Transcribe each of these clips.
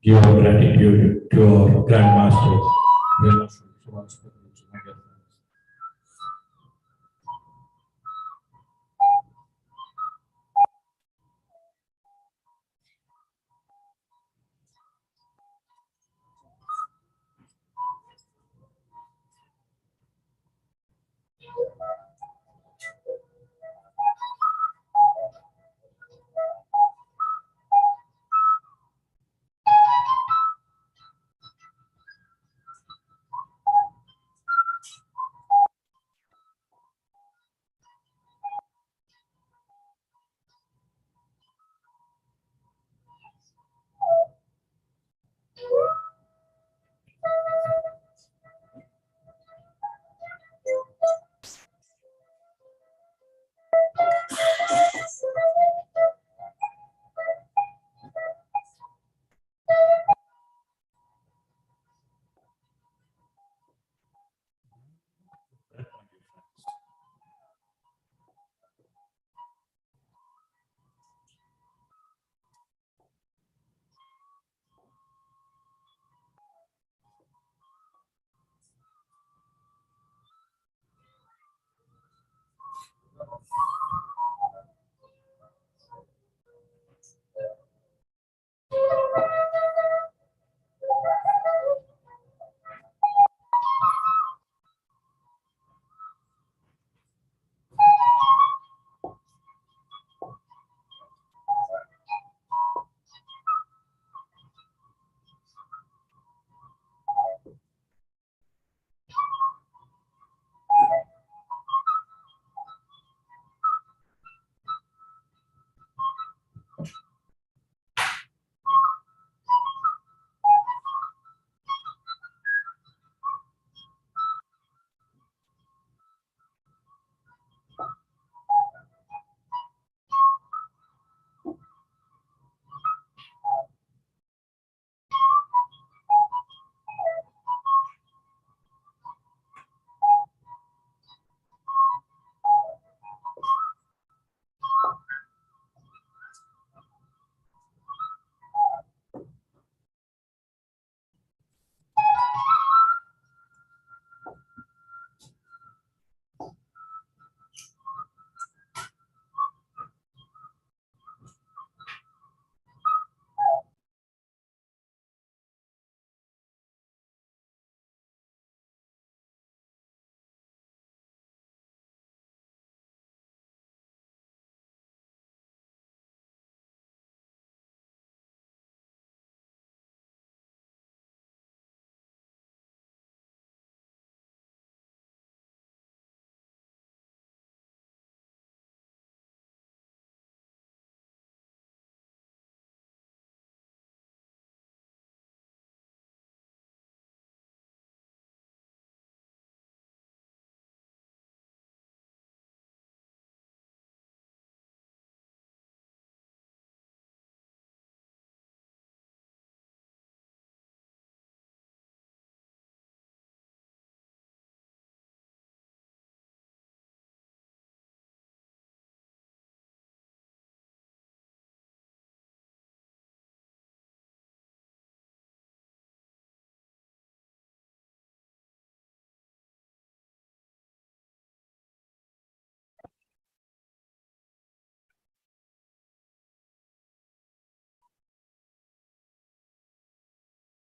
give our gratitude to our Grandmaster.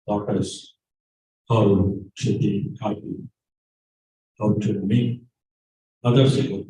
Daughters, how should be happy? How to me? Others will.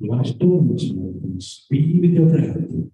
Last 2 minutes, my friends. Be with your breath.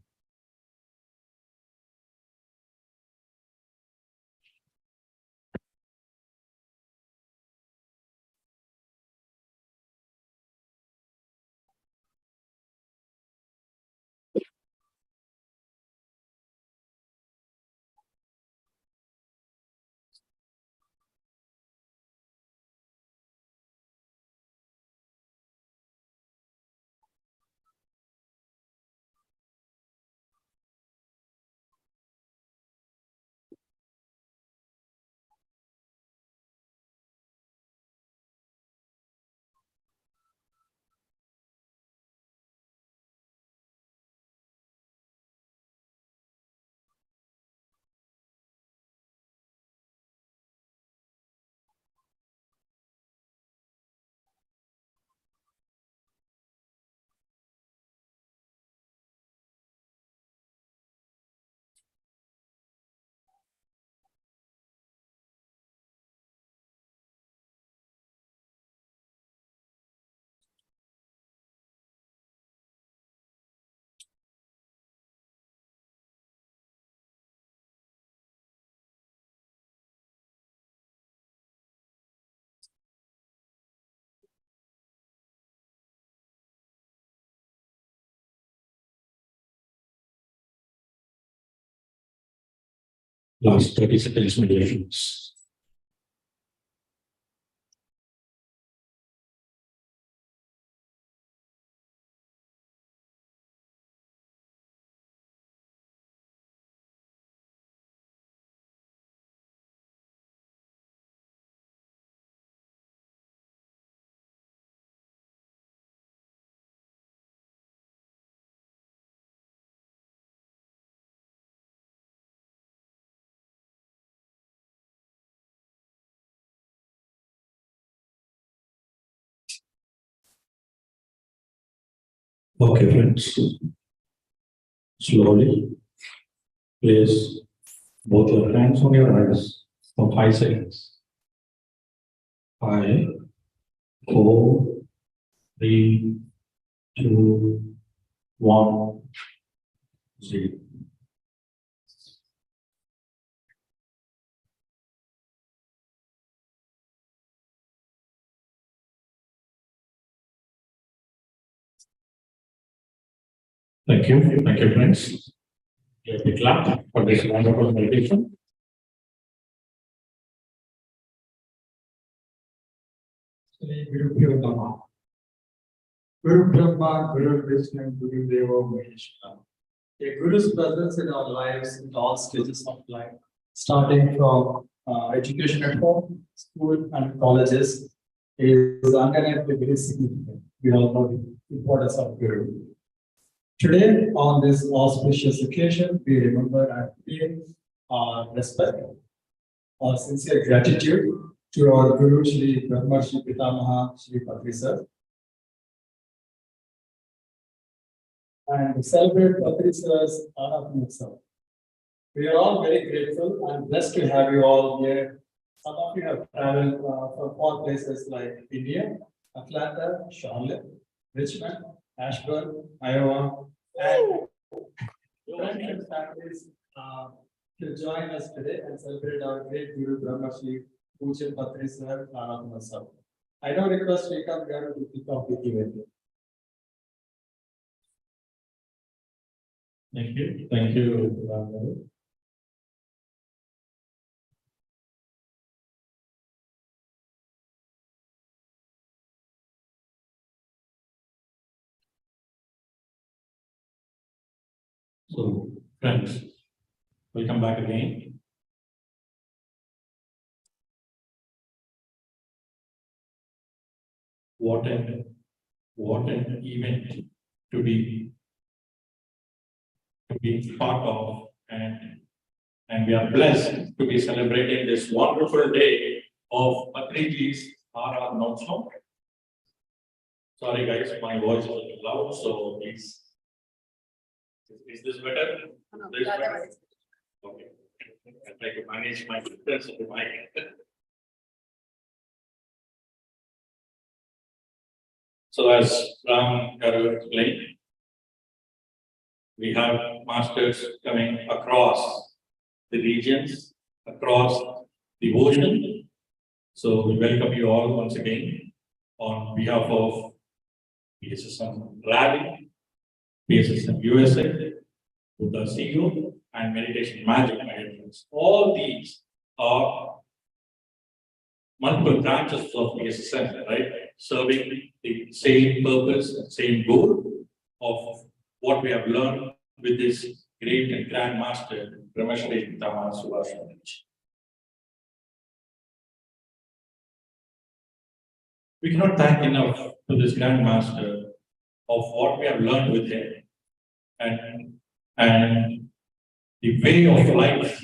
Last 30 seconds, my dear friends. Okay, friends. Slowly place both your hands on your eyes for 5 seconds. 5, 4, 3, 2, 1, 0. Thank you. Thank you, friends. Let me clap for this wonderful meditation. Guru Brahma, Guru Vishnu, Guru Deva Maheshwara. A Guru's presence in our lives in all stages of life, starting from education at home, school, and colleges, is undeniably very significant. We all know the importance of Guru. Today, on this auspicious occasion, we remember and pay our respect, our sincere gratitude to our Guru Shri Brahmarshi Pitamaha Shri Patriji, and celebrate Patriji's Anapanasati. We are all very grateful and blessed to have you all here. Some of you have traveled from all places like India, Atlanta, Charlotte, Richmond, Ashburn, Iowa, and friends and families to join us today and celebrate our great Guru Brahmarshi Puja Patriji Anapanasati. I now request Srikant Garu to kick off the event. Thank you. Thank you. So, friends, welcome back again. What an event to be part of, and we are blessed to be celebrating this wonderful day of Patriji's Aaradhonatsav. Sorry guys, my voice is a little loud, so please. Is this better? No, This better? Okay. I'll try to manage my distance of the mic. So as Ram Garu explained, we have masters coming across the regions, across the ocean. So we welcome you all once again on behalf of PSSM Raleigh, PSSM USA, Buddha CEO, and Meditation Magic, my dear friends. All these are multiple branches of PSSM, right? Serving the same purpose and same goal of what we have learned with this great and grand master, Brahmashri Pitama Subhash Patriji. We cannot thank enough to this grand master of what we have learned with him and the way of life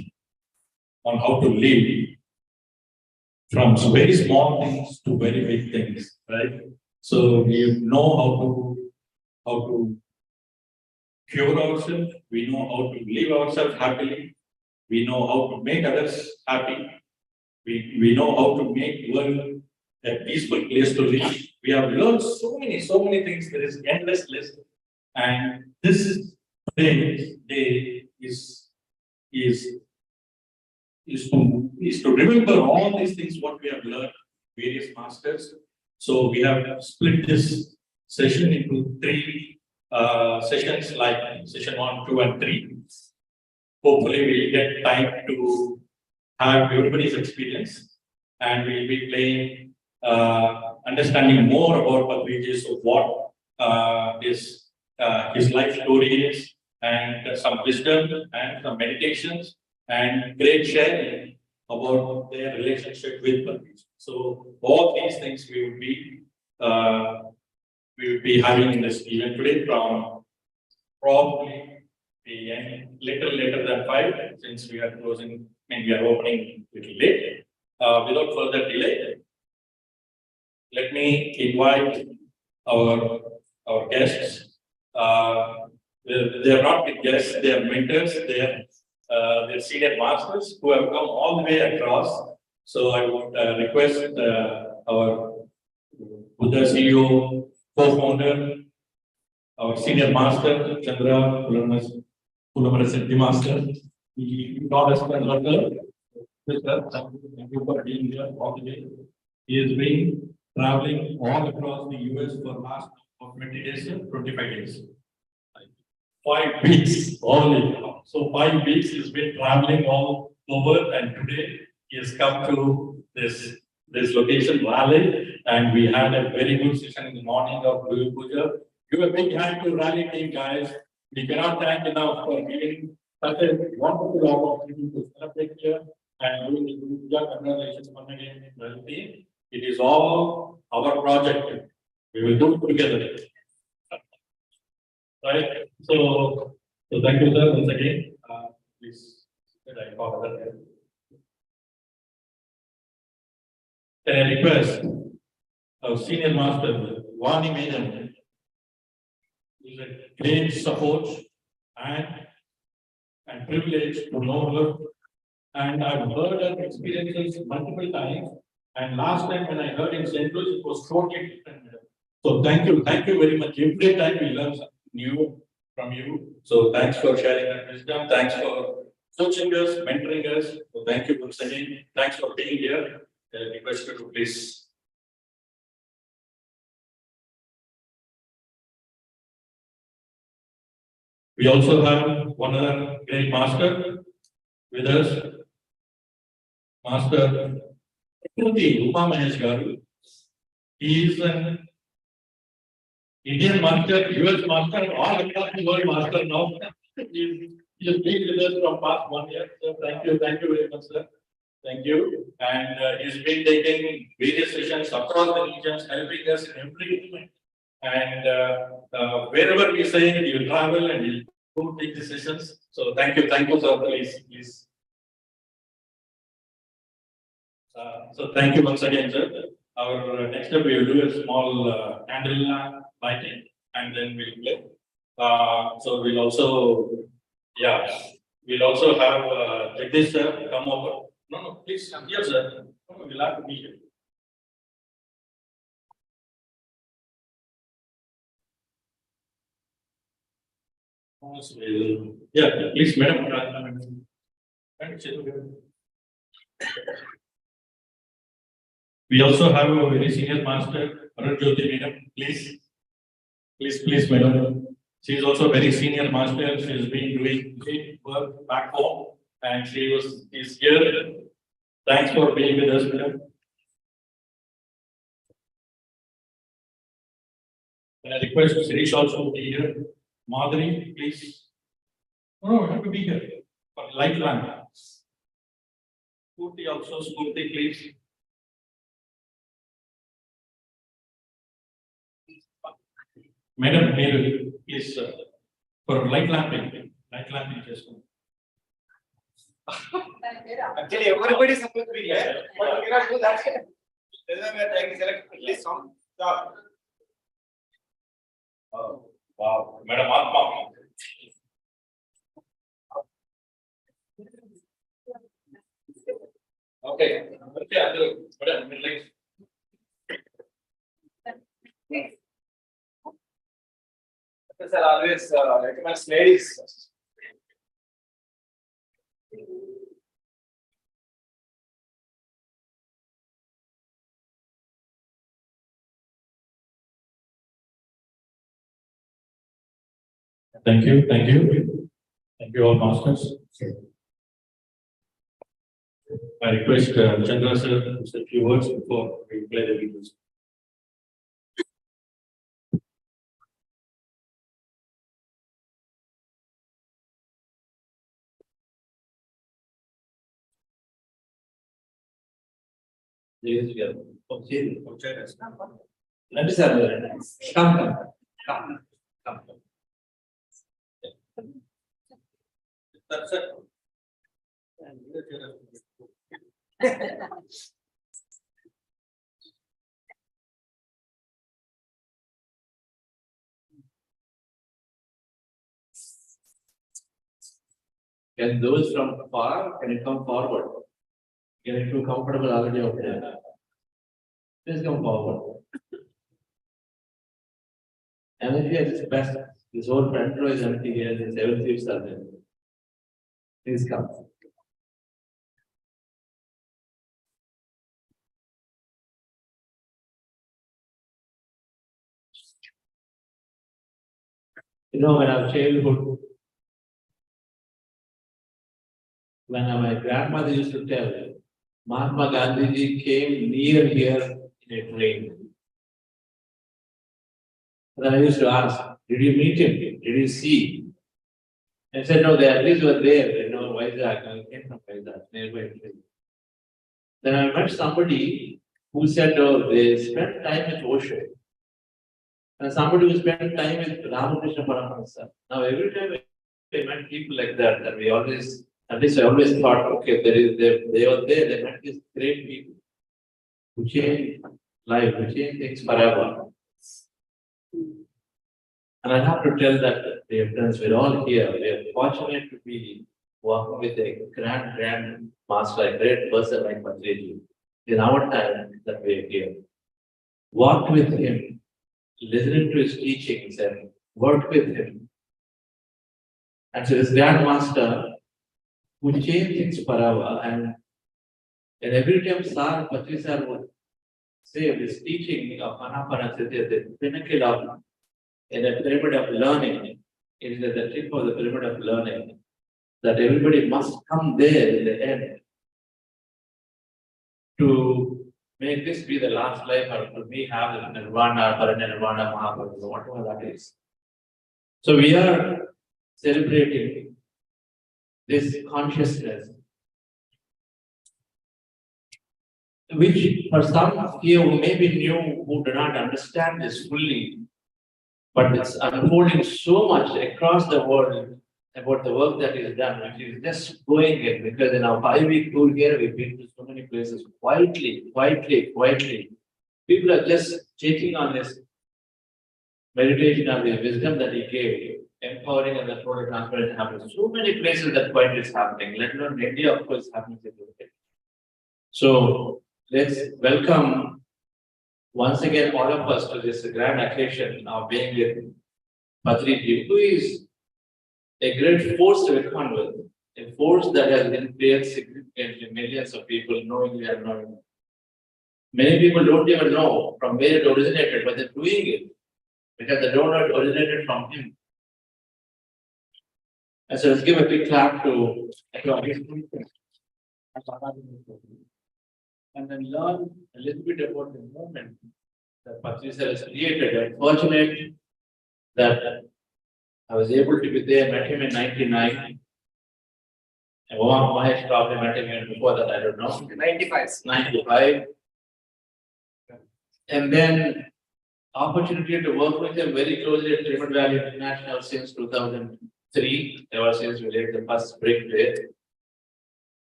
on how to live from very small things to very big things, right? So we know how to cure ourselves, we know how to live ourselves happily, we know how to make others happy, we know how to make world a peaceful place to live. We have learned so many things. There is endless list, and this day is to remember all these things what we have learned, various masters. So we have split this session into three sessions, like session 1, 2, and 3. Hopefully, we'll get time to have everybody's experience, and we'll be playing, understanding more about Patriji, so what his life story is, and some wisdom and some meditations and great sharing about their relationship with Patriji. So all these things we would be having in this event today from probably the end little later than 5, since we are closing and we are opening a little late. Without further delay, let me invite our guests. They are not guests; they are mentors. They're senior masters who have come all the way across. So I would request our Buddha CEO, co-founder, our senior master, Chandra Pulamarasati Master. He taught us thank you for being here all the day. He has been traveling all across the US for last 20 days, 25 days. 5 weeks only. So 5 weeks he's been traveling all over, and today he has come to this location, Raleigh, and we had a very good session in the morning of Guru Puja. Give a big hand to Raleigh team, guys. We cannot thank enough for giving such a wonderful opportunity to celebrate here and doing the Guru Puja. Congratulations once again, Raleigh team. It is all our project. We will do it together. Right? So thank you, sir, once again. Please, I call that. Can I request our senior master, Vani Medan, who is a great support and privilege to know her. And I've heard her experiences multiple times. And last time when I heard in St. Louis, it was totally different. So thank you very much. Every time we learn something new from you. So thanks for sharing that wisdom. Thanks for coaching us, mentoring us. So thank you once again. Thanks for being here. I request you to please. We also have one other great master with us, Master Patriji Mahesh Garu. He is an Indian master, US master, all across the world master now. He has been with us from past 1 year. So thank you very much, sir. Thank you. And he's been taking various sessions across the regions, helping us in every moment. And wherever we say, he will travel and he'll go take the sessions. So thank you, sir. Please. So thank you once again, sir. Our next step, we will do a small candle lighting, and then we'll play. So we'll also have Jagdish sir come over. No, please come here, sir. We'll have to be here. Yeah, please, madam. We also have a very senior master, Patriji, madam. Please, madam. She is also very senior master. She has been doing great work back home, and is here. Thanks for being with us, madam. And I request Sirish also to be here. Madhuri, please. No, you have to be here. For light lamp. Spurti also, Spurti, please. Madam, please, for light lamping, just. Actually, everybody is supposed to be here, but we cannot do that. That's why we are trying to select at least some staff. Oh, wow, Madam Atma. Okay, Madam, Sir, always recommends ladies. Thank you. Thank you all masters. I request Chandra sir to say a few words before we play the videos. Let me say, come. That's it. Can those from far, can you come forward? Can you feel comfortable already over there? Please come forward. And if you have this best, this whole front row is empty here, the 7 seats are there. Please come. You know, when I was childhood, when my grandmother used to tell, Mahatma Gandhi came near here in a train. Then I used to ask, did you meet him? Did you see? I said, no, they at least were there, you know, Vizag. I came from Vizag, nearby. Then I met somebody who said, oh, they spent time with Osho. And somebody who spent time with Ramakrishna Paramahansa. Now, every time I met people like that, and we always, at least I always thought, okay, they were there, they met these great people who changed life, who changed things forever. And I have to tell that, dear friends, we're all here. We are fortunate to be working with a grand master, a great person like Patriji. In our time that we are here, walked with him, listening to his teachings and worked with him. And so this grand master who changed things forever, and every time Patriji sir would say this teaching of Anapanasati, the pinnacle of in a pyramid of learning, it is at the tip of the pyramid of learning, that everybody must come there in the end to make this be the last life or to me have the nirvana, parinirvana, mahabharata, whatever that is. So we are celebrating this consciousness, which for some here who may be new, who do not understand this fully, but it's unfolding so much across the world about the work that is done, which is just going in, because in our 5-week tour here, we've been to so many places quietly. People are just taking on this meditation of the wisdom that he gave, empowering and the total transparent happening. So many places that quietly is happening, let alone India, of course, happening. So let's welcome once again all of us to this grand occasion of being with Patriji, who is a great force to reckon with, a force that has influenced significantly millions of people knowingly and unknowingly. Many people don't even know from where it originated, but they're doing it because they don't know it originated from him. And so let's give a quick clap to and then learn a little bit about the movement that Patriji has created. I'm fortunate that I was able to be there, met him in 99. And Mahesh probably met him even before that, I don't know. 95. 95. And then opportunity to work with him very closely at Trinidad Valley International since 2003, ever since we laid the first brick there.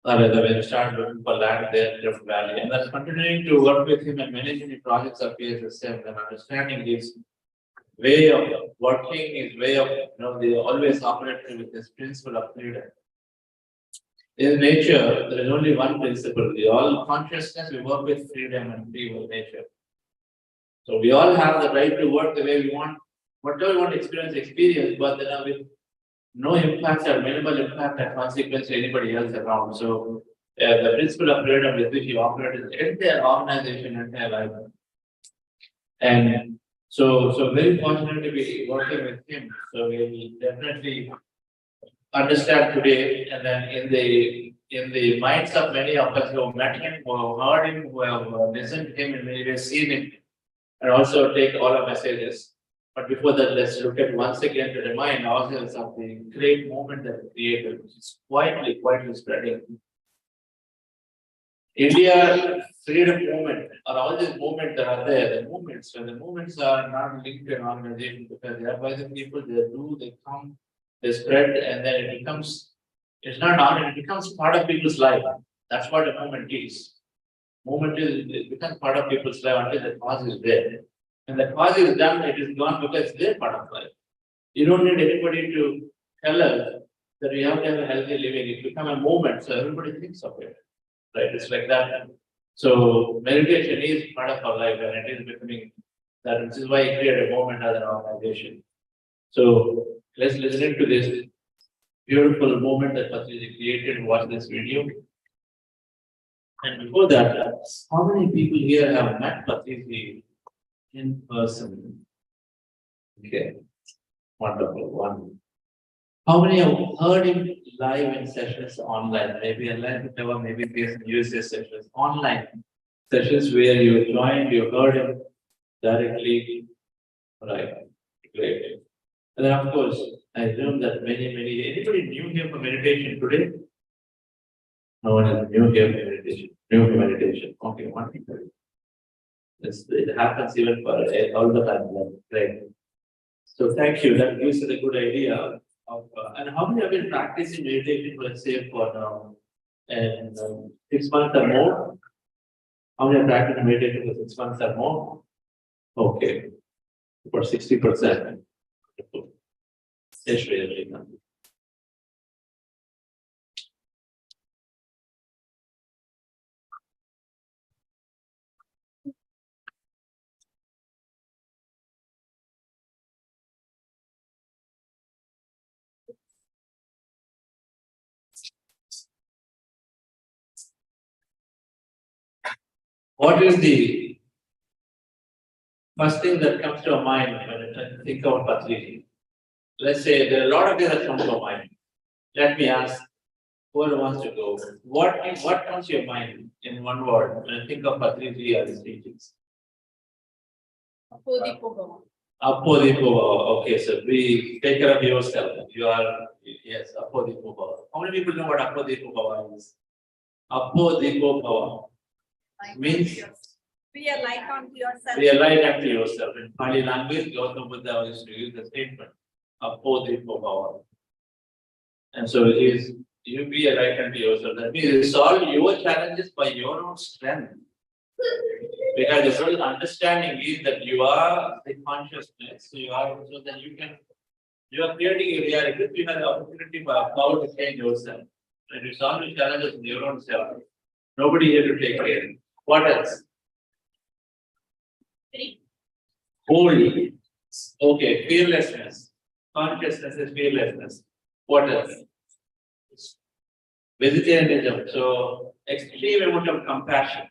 When we started looking for land there in Trinidad Valley, and then continuing to work with him and managing the projects of PSSM and understanding his way of working, his way of, they always operated with this principle of freedom. In nature, there is only one principle. We all consciousness, we work with freedom and free will nature. So we all have the right to work the way we want, whatever we want to experience, but then with no impact or minimal impact and consequence to anybody else around. So the principle of freedom with which you operate is the entire organization, entire life. And so very fortunate to be working with him. So we definitely understand today, and then in the minds of many of us who have met him, who have heard him, who have listened to him, and maybe have seen him, and also take all our messages. But before that, let's look at once again to remind ourselves of the great movement that we created, which is quietly spreading. India freedom movement, or all these movements that are there, the movements, when the movements are not linked to an organization because they are by the people, they come, they spread, and then it becomes, it's not on, it becomes part of people's life. That's what a movement is. Movement is, it becomes part of people's life until the cause is there. And the cause is done, it is gone because they're part of life. You don't need anybody to tell us that we have to have a healthy living. It becomes a movement, so everybody thinks of it. Right? It's like that. So meditation is part of our life, and it is becoming that, which is why I created a movement as an organization. So let's listen to this beautiful movement that Patriji created. Watch this video. And before that, how many people here have met Patriji in person? Okay, wonderful. One. How many have heard him live in sessions online? Maybe online, whatever, maybe PSSMUSA sessions, online sessions where you joined, you heard him directly. Right, great. And then, of course, I assume that anybody new here for meditation today? No one is new here for meditation. New for meditation. Okay, one thing. It happens even for all the time. Right. So thank you. That gives us a good idea of. And how many have been practicing meditation, let's say, for now? And 6 months or more? How many have practiced meditation for 6 months or more? Okay. For 60%. It's really good. What is the first thing that comes to our mind when you think about Patriji? Let's say there are a lot of things that come to our mind. Let me ask, whoever wants to go, what comes to your mind in one word when you think of Patriji or his teachings? Apodipobhava. Apodipobhava. Okay, so be take care of yourself. You are, yes, Apodipobhava. How many people know what Apodipobhava is? Apodipobhava means Be a light unto yourself. be a light unto yourself. In Pali language, Gautama Buddha used to use the statement Apodipobhava. And so it is, you be a light unto yourself. That means solve your challenges by your own strength. Because the whole understanding is that you are the consciousness, so you are, so that you are creating a reality. You have the opportunity for power to change yourself. And you solve your challenges in your own self. Nobody here to take care. What else? Holy. Okay, fearlessness. Consciousness is fearlessness. What else? Vegetarianism. So extreme amount of compassion.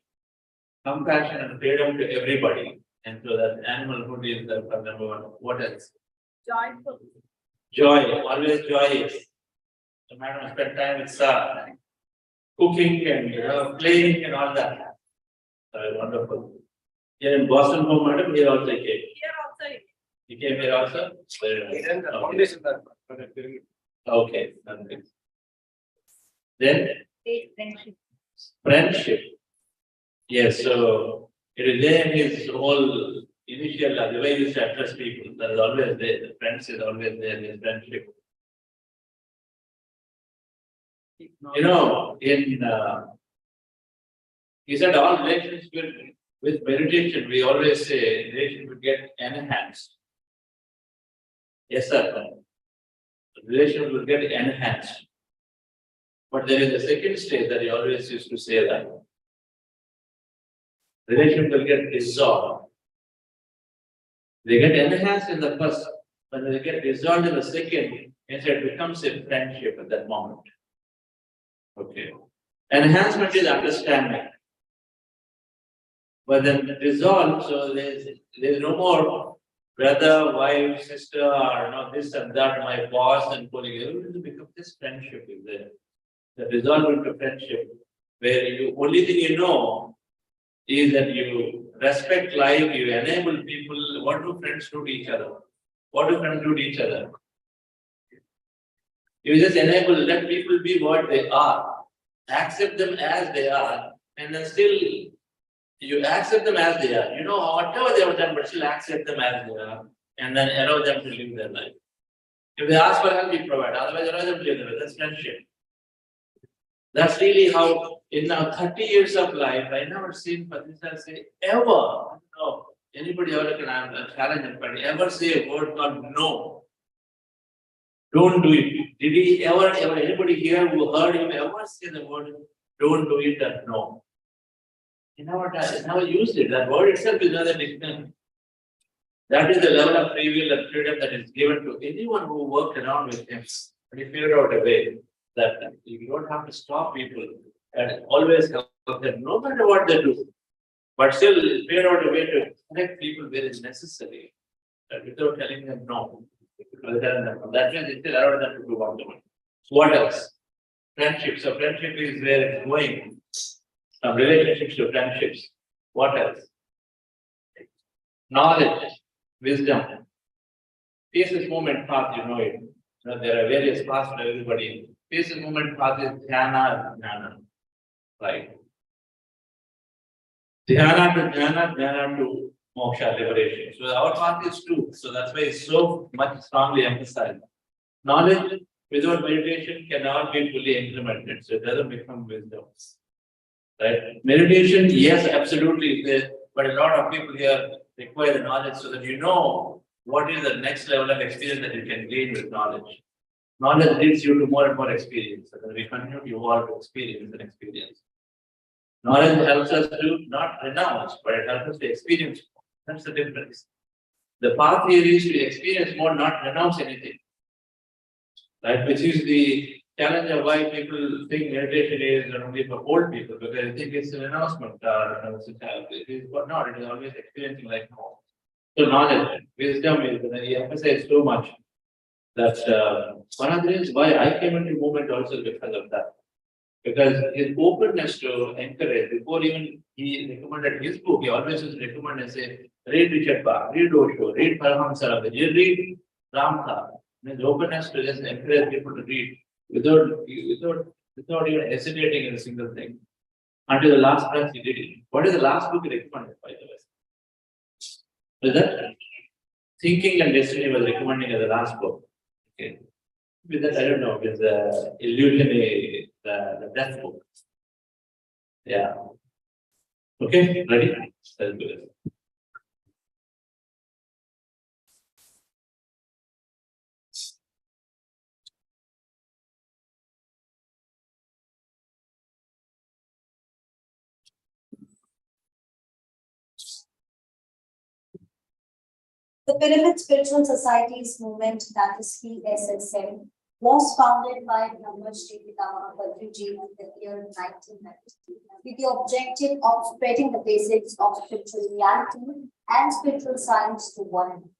Compassion and freedom to everybody. And so that animal food is the number one. What else? Joyful. Joy, always joyous. So madam spend time with cooking and playing and all that. Wonderful. Here in Boston home, madam, here also came. Here also. You came here also? Very nice. Then the Okay. foundation that. Okay. Okay. Then Friendship. friendship. Yes, so it is there in his whole initial, the way you address people, that is always there. The friends is always there in his friendship. You know, he said all relations with meditation, we always say relation will get enhanced. Yes, sir. Relation will get enhanced. But there is a second stage that he always used to say that. Relation will get dissolved. They get enhanced in the first, but they get dissolved in the second, and it becomes a friendship at that moment. Okay. Enhancement is understanding. But then dissolved, so there's no more brother, wife, sister, or this and that, my boss and colleague. Everything becomes this friendship is there. The dissolve into friendship, where you only thing you know is that you respect life, you enable people. What do friends do to each other? What do friends do to each other? You just enable, let people be what they are, accept them as they are, and then still you accept them as they are. You know, whatever they have done, but still accept them as they are, and then allow them to live their life. If they ask for help, you provide. Otherwise, allow them to live their life. That's friendship. That's really how, in now 30 years of life, I never seen Patriji say ever, no, anybody ever can challenge anybody, ever say a word called no. Don't do it. Did he ever, anybody here who heard him ever say the word, don't do it and no? He never used it. That word itself is not a dictionary. That is the level of free will and freedom that is given to anyone who worked around with him. And he figured out a way that you don't have to stop people and always help them, no matter what they do. But still, figure out a way to connect people where it's necessary, without telling them no. That means it still allowed them to do what they want. What else? Friendship. So friendship is where it's going. From relationships to friendships. What else? Knowledge, wisdom. PSS movement path, you know it. There are various paths for everybody. PSS movement path is dhyana, jnana. Right. Dhyana to jnana, jnana to moksha, liberation. So our path is two. So that's why it's so much strongly emphasized. Knowledge without meditation cannot be fully implemented. So it doesn't become wisdom. Right? Meditation, yes, absolutely. But a lot of people here require the knowledge so that you know what is the next level of experience that you can gain with knowledge. Knowledge leads you to more and more experience. So that we continue to evolve experience and experience. Knowledge helps us to not renounce, but it helps us to experience more. That's the difference. The path here is to experience more, not renounce anything. Right? Which is the challenge of why people think meditation is only for old people, because they think it's an renouncement. It is, but not, it is always experiencing life more. So knowledge, wisdom is, he emphasized so much that one of the reasons why I came into movement also because of that. Because his openness to encourage, before even he recommended his book, he always used to recommend and say, read Richard Bach, read Osho, read Paramahansa, you read Ramtha. His openness to just encourage people to read without even hesitating in a single thing. Until the last breath he did it. What is the last book he recommended, by the way? Is that Thinking and Destiny was recommending as the last book. Okay. With that, I don't know, with the illusion, the death book. Yeah. Okay, ready? Let's do this. The Pyramid Spiritual Society's movement, that is PSSM, was founded by Brahmashri Pitamaha Patriji in the year 1990 with the objective of spreading the basics of spiritual reality and spiritual science to one another.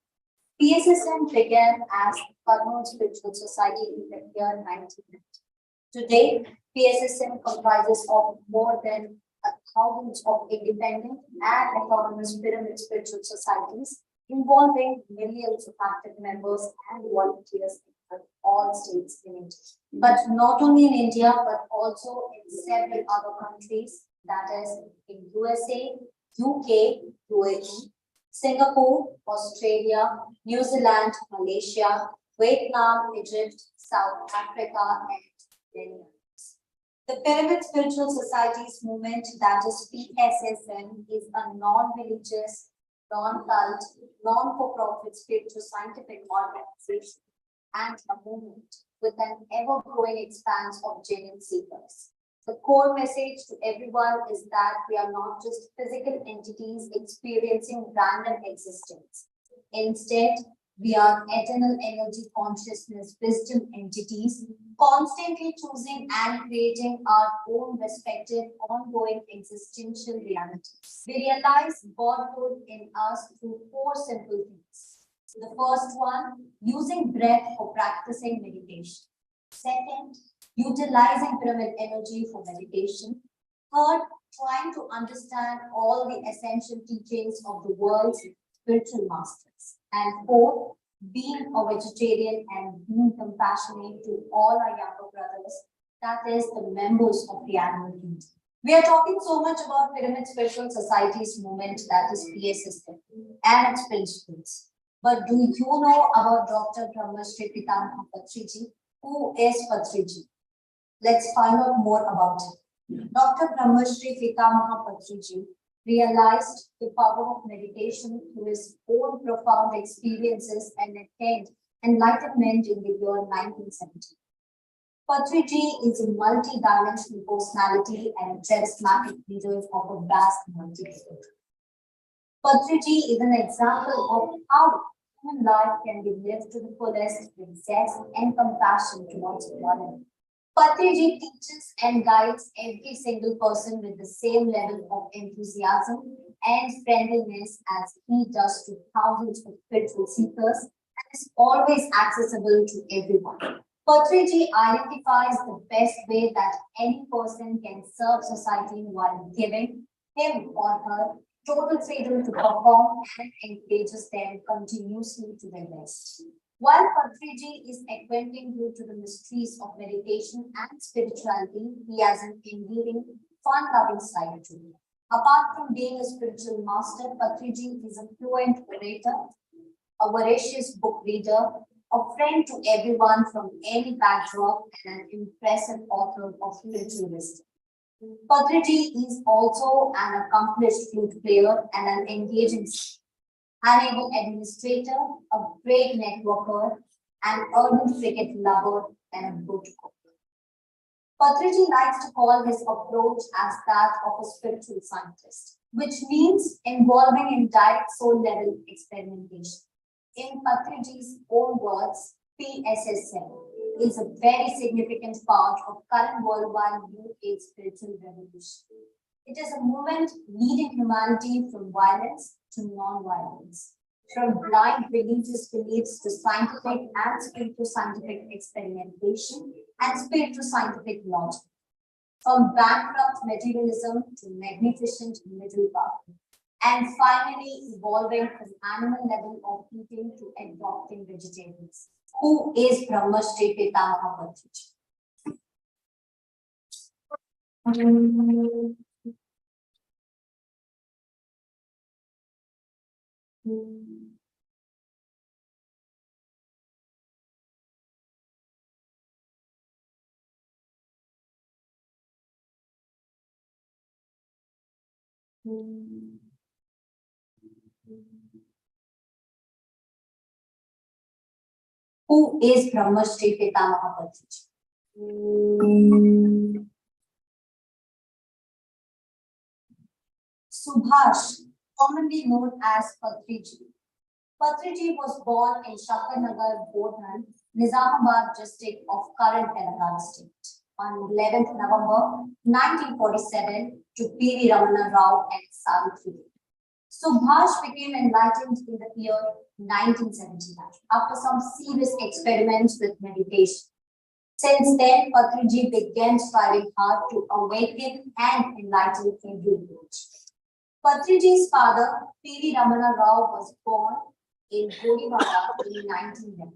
PSSM began as Karnool Spiritual Society in the year 1990. Today, PSSM comprises of more than thousands of independent and autonomous pyramid spiritual societies involving millions of active members and volunteers in all states in India. But not only in India, but also in several other countries, that is in USA, UK, UAE, Singapore, Australia, New Zealand, Malaysia, Vietnam, Egypt, South Africa, and many others. The Pyramid Spiritual Societies movement, that is PSSM, is a non-religious, non-cult, non-for-profit spiritual scientific organization and a movement with an ever-growing expanse of genuine seekers. The core message to everyone is that we are not just physical entities experiencing random existence. Instead, we are eternal energy consciousness wisdom entities, constantly choosing and creating our own respective ongoing existential realities. We realize Godhood in us through four simple things. The first one, using breath for practicing meditation. Second, utilizing pyramid energy for meditation. Third, trying to understand all the essential teachings of the world's spiritual masters. And fourth, being a vegetarian and being compassionate to all our younger brothers, that is the members of the animal kingdom. We are talking so much about Pyramid Spiritual Societies movement, that is PSSM, and its principles. But do you know about Dr. Brahmashri Pitamaha Patriji? Who is Patriji? Let's find out more about it. Dr. Brahmashri Pitamaha Patriji realized the power of meditation through his own profound experiences and attained enlightenment in the year 1970. Patriji is a multi-dimensional personality and a charismatic leader of a vast multitude. Patriji is an example of how human life can be lived to the fullest with zest and compassion towards one another. Patriji teaches and guides every single person with the same level of enthusiasm and friendliness as he does to thousands of spiritual seekers and is always accessible to everyone. Patriji identifies the best way that any person can serve society while giving him or her total freedom to perform and encourages them continuously to their best. While Patriji is acquainting you to the mysteries of meditation and spirituality, he has an endearing, fun-loving side to him. Apart from being a spiritual master, Patriji is a fluent orator, a voracious book reader, a friend to everyone from any backdrop, and an impressive author of spiritual wisdom. Patriji is also an accomplished flute player and an engaging an able administrator, a great networker, an ardent cricket lover, and a good cook. Patriji likes to call his approach as that of a spiritual scientist, which means involving in direct soul-level experimentation. In Patriji's own words, PSSM is a very significant part of current worldwide New Age spiritual revolution. It is a movement leading humanity from violence to non-violence, from blind religious beliefs to scientific and spiritual scientific experimentation and spiritual scientific logic, from bankrupt materialism to magnificent middle path, and finally evolving from animal level of eating to adopting vegetarians. Who is Brahmashri Pitamaha Patriji? Who is Brahmashri Pitamaha Patriji? Subhash, commonly known as Patriji. Patriji was born in Shakarnagar, Bodhan, Nizamabad district of current Telangana state. On 11th November 1947 to P.V. Ramana Rao and Savitri. Subhash became enlightened in the year 1979 after some serious experiments with meditation. Since then, Patriji began striving hard to awaken and enlighten everyone. Patriji's father, P.V. Ramana Rao, was born in Godiwada in 1911.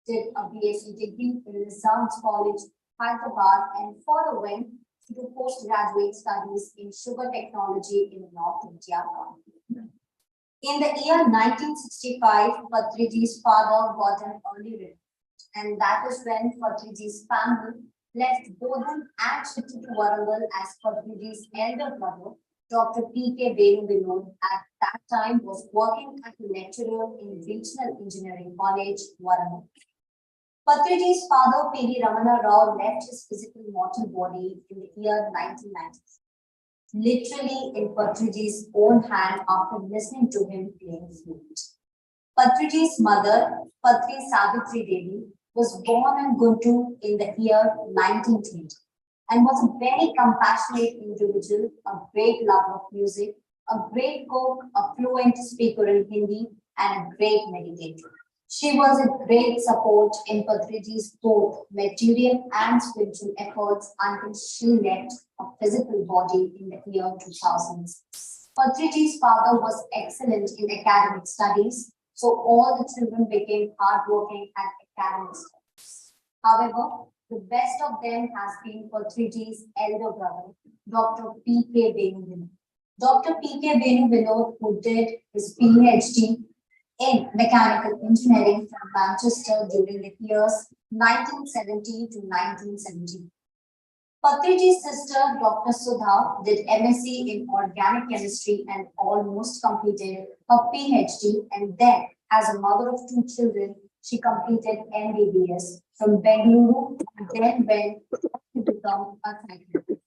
Did a BSc degree in the Science College, Hyderabad, and further went to do postgraduate studies in sugar technology in North India. In the year 1965, Patriji's father got an early retirement, and that is when Patriji's family left Bodhan and shifted to Warangal as Patriji's elder brother, Dr. P.K. Venu Vinod, at that time was working as a lecturer in Regional Engineering College, Warangal. Patriji's father, P.V. Ramana Rao, left his physical mortal body in the year 1990, literally in Patriji's own hand after listening to him playing flute. Patriji's mother, Patri Savitri Devi, was born in Guntur in the year 1920 and was a very compassionate individual, a great lover of music, a great cook, a fluent speaker in Hindi, and a great meditator. She was a great support in Patriji's both material and spiritual efforts until she left a physical body in the year 2000. Patriji's father was excellent in academic studies, so all the children became hardworking at academic studies. However, the best of them has been Patriji's elder brother, Dr. P.K. Venu Vinod. Dr. P.K. Venu Vinod, who did his PhD in mechanical engineering from Manchester during the years 1970 to 1970. Patriji's sister, Dr. Sudha, did MSc in organic chemistry and almost completed her PhD, and then, as a mother of two children, she completed MBBS from Bengaluru and then went to become a psychiatrist.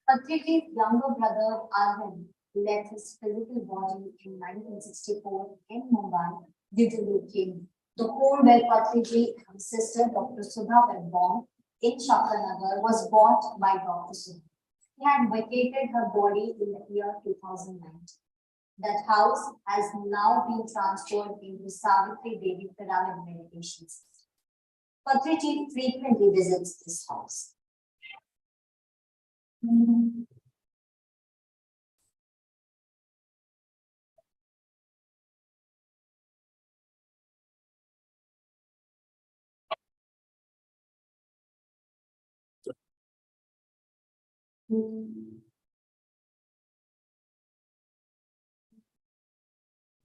Patriji's younger brother, Arvind, left his physical body in 1964 in Mumbai due to leukemia. The home where Patriji and his sister, Dr. Sudha, were born in Chakranagar was bought by Dr. Sudha. He had vacated her body in the year 2009. That house has now been transferred into Savitri Devi Pyramid Meditation Center. Patriji frequently visits this house.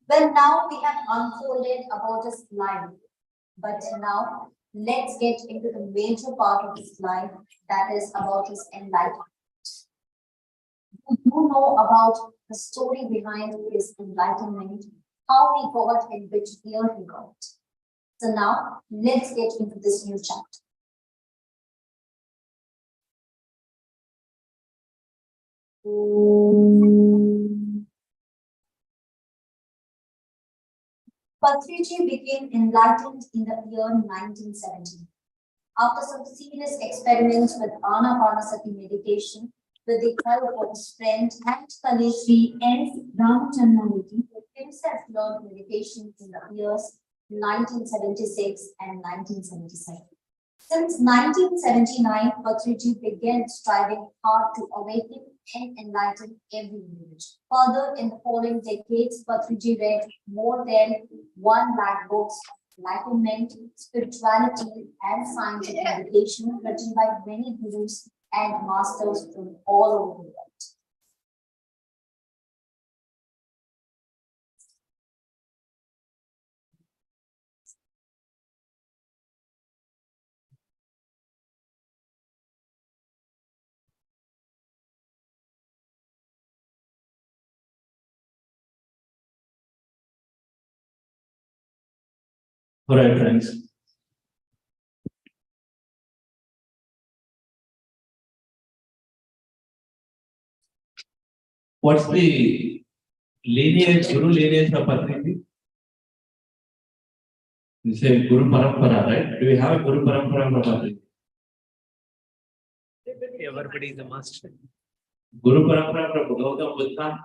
Well, now we have unfolded about his life, but now let's get into the major part of his life, that is about his enlightenment. Do you know about the story behind his enlightenment, how he got in which year he got? So now let's get into this new chapter. Patriji became enlightened in the year 1970. After some serious experiments with Anapanasati meditation, with the help of his friend and colleague Sri S. Ramachandramurthy, he himself learned meditation in the years 1976 and 1977. Since 1979, Patriji began striving hard to awaken and enlighten every individual. Further, in the following decades, Patriji read more than 1 lakh books on enlightenment, spirituality, and scientific meditation written by many gurus and masters from all over the world. All right, friends. What's the lineage, guru lineage of Patriji? We say Guru Parampara, right? Do we have a Guru Parampara, Babaji? Everybody is a master. Guru Parampara from Gautama Buddha.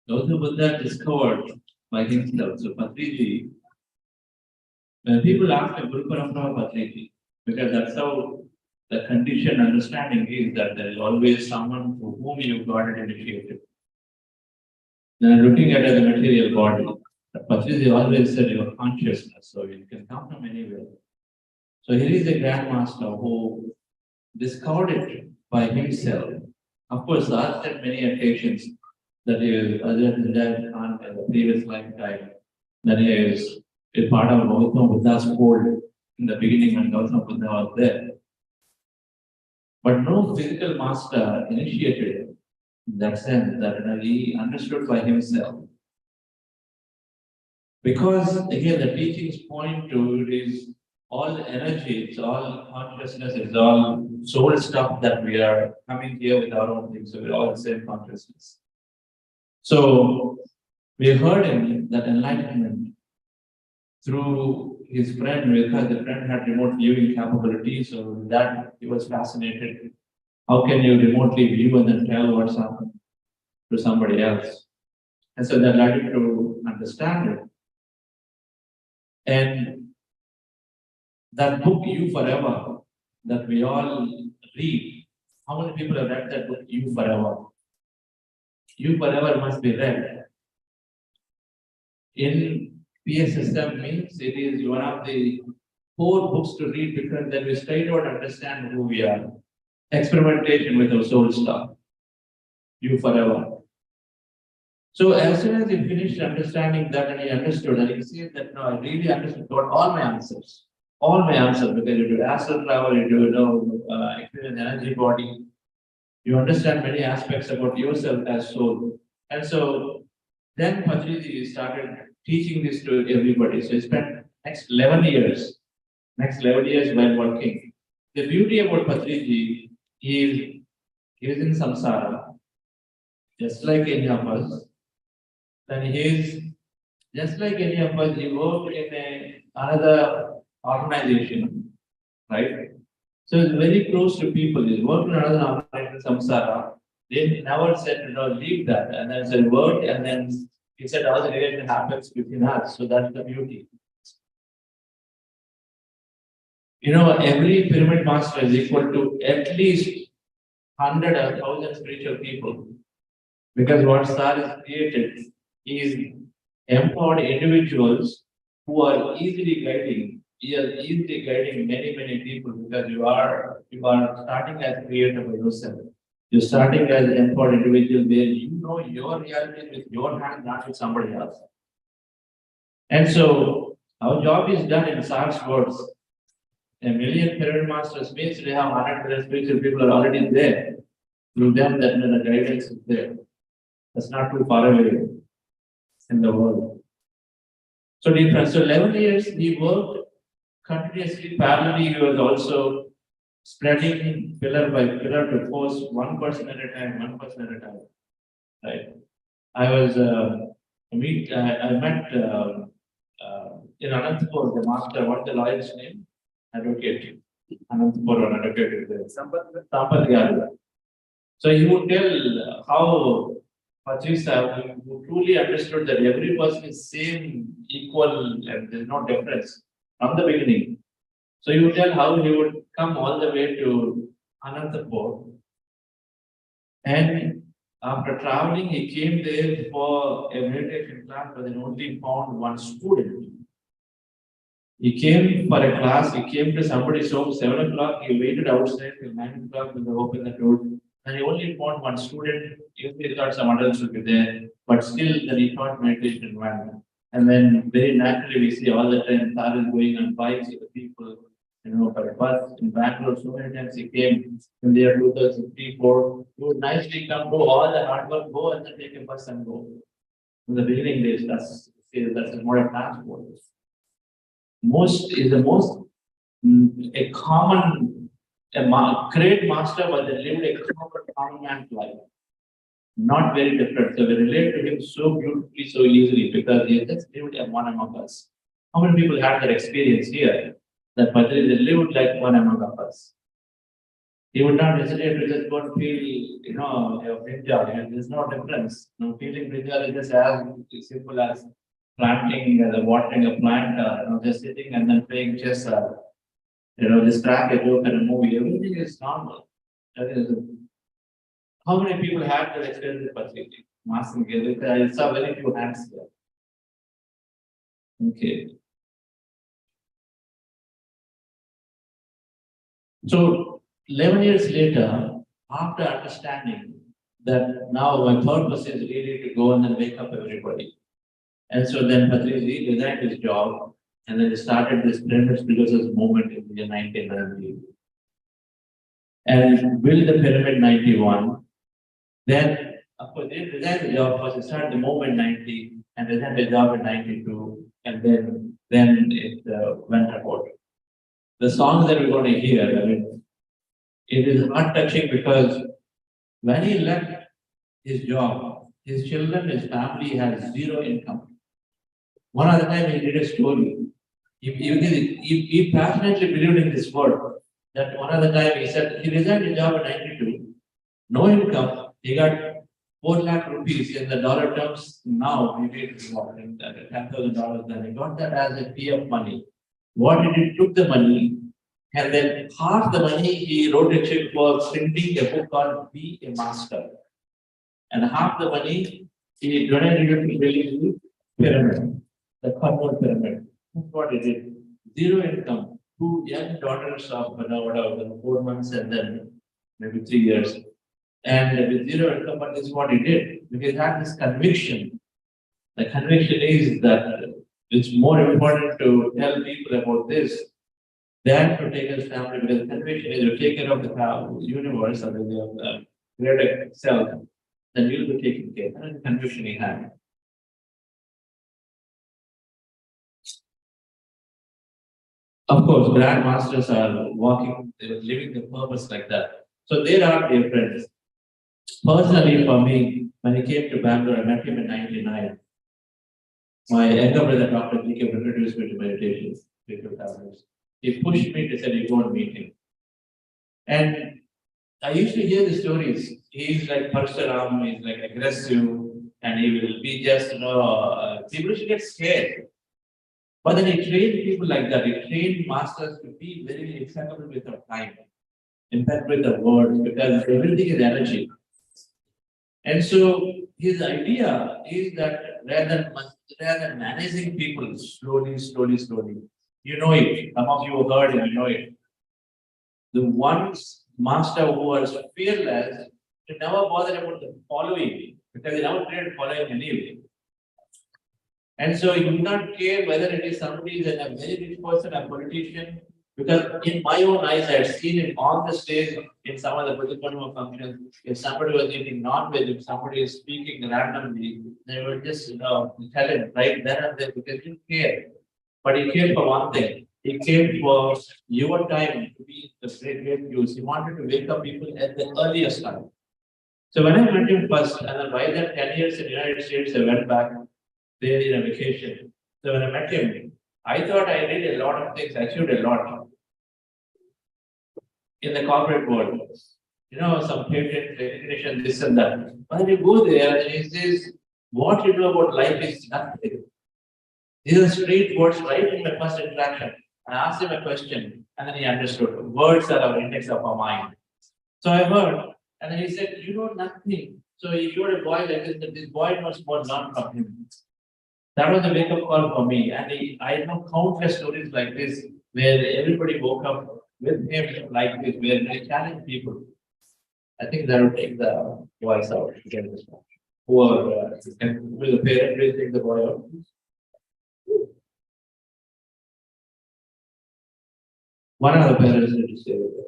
Gautama Buddha discovered by himself. So Patriji, when people ask a Guru Parampara Patriji, because that's how the conditioned understanding is that there is always someone to whom you got it initiated. Then looking at it as a material body, Patriji always said your consciousness, so it can come from anywhere. So here is a grandmaster who discovered it by himself. Of course, asked at many occasions that he is other than that in the previous lifetime, that he is a part of Gautama Buddha's fold in the beginning when Gautama Buddha was there. But no physical master initiated it in that sense that he understood by himself. Because again, the teachings point to it is all energy, it's all consciousness, it's all soul stuff that we are coming here with our own things. So we're all the same consciousness. So we heard him that enlightenment through his friend, because the friend had remote viewing capability, so with that he was fascinated. How can you remotely view and then tell what's happened to somebody else? And so that led him to understand it. And that book, You Forever, that we all read, how many people have read that book, You Forever? You Forever must be read. In PSSM means it is one of the 4 books to read because then we straight out understand who we are. Experimentation with our soul stuff. You Forever. So as soon as he finished understanding that and he understood, and he said that no, I really understood, got all my answers. All my answers, because you do astral travel, you do experience energy body, you understand many aspects about yourself as soul. And so then Patriji started teaching this to everybody. So he spent next 11 years while working. The beauty about Patriji is he is in samsara, just like any of us. Then he is just like any of us, he worked in another organization, right? So he's very close to people. He's worked in another organization, samsara. They never said, leave that. And then said, work, and then he said, all the relation happens between us. So that's the beauty. Every pyramid master is equal to at least 100 or 1,000 spiritual people. Because what Star is created is empowered individuals who are easily guiding many, many people because you are starting as creator by yourself. You're starting as an empowered individual where you know your reality with your hand, not with somebody else. And so our job is done in Sar's words. A million pyramid masters means we have 100 million spiritual people are already there. Through them, that the guidance is there. That's not too far away in the world. So different. So 11 years he worked continuously, parallelly. He was also spreading pillar by pillar to force one person at a time, right? I was I met in Anantapur, the master. What's the lawyer's name? Advocate. Anantapur, advocate is there. Sampath Yadav. So he would tell how Patriji, who truly understood that every person is same, equal, and there is no difference from the beginning. So he would tell how he would come all the way to Anantapur. And after traveling, he came there for a meditation class, but then only found one student. He came for a class, he came to somebody's home 7 o'clock, he waited outside till 9 o'clock when they opened the door. And he only found one student, he thought some adults would be there, but still then he thought meditation went. And then very naturally we see all the time Sar is going on bikes with the people, for a bus in Bangalore, so many times he came in the year 2003, 4. He would nicely come, go all the hard work, go and then take a bus and go. In the beginning days, that's a more of transport. A common, great master, but they lived a common man's life. Not very different. So we relate to him so beautifully, so easily because he just lived as one among us. How many people had that experience here? That Patriji lived like one among us. He would not hesitate to just go and feel, a brinjal. There's no difference. No feeling brinjal is just as simple as planting, watering a plant, just sitting and then playing chess, just crack a joke and a movie. Everything is normal. How many people have that experience with Patriji? Asking here, I saw very few hands here. Okay. So 11 years later, after understanding that now my purpose is really to go and then wake up everybody. And so then Patriji resigned his job and then he started this Pyramid Builders movement in the year 1990. And built the Pyramid 91. Then, of course, they resigned the job first, he started the movement 90 and resigned the job in 92. And then it went about. The songs that we're going to hear, it is heart touching because when he left his job, his children, his family had zero income. One other time he did a story. He passionately believed in this word. That one other time he said he resigned his job in 92, no income. He got 4 lakh rupees in the dollar terms. Now we made $10,000. Then he got that as a PF money. What he did, took the money, and then half the money he wrote a check for printing a book called Be a Master. And half the money he donated to building the pyramid, the Convert pyramid. That's what he did. Zero income. 2 young daughters of 4 months and then maybe 3 years. And with zero income, but this is what he did. Because he had this conviction. The conviction is that it's more important to tell people about this than to take his family, because the conviction is to take care of the universe or the greater self, then you'll be taken care. And the conviction he had. Of course, grandmasters are walking, they were living the purpose like that. So there are dear friends. Personally, for me, when he came to Bangalore, I met him in 99. My younger brother, Dr. G.K. introduced me to meditation. He pushed me to say, you go and meet him. And I used to hear the stories. He's like Parshuram, he's like aggressive, and he will be just, people should get scared. But then he trained people like that. He trained masters to be very acceptable with their time, in fact, with the words, because everything is energy. And so his idea is that rather than managing people slowly, you know it. Some of you have heard and you know it. The one master who was fearless, he never bothered about the following, because he never created following anyway. And so he would not care whether it is somebody that a very rich person, a politician, because in my own eyes, I had seen it on the stage in some of the political functions. If somebody was eating non-veg, if somebody is speaking randomly, they would just tell him right then and there, because he cared. But he cared for one thing. He cared for your time to be the great use. He wanted to wake up people at the earliest time. So when I met him first, and then by that 10 years in the United States, I went back there in a vacation. So when I met him, I thought I did a lot of things, I achieved a lot in the corporate world. Some patent recognition, this and that. When you go there, and he says, what you do about life is nothing. These are straight words right in my first interaction. I asked him a question, and then he understood. Words are our index of our mind. So I heard, and then he said, you know nothing. So he showed a boy like this, that this boy must want learn from him. That was a wake-up call for me. And I know countless stories like this, where everybody woke up with him like this, where they challenge people. I think that will take the voice out to get this one. Will the parent please take the boy out? One of the parents need to stay with them.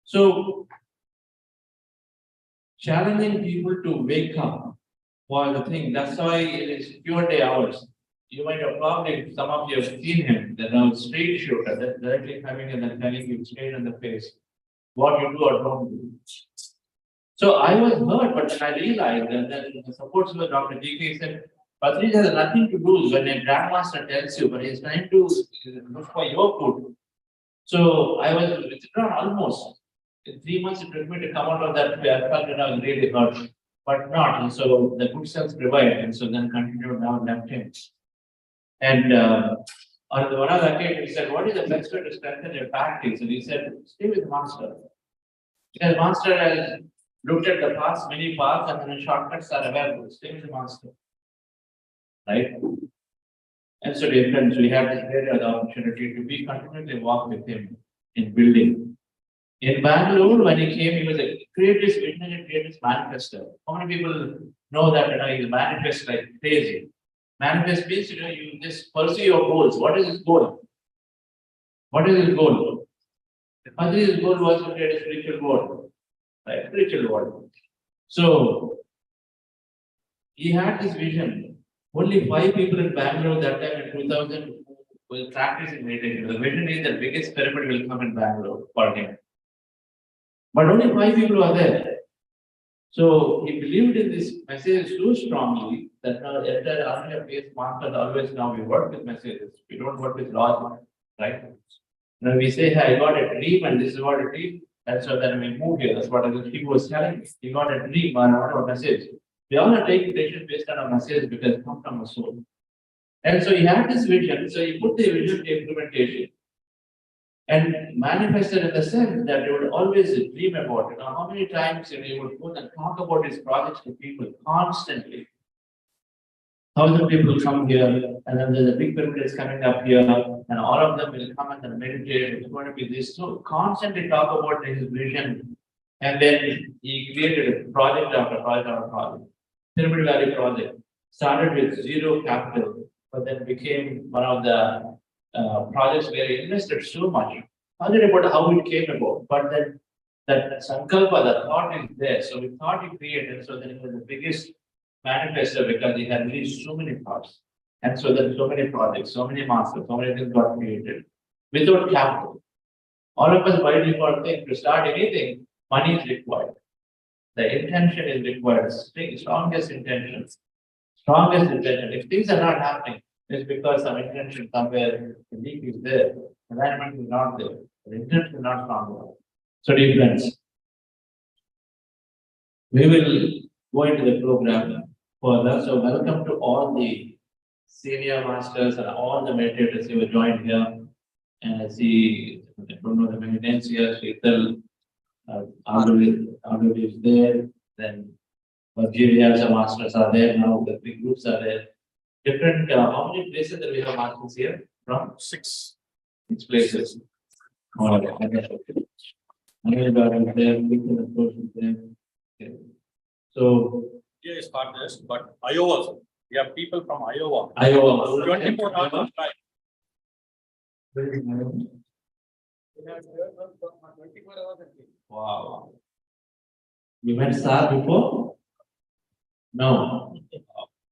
So, challenging people to wake up for the thing. That's why it is pure day hours. You might have probably, some of you have seen him, the straight shooter, that's directly coming and then telling you straight in the face what you do or don't do. So I was hurt, but then I realized that the support was Dr. GK said, Patriji has nothing to do when a grandmaster tells you, but he's trying to look for your food. So I was withdrawn almost. In 3 months, it took me to come out of that. I felt that I was really hurt, but not. And so the good self prevailed, and so then continued now left him. And on one of the occasions, he said, "What is the best way to strengthen your practice?" And he said, "Stay with the master." Because master has looked at the past, many paths, and then the shortcuts are available. Stay with the master, right? And so, dear friends, we have this great opportunity to be continually walk with him in building. In Bangalore, when he came, he was a greatest visionary, greatest manifestor. How many people know that he manifests like crazy? Manifest means you just pursue your goals. What is his goal? What is his goal? His goal was to create a spiritual world, right? Spiritual world. So he had this vision. Only 5 people in Bangalore that time in 2000 will practice in meditation. The vision is the biggest pyramid will come in Bangalore for him. But only 5 people are there. So he believed in this message so strongly that now entire army of PS masters always now we work with messages. We don't work with logic, right? When we say, hey, I got a dream and this is what a dream, and so then we move here. That's what he was telling me. He got a dream or not a message. We all are taking decisions based on a message because it comes from a soul. And so he had this vision, so he put the vision to implementation. And manifested in the sense that he would always dream about it. Now, how many times he would go and talk about his projects to people constantly? 1,000 people come here, and then there's a big pyramid is coming up here, and all of them will come and then meditate. It's going to be this. So constantly talk about his vision. And then he created a project after project after project. Pyramid Valley project started with 0 capital, but then became one of the projects where he invested so much. Forget about how it came about, but then that sankalpa, the thought is there. So we thought he created, so then it was the biggest manifesto because he had released so many thoughts. And so there are so many projects, so many masters, so many things got created without capital. All of us by default think to start anything, money is required. The intention is required, strongest intention. Strongest intention. If things are not happening, it's because some intention somewhere, the leak is there, alignment is not there, the intention is not strong. So, dear friends, we will go into the program further. So, welcome to all the senior masters and all the meditators who have joined here. And I see, I don't know the many names here, Sheetal, Aldo is there, then Virginia, some masters are there now, the big groups are there. Different, how many places that we have masters here from? 6 places. All right. Okay. So, Here is not this, but Iowa. We have people from Iowa. 24 hours. Wow. You met Sir before? No.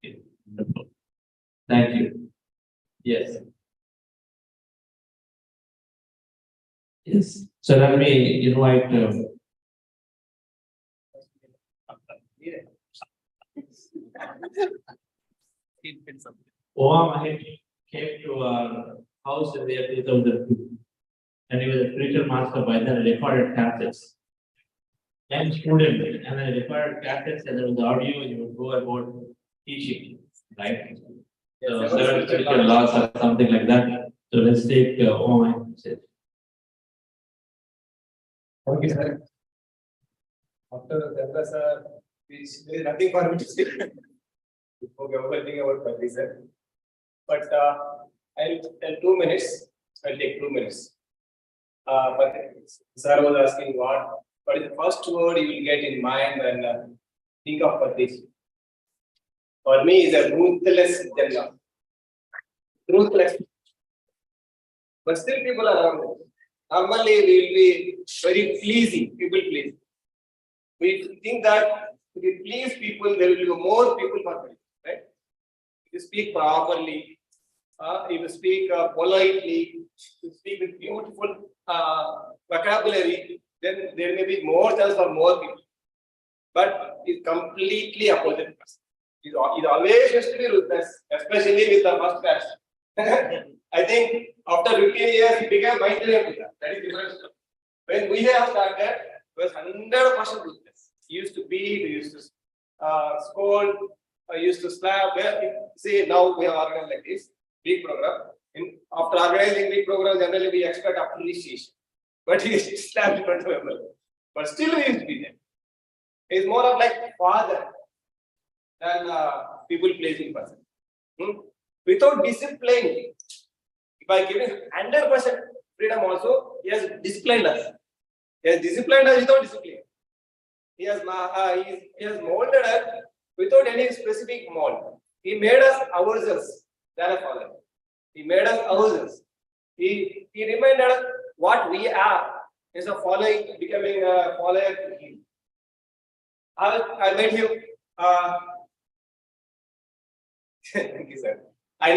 Okay. Wonderful. Thank you. Yes. Yes. So let me invite. Mahesh came to our house in the year 2002, and he was a spiritual master by then. Recorded cassettes. And student, and then recorded cassettes, and there was audio, and you would go about teaching, right? So 7 spiritual laws or something like that. So let's take Mahesh. Okay, sir. After Chandra sir, there is nothing for me to say. Okay, overthinking about Patriji sir. But I'll tell 2 minutes. I'll take 2 minutes. But sir was asking what is the first word you will get in mind when think of Patriji? For me, is a ruthless Jannah. Ruthless. But still people are around. Normally, we will be very pleasing, people pleasing. We think that if we please people, there will be more people for me, right? If you speak properly, if you speak politely, if you speak with beautiful vocabulary, then there may be more chance for more people. but he's completely opposite person. He's always used to be ruthless, especially with the first batch. I think after 15 years, he became mindful. That is different. When we have started, he was 100% ruthless. He used to beat, he used to scold, used to slap. See, now we have organized like this big program. After organizing big program, generally we expect appreciation. But he slapped in front of everyone. But still, he used to be there. He's more of like father than people pleasing person. Without discipline, by giving 100% freedom also, he has disciplined us. He has disciplined us without discipline. He has molded us without any specific mold. He made us ourselves than a father. He made us ourselves. He reminded us what we are instead of following, becoming a follower to him. I met him. Thank you, sir. I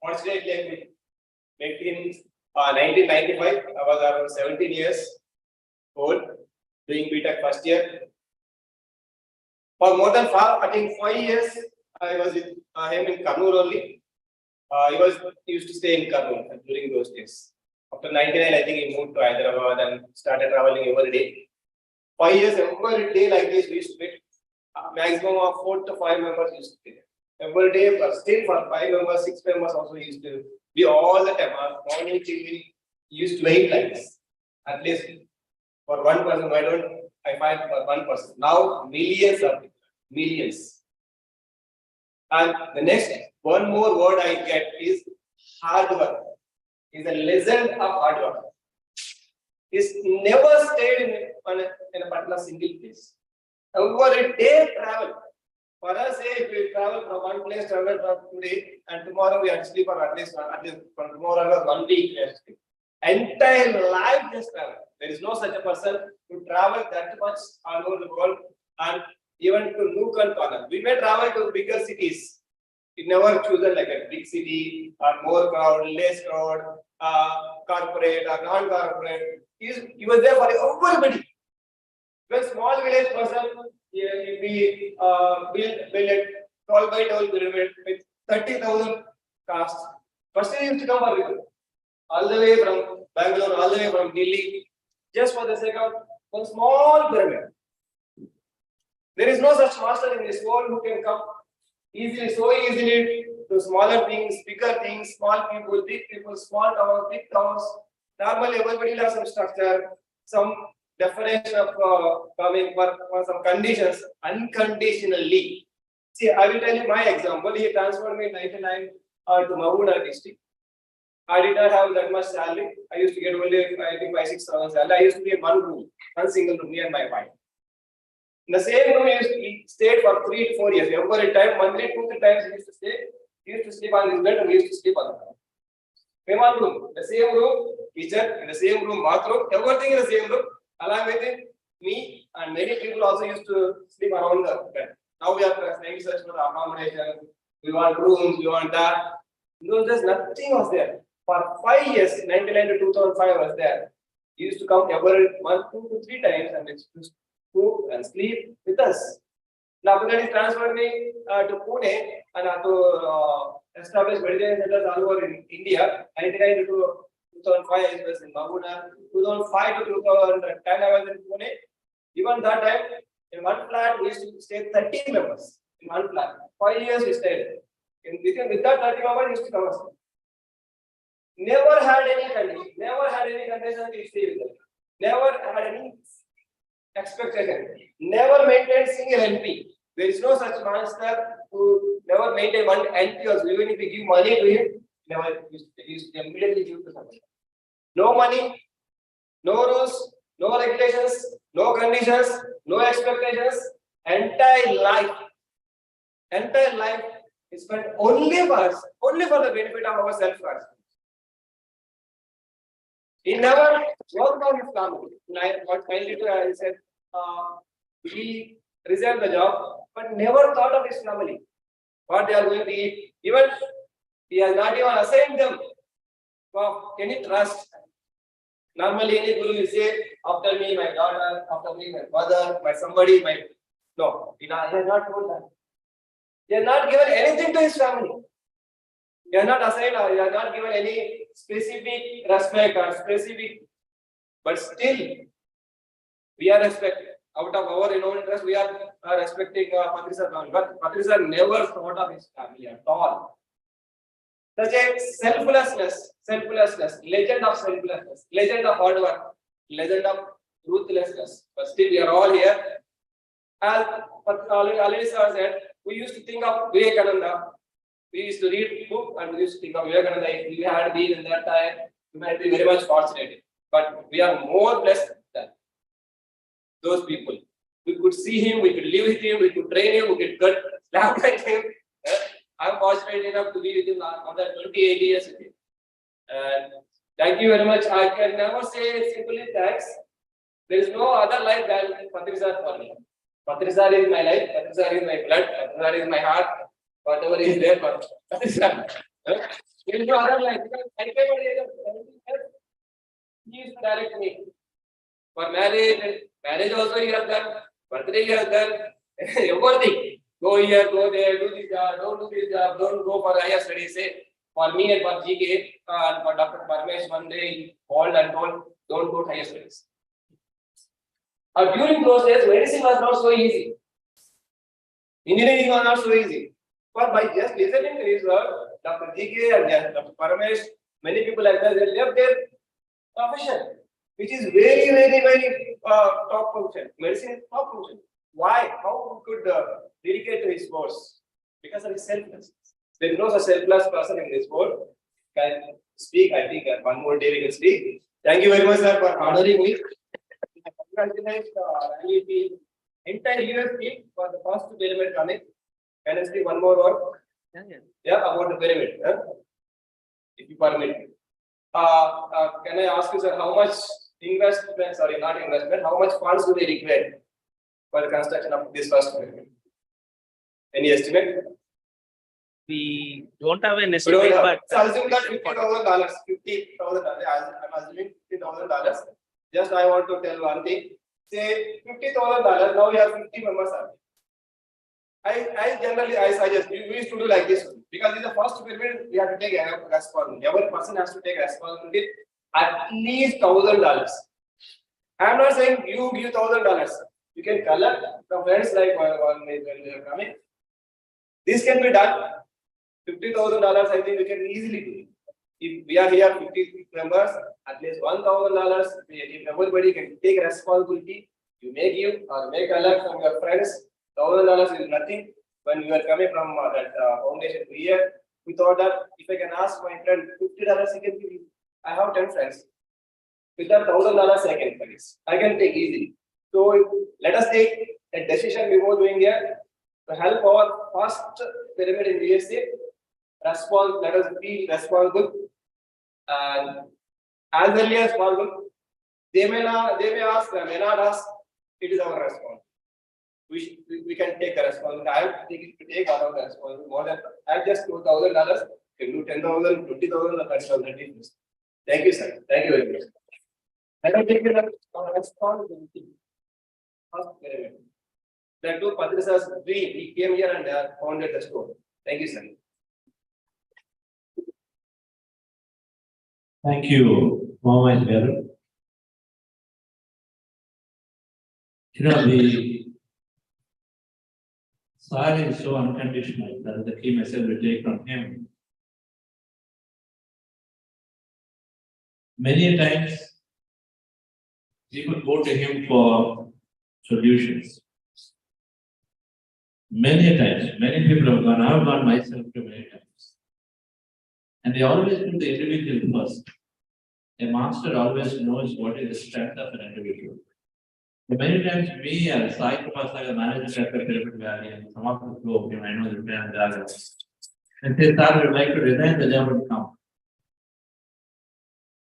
fortunately met him in 1995. I was around 17 years old, doing BTech first year. For more than 5 years, I was with him in Kannur only. He used to stay in Kannur during those days. After 99, I think he moved to Hyderabad and started traveling every day. 5 years, every day like this, we used to meet. Maximum of 4 to 5 members used to be there. Every day, but still for 5 members, 6 members also used to be all the time. Morning till evening, used to wait like this. At least for one person, why don't I find for one person? Now millions of people, millions. And the next one more word I get is hard work. He's a legend of hard work. He's never stayed in a particular single place. Over a day travel. For us, if we travel from one place to another today, and tomorrow we have to sleep for at least from tomorrow 1 week. Entire life just travel. There is no such a person who travel that much all over the world and even to nook and corner. We may travel to bigger cities. We never chosen like a big city or more crowd, less crowd, corporate or non-corporate. He was there for everybody. When small village person, we build a 12 by 12 pyramid with 30,000 castes. First he used to come for people. All the way from Bangalore, all the way from Delhi, just for the sake of one small pyramid. There is no such master in this world who can come easily, so easily to smaller things, bigger things, small people, big people, small towns, big towns. Normally, everybody has some structure, some definition of coming for some conditions unconditionally. See, I will tell you my example. He transferred me in 99 to Mahuna district. I did not have that much salary. I used to get only, I think, 5,000-6,000 salary. I used to be in one room, one single room, me and my wife. In the same room, he stayed for 3 to 4 years. Every time, monthly, 2 to 3 times he used to stay. He used to sleep on his bed and we used to sleep on the bed. In one room, the same room, kitchen, in the same room, bathroom, everything in the same room. Along with it, me and many people also used to sleep around the bed. Now we are trying to search for accommodation. We want rooms, we want that. No, there's nothing was there. For 5 years, 99 to 2005 I was there. He used to come every month 2 to 3 times and used to cook and sleep with us. Now, after that, he transferred me to Pune and to establish meditation centers all over in India. 99 to 2005 I was in Mahuna. 2005 to 2010 I was in Pune. Even that time, in one flat, we used to stay 30 members in one flat. 5 years we stayed. With that 30 members, we used to come. Never had any condition. Never had any condition to stay with them. Never had any expectation. Never maintained single NP. There is no such master who never maintained one NP also. Even if we give money to him, never used to immediately give to someone. No money, no rules, no regulations, no conditions, no expectations. Entire life is spent only for us, only for the benefit of our self-respect. He never worked on his family. What kindly I said, he resigned the job, but never thought of his family. What they are going to eat. Even he has not even assigned them for any trust. Normally, any guru will say, after me, my daughter, after me, my mother, my somebody, my. No, he has not told that. He has not given anything to his family. He has not assigned or he has not given any specific respect or specific. But still, we are respected. Out of our own interest, we are respecting Patriji sir. But Patriji sir never thought of his family at all. Such a selflessness, legend of selflessness, legend of hard work, legend of ruthlessness. But still, we are all here. As already sir said, we used to think of Vivekananda. We used to read book and we used to think of Vivekananda. If we had been in that time, we might be very much fortunate. But we are more blessed than those people. We could see him, we could live with him, we could train him, we could cut slap like him. I'm fortunate enough to be with him more than 28 years with him. And thank you very much. I can never say simply thanks. There is no other life than Patriji sir for me. Patriji sir is my life, Patriji sir is my blood, Patriji sir is my heart, whatever is there for Patriji sir. There is no other life because I came at the age of 17 years. He used to direct me. For marriage also he has done, birthday he has done, everything. Go here, go there, do this job, don't do this job, don't go for higher studies. Say, for me and for GK and for Dr. Parmesh, one day he called and told, don't go to higher studies. During those days, medicine was not so easy. Engineering was not so easy. But by just listening to his word, Dr. GK and Dr. Parmesh, many people like that, they left their profession, which is very top function. Medicine is top function. Why? How could dedicate to his course? Because of his selflessness. There is no such selfless person in this world. Can speak. I think one more day we can speak. Thank you very much, sir, for honoring me. Congratulate Raleigh team, entire US team for the first pyramid coming. Can I speak one more word? Yeah, about the pyramid. If you permit. Can I ask you, sir, how much investment? Sorry, not investment. How much funds do they require for the construction of this first pyramid? Any estimate? We don't have an estimate, but so assume that $50,000. $50,000. I'm assuming $50,000. Just I want to tell one thing. Say $50,000. Now we have 50 members. I generally suggest we used to do like this because in the first pyramid we have to take a responsibility. Every person has to take responsibility at least $1,000. I am not saying you give $1,000. You can collect from friends like when they are coming. This can be done. $50,000. I think we can easily do it. If we are here 50 members, at least $1,000. If everybody can take responsibility, you may give or may collect from your friends. $1,000 is nothing. When we were coming from that foundation to here, we thought that if I can ask my friend $50, he can give you. I have 10 friends. With that $1,000, I can take easily. So let us take a decision before doing here to help our first pyramid in USA. Let us be responsible and as early as possible. They may ask, they may not ask. It is our responsibility. We can take the responsibility. I have to take out of the responsibility. More than I just $2,000. Can do 10,000, 20,000, or 30,000. Thank you, sir. Thank you very much. Let us take the responsibility. First pyramid. That too, Patriji sir's dream. He came here and founded the store. Thank you, sir. Thank you, Mohammed Garu. You know, the soil is so unconditional. That is the key message we take from him. Many times, people go to him for solutions. Many times, many people have gone. I have gone myself to many times. And they always put the individual first. A master always knows what is the strength of an individual. Many times, me as Sai Kumar, the manager at the Pyramid Valley, and some of the group, I know the plan that. And they thought would like to resign, the job would come.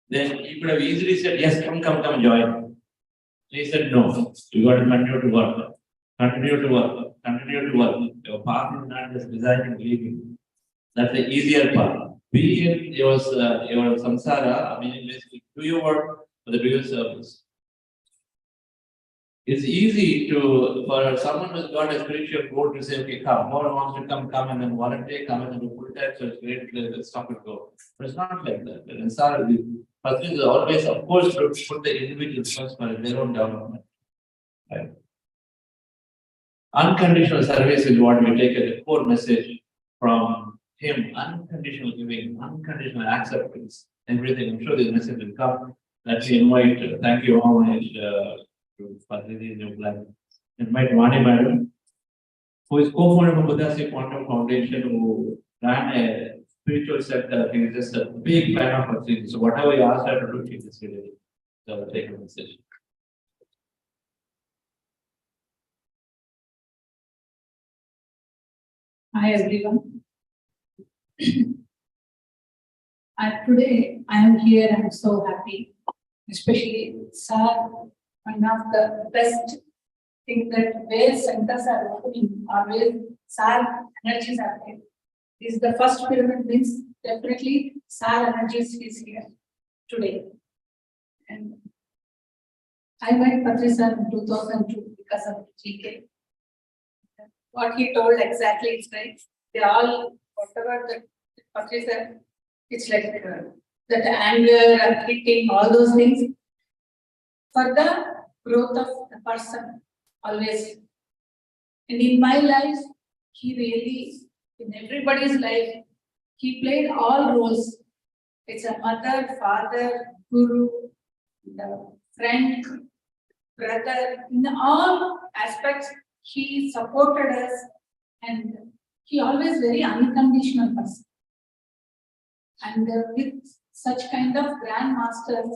Then he could have easily said, yes, come, join. He said, no, you got to continue to work. Continue to work. Your path is not just resigning, leaving. That's the easier part. Be in your samsara, I mean, basically do your work, for the dual service. It's easy for someone who's got a spiritual goal to say, okay, come, whoever wants to come, and then volunteer, come and do full time, so it's great, let's stop and go. But it's not like that. And it's not, Patriji is always, of course, put the individual first for their own development. Right? Unconditional service is what we take as a core message from him. Unconditional giving, unconditional acceptance, everything. I'm sure this message will come. Let me invite, thank you all, to Patriji, invite Vani Madam, who is co-founder of Buddhasi Quantum Foundation, who ran a spiritual sector. He is just a big fan of Patriji. So whatever you ask her to do, she just really take a message. Hi everyone. Today I am here. I am so happy, especially sir. One of the best things that where centers are opening or where sir energies are there is the first pyramid means definitely sir energies is here today. And I met Patriji sir in 2002 because of GK. What he told exactly is right. They all, whatever the Patriji sir, it's like that anger and hitting, all those things for the growth of the person always. And in my life, he really, in everybody's life, he played all roles. It's a mother, father, guru, the friend, brother, in all aspects. He supported us and he always very unconditional person. And with such kind of grand masters,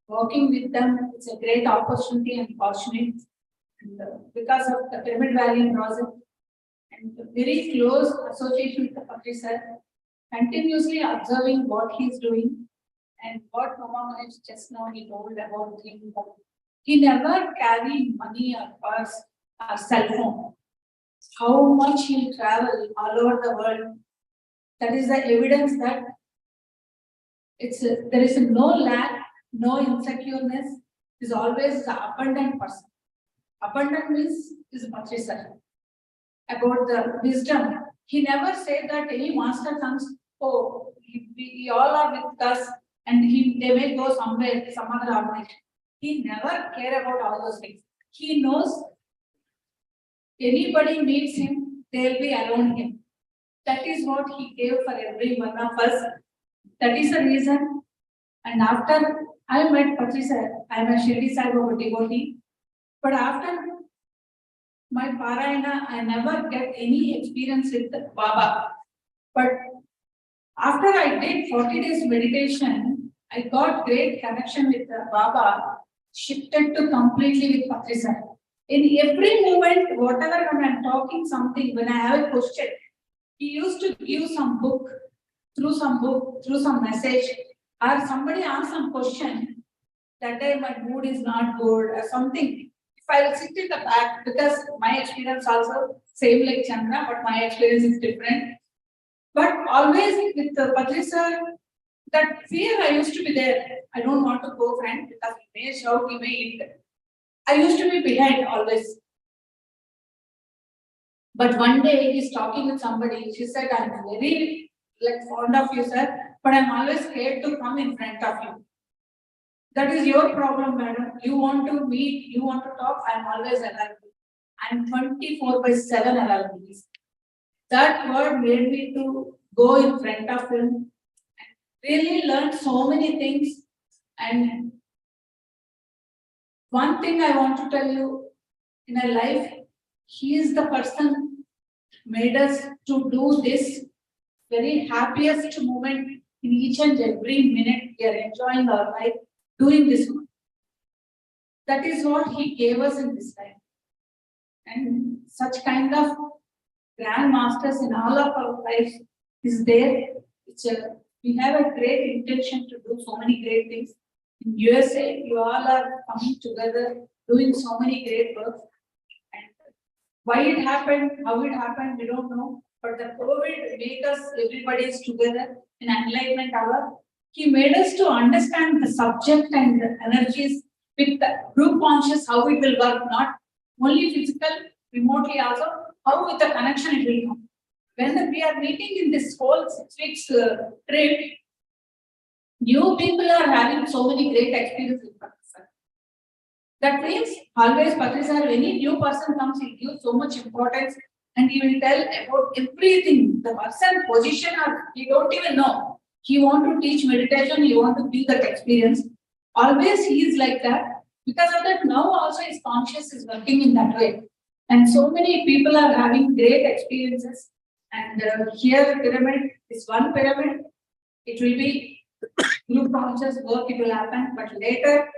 working with them, it's a great opportunity and fortunate. And because of the Pyramid Valley project and the very close association with the Patriji sir, continuously observing what he's doing and what Mama Mahesh just now he told about him. He never carried money or purse or cell phone. How much he'll travel all over the world. That is the evidence that there is no lack, no insecureness. Is always the abundant person. Abundant means is Patriji sir. About the wisdom, he never said that any master comes, oh, we all are with us and they may go somewhere, some other organization. He never cared about all those things. He knows anybody needs him, they'll be around him. That is what he gave for every one of us. That is the reason. And after I met Patriji sir, I am a Shirdi Sai Baba devotee. But after my Parayana, I never get any experience with Baba. But after I did 40 days meditation, I got great connection with Baba, shifted to completely with Patriji sir. In every moment, whatever when I'm talking something, when I have a question, he used to give some book, through some message, or somebody asked some question, that day my mood is not good or something. If I will sit in the back, because my experience also same like Chandra, but my experience is different. But always with the Patriji sir, that fear I used to be there. I don't want to go friend because he may shout, he may eat. I used to be behind always. But one day he's talking with somebody. She said, I'm very fond of you, sir, but I'm always scared to come in front of you. That is your problem, madam. You want to meet, you want to talk, I'm always available. I'm 24/7 available. That word made me to go in front of him. Really learned so many things. And one thing I want to tell you in a life, he is the person made us to do this very happiest moment in each and every minute. We are enjoying our life doing this one. That is what he gave us in this life. And such kind of grand masters in all of our lives is there. We have a great intention to do so many great things. In USA, you all are coming together, doing so many great work. And why it happened, how it happened, we don't know. But the COVID made us, everybody is together in enlightenment hour. He made us to understand the subject and the energies with the group conscious, how it will work, not only physical, remotely also, how with the connection it will come. When we are meeting in this whole 6 weeks trip, new people are having so many great experiences with Pakistan. That means always Patriji, any new person comes, he gives so much importance and he will tell about everything. The person position or he don't even know. He want to teach meditation, he want to give that experience. Always he is like that. Because of that, now also his conscious is working in that way. And so many people are having great experiences. And here pyramid is one pyramid. It will be group conscious work, it will happen, but later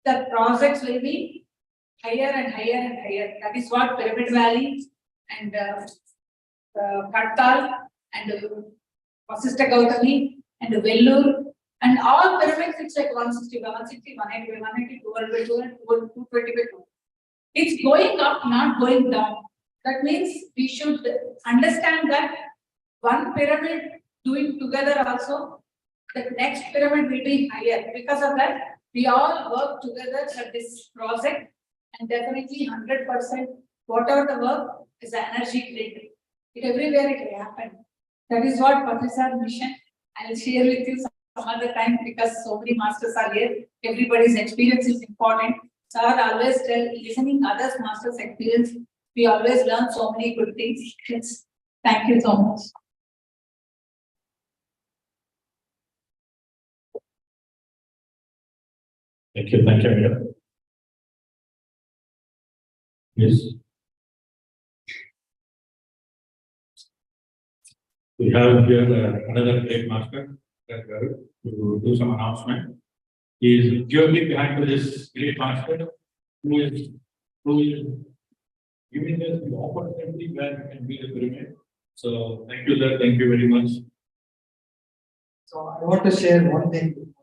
the projects will be higher and higher and higher. That is what Pyramid Valley and Kattal and Vasistha Gautami and Vellore and all pyramids, it's like 160 by 160, 180 by 180, 200 by 200, 220 by 200. It's going up, not going down. That means we should understand that one pyramid doing together also, the next pyramid will be higher. Because of that, we all work together for this project and definitely 100%, whatever the work is the energy created. It everywhere it will happen. That is what Patriji's mission. I will share with you some other time because so many masters are here. Everybody's experience is important. So I always tell, listening others masters' experience, we always learn so many good things. Yes. Thank you so much. Thank you, madam. Yes. We have here another great master to do some announcement. He is purely behind this great master who is giving us the opportunity where we can be the pyramid. So thank you, sir. Thank you very much. So I want to share one thing.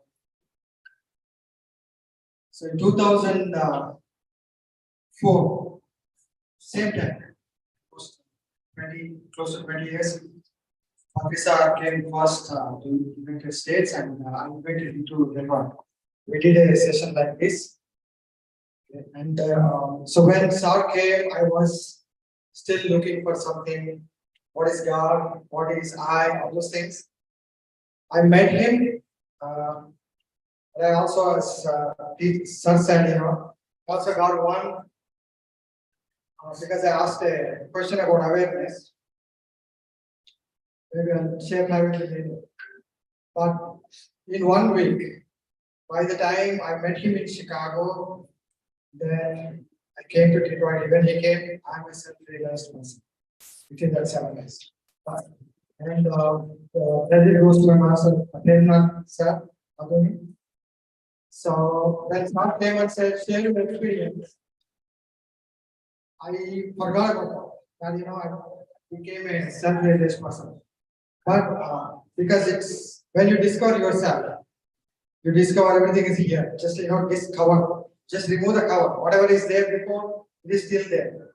So in 2004, same time, close to 20 years, Patriji came first to United States and I invited him to Nepal. We did a session like this. And so when Sir came, I was still looking for something. What is God? What is I? All those things. I met him. And I also, as Sir said, also got one because I asked a question about awareness. Maybe I'll share privately later. But in 1 week, by the time I met him in Chicago, then I came to Detroit. When he came, I myself realized myself within that 7 days. And credit goes to my master, Sir. So when Sir came and said, share your experience, I forgot about that. I became a self-realized person. But because it's when you discover yourself, you discover everything is here. Just discover. Just remove the cover. Whatever is there before, it is still there.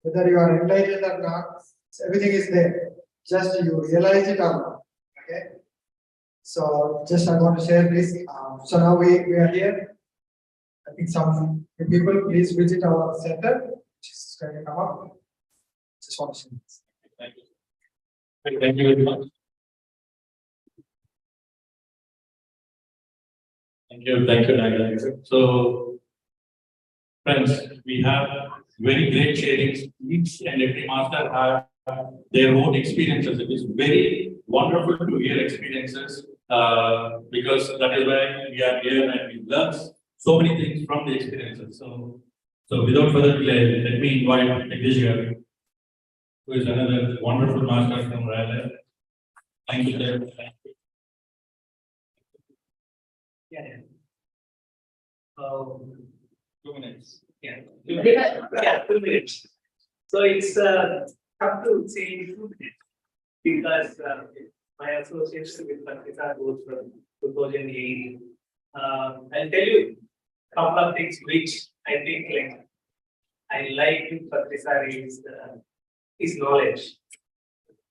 Whether you are enlightened or not, everything is there. Just you realize it or not. Okay. So just I want to share this. So now we are here. I think some people please visit our center. Just can you come up? Just want to share this. Thank you. Thank you very much. Thank you, Nagar. So, friends, we have very great sharings. Each and every master have their own experiences. It is very wonderful to hear experiences because that is why we are here and we learn so many things from the experiences. So without further delay, let me invite Patriji, who is another wonderful master from Raleigh. Thank you, sir. Thank you. Yeah. 2 minutes. Yeah. 2 minutes. Yeah, 2 minutes. So it's tough to say in 2 minutes because my association with Patriji goes from 2008. I'll tell you a couple of things which I think I like with Patriji is his knowledge.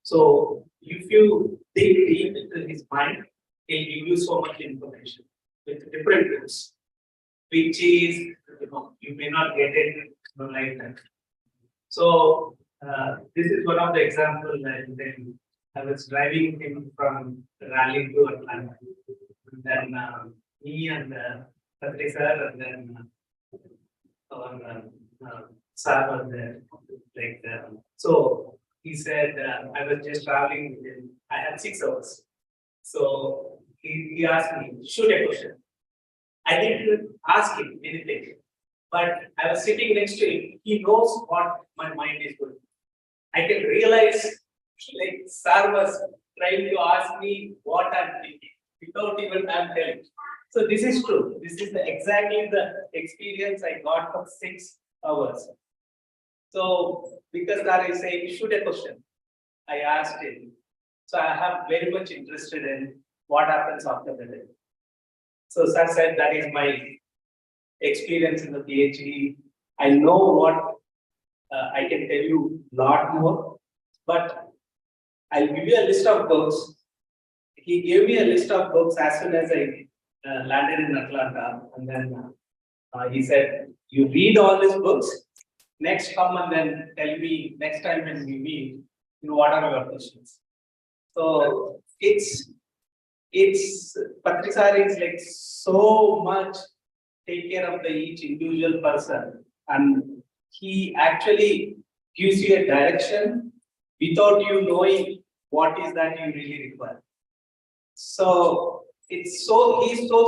So if you dig deep into his mind, he'll give you so much information with different rules, which is, you may not get it like that. So, this is one of the examples that then I was driving him from Raleigh to Atlanta. And then me and Patriji sir, and then our sir was there. Like, so he said, I was just traveling with him. I had 6 hours. So he asked me, shoot a question. I didn't ask him anything, but I was sitting next to him. He knows what my mind is going. I can realize, like, sir was trying to ask me what I'm thinking without even I'm telling. So this is true. This is exactly the experience I got for 6 hours. So because sir is saying, shoot a question, I asked him. So I have very much interested in what happens after the day. So sir said that is my experience in the PhD. I know what I can tell you a lot more, but I'll give you a list of books. He gave me a list of books as soon as I landed in Atlanta, and then he said, "You read all these books. Next, come and then tell me next time when we meet, what are your questions?" So it's Patriji sir is like so much take care of the each individual person, and he actually gives you a direction without you knowing what is that you really require. So he's so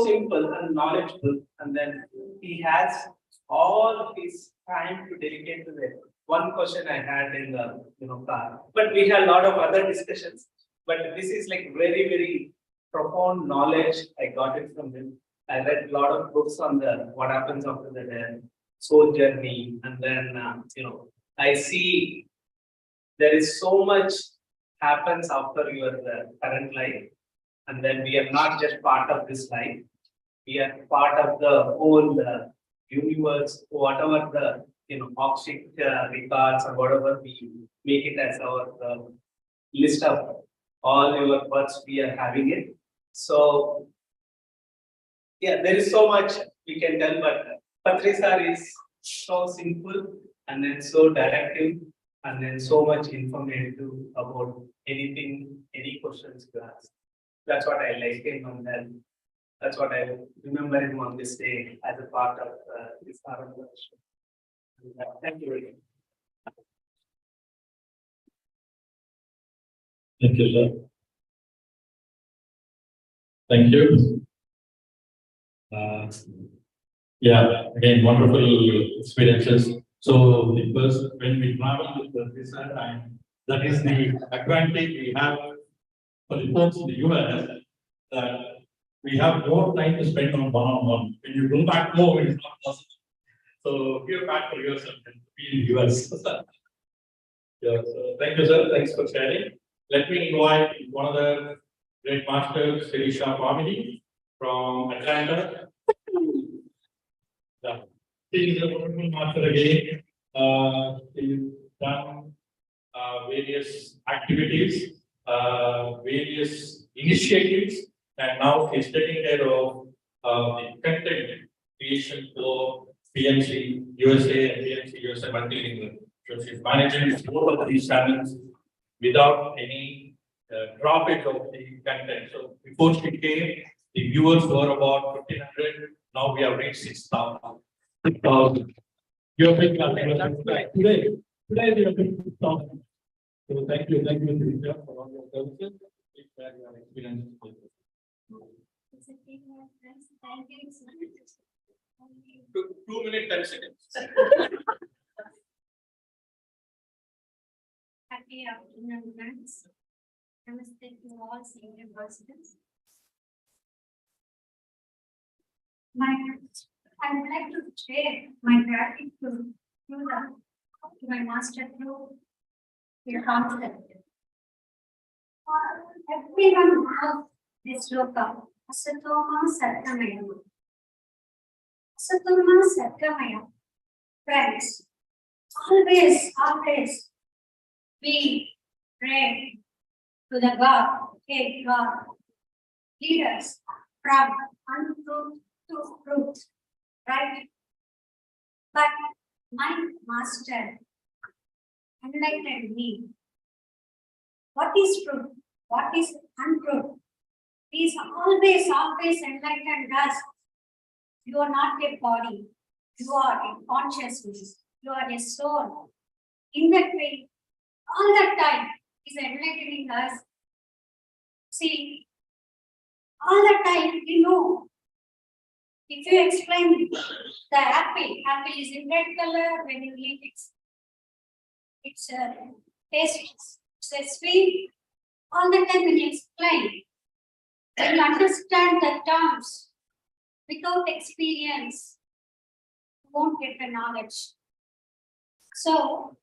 simple and knowledgeable, and then he has all his time to dedicate to that. One question I had in the car, but we had a lot of other discussions. But this is like very, very profound knowledge. I got it from him. I read a lot of books on the what happens after the death, soul journey, and then I see there is so much happens after your current life, and then we are not just part of this life. We are part of the whole universe, whatever the Akashic records or whatever we make it as our list of all your births we are having it. So yeah, there is so much we can tell, but Patriji sir is so simple and then so directive and then so much informative about anything, any questions you ask. That's what I like him, and then that's what I remember him on this day as a part of this Aaradhonatsav. Thank you very much. Thank you, sir. Thank you. Yeah, again, wonderful experiences. So the first, when we travel with Reddy sir, and that is the advantage we have for the folks in the US, that we have more time to spend on one-on-one. When you go back home, it's not possible. So give back for yourself and be in the US. Yeah, so thank you, sir. Thanks for sharing. Let me invite one of the great masters, Sirisha Pamini from Atlanta. Yeah. She is a wonderful master again. She's done various activities, various initiatives, and now she's taking care of the content creation for PMCUSA and PMCUSA multilingual. So she's managing both of these channels without any droppage of the content. So before she came, the viewers were about 1,500. Now we have reached 6,000. You're big today. Today we are big 6,000. So thank you, Sirisha, for all your services. Please share your experience. 2 minutes, 10 seconds. Happy afternoon, friends. Namaste to all senior residents. I would like to share my gratitude to my master through your concept. Everyone knows this sloka, Asatoma Satkamaya. Asatoma Satkamaya. Friends, always, we pray to the God, hey God, lead us from untruth to truth, right? But my master enlightened me. What is truth? What is untruth? He is always enlightened us. You are not a body. You are a consciousness. You are a soul. In that way, all the time, he is enlightening us. See, all the time, if you explain the apple is in red color when you eat it. It's tastes, it's sweet. All the time when you explain, when you understand the terms without experience, you won't get the knowledge. So,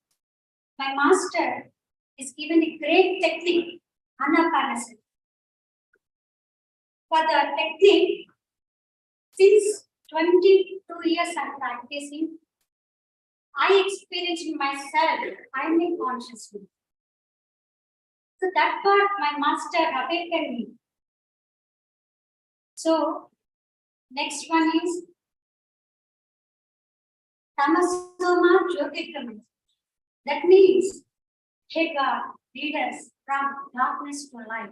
my master is given a great technique, Anapanasati. For the technique, since 22 years I'm practicing, I experienced myself, I'm in consciousness. So that part my master awakened me. So next one is Tamasoma Jyotirgamaya. That means, hey God, lead us from darkness to light.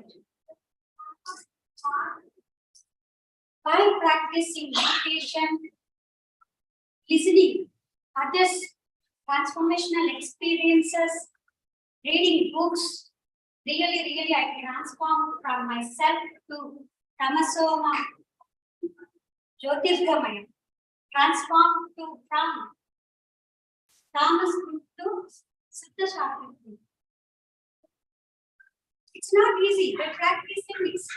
By practicing meditation, listening others' transformational experiences, reading books, really I transform from myself to Tamasoma Jyotirgamaya. Transform from Tamas to Siddha Shakti. It's not easy, but practicing it's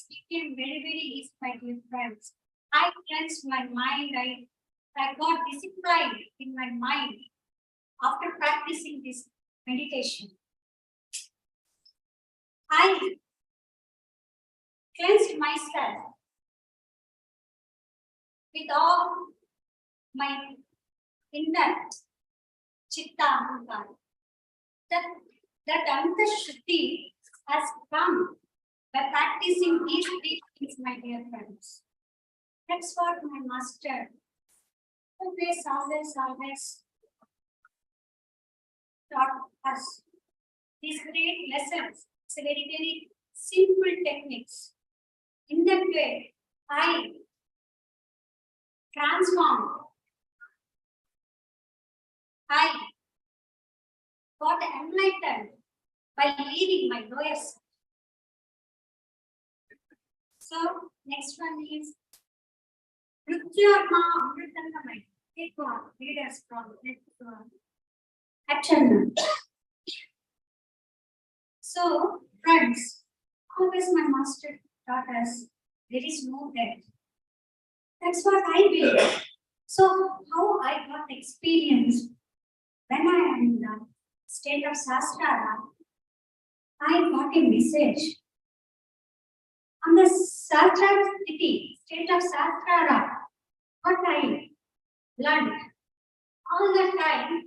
became very easy, my dear friends. I cleansed my mind, I got disciplined in my mind after practicing this meditation. I cleansed myself with all my inner chitta ahankara. That Anta-Shuddhi has come by practicing these three things, my dear friends. That's what my master always taught us. These great lessons, it's a very simple techniques. In that way, I transformed. I got enlightened by leaving my lower self. So, next one is Nritya Amritanamaya. Take one, lead us from action. So, friends, always my master taught us there is no death. That's what I believe. So, how I got experience when I am in the state of Sahasrara, I got a message. On the Sahasrara state of Sahasrara, what I learned all the time,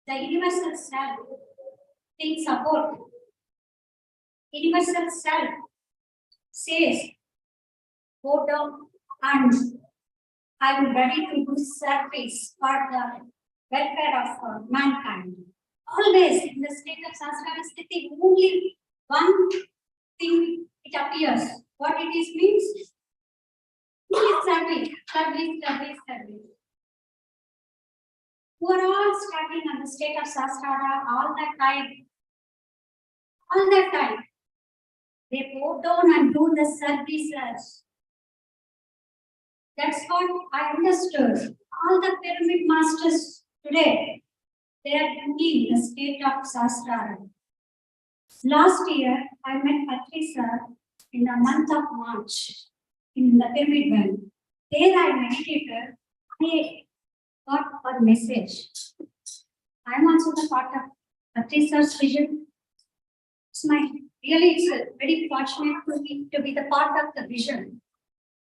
the universal self thinks about. Universal self says, go down and I am ready to do service for the welfare of mankind. Always in the state of Sahasrara sthiti, only one thing it appears. What it is means? Service. Who are all struggling on the state of Sahasrara all the time. All the time. They go down and do the services. That's what I understood. All the pyramid masters today, they are doing the state of Sahasrara. Last year, I met Patriji in the month of March in the pyramid well. There I meditated. I got a message. I am also the part of Patriji's vision. It's very fortunate to be the part of the vision.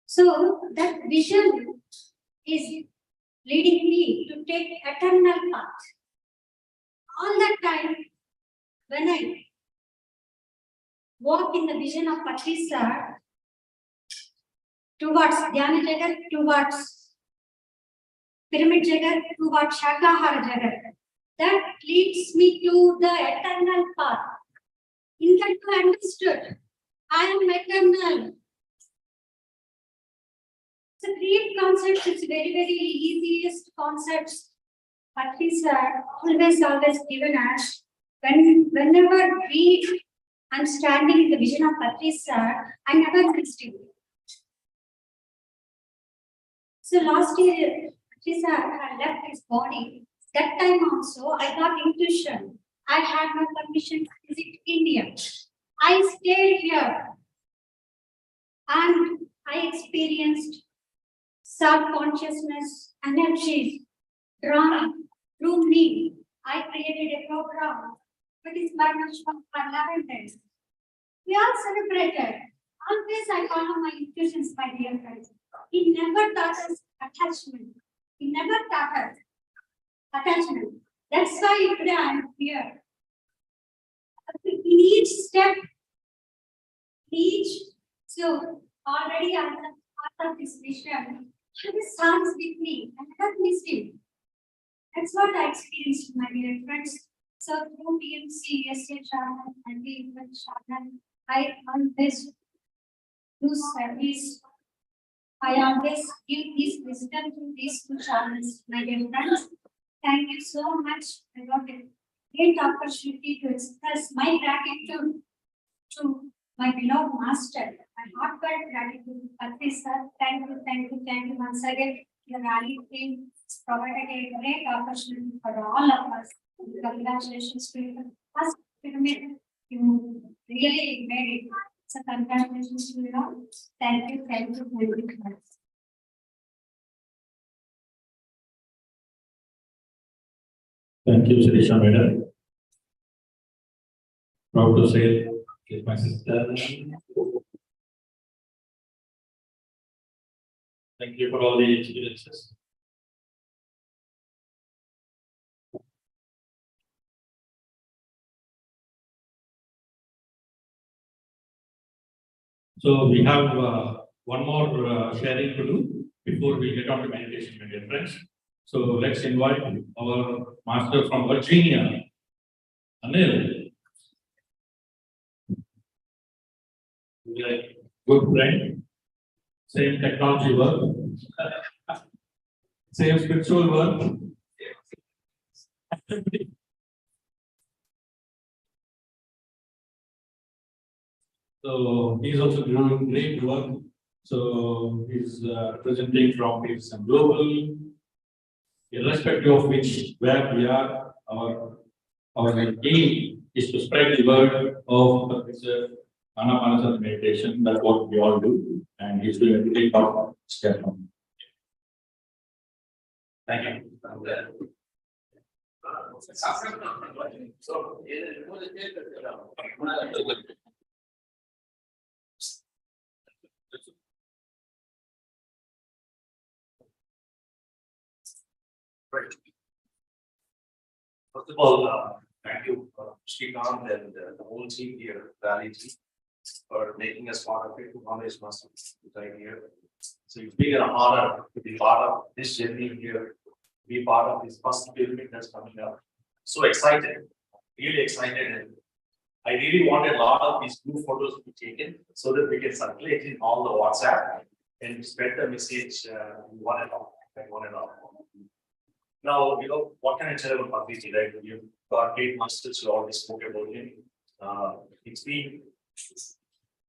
So that vision is leading me to take eternal path. All that time, when I walk in the vision of Patriji, towards Dhyana Jagat, towards Pyramid Jagat, towards Shakahara Jagat. That leads me to the eternal path. In that you understood, I am eternal. It's a great concept, it's very, very easiest concepts. But he's always given us whenever I'm standing in the vision of Patriji sir, I never missed him. So last year, Patriji sir had left his body. That time also, I got intuition. I had no permission to visit India. I stayed here and I experienced self-consciousness, energies drawn through me. I created a program. It is Varnashram for 11 days. We all celebrated. Always I follow my intuitions, my dear friends. He never taught us attachment. He never taught us attachment. That's why today I am here. In each step, so already I am part of this mission. Have his sons with me. I never missed him. That's what I experienced, my dear friends. So through PMCUSA channel and the event channel, I always do service. I always give this wisdom to these two channels, my dear friends. Thank you so much. I got a great opportunity to express my gratitude to my beloved master. My heartfelt gratitude to Patriji sir. Thank you once again. The Raleigh team provided a great opportunity for all of us. Congratulations to you. First pyramid, you really made it. So congratulations to you all. Thank you. Thank you, Sirisha Madam. Proud to say, she's my sister. Thank you for all the experiences. So we have one more sharing to do before we get on to meditation, my dear friends. So let's invite our master from Virginia, Anil. Good friend, same technology work, same spiritual work. So he's also doing great work. So he's presenting from PSSM Global, irrespective of which where we are, our aim is to spread the word of Anapanasati meditation. That's what we all do, and he's doing a great job. Thank you. Right. First of all, thank you, Srikanth and the whole team here, Raleigh team, for making us part of it. Always must right here. So it's been an honor to be part of this journey here, be part of this first pyramid that's coming up. So excited, really excited, and I really wanted a lot of these blue photos to be taken so that we can circulate in all the WhatsApp and spread the message one and all. Now, you know, what can I tell about Patriji, right? You've got great masters who always spoke about him. It's been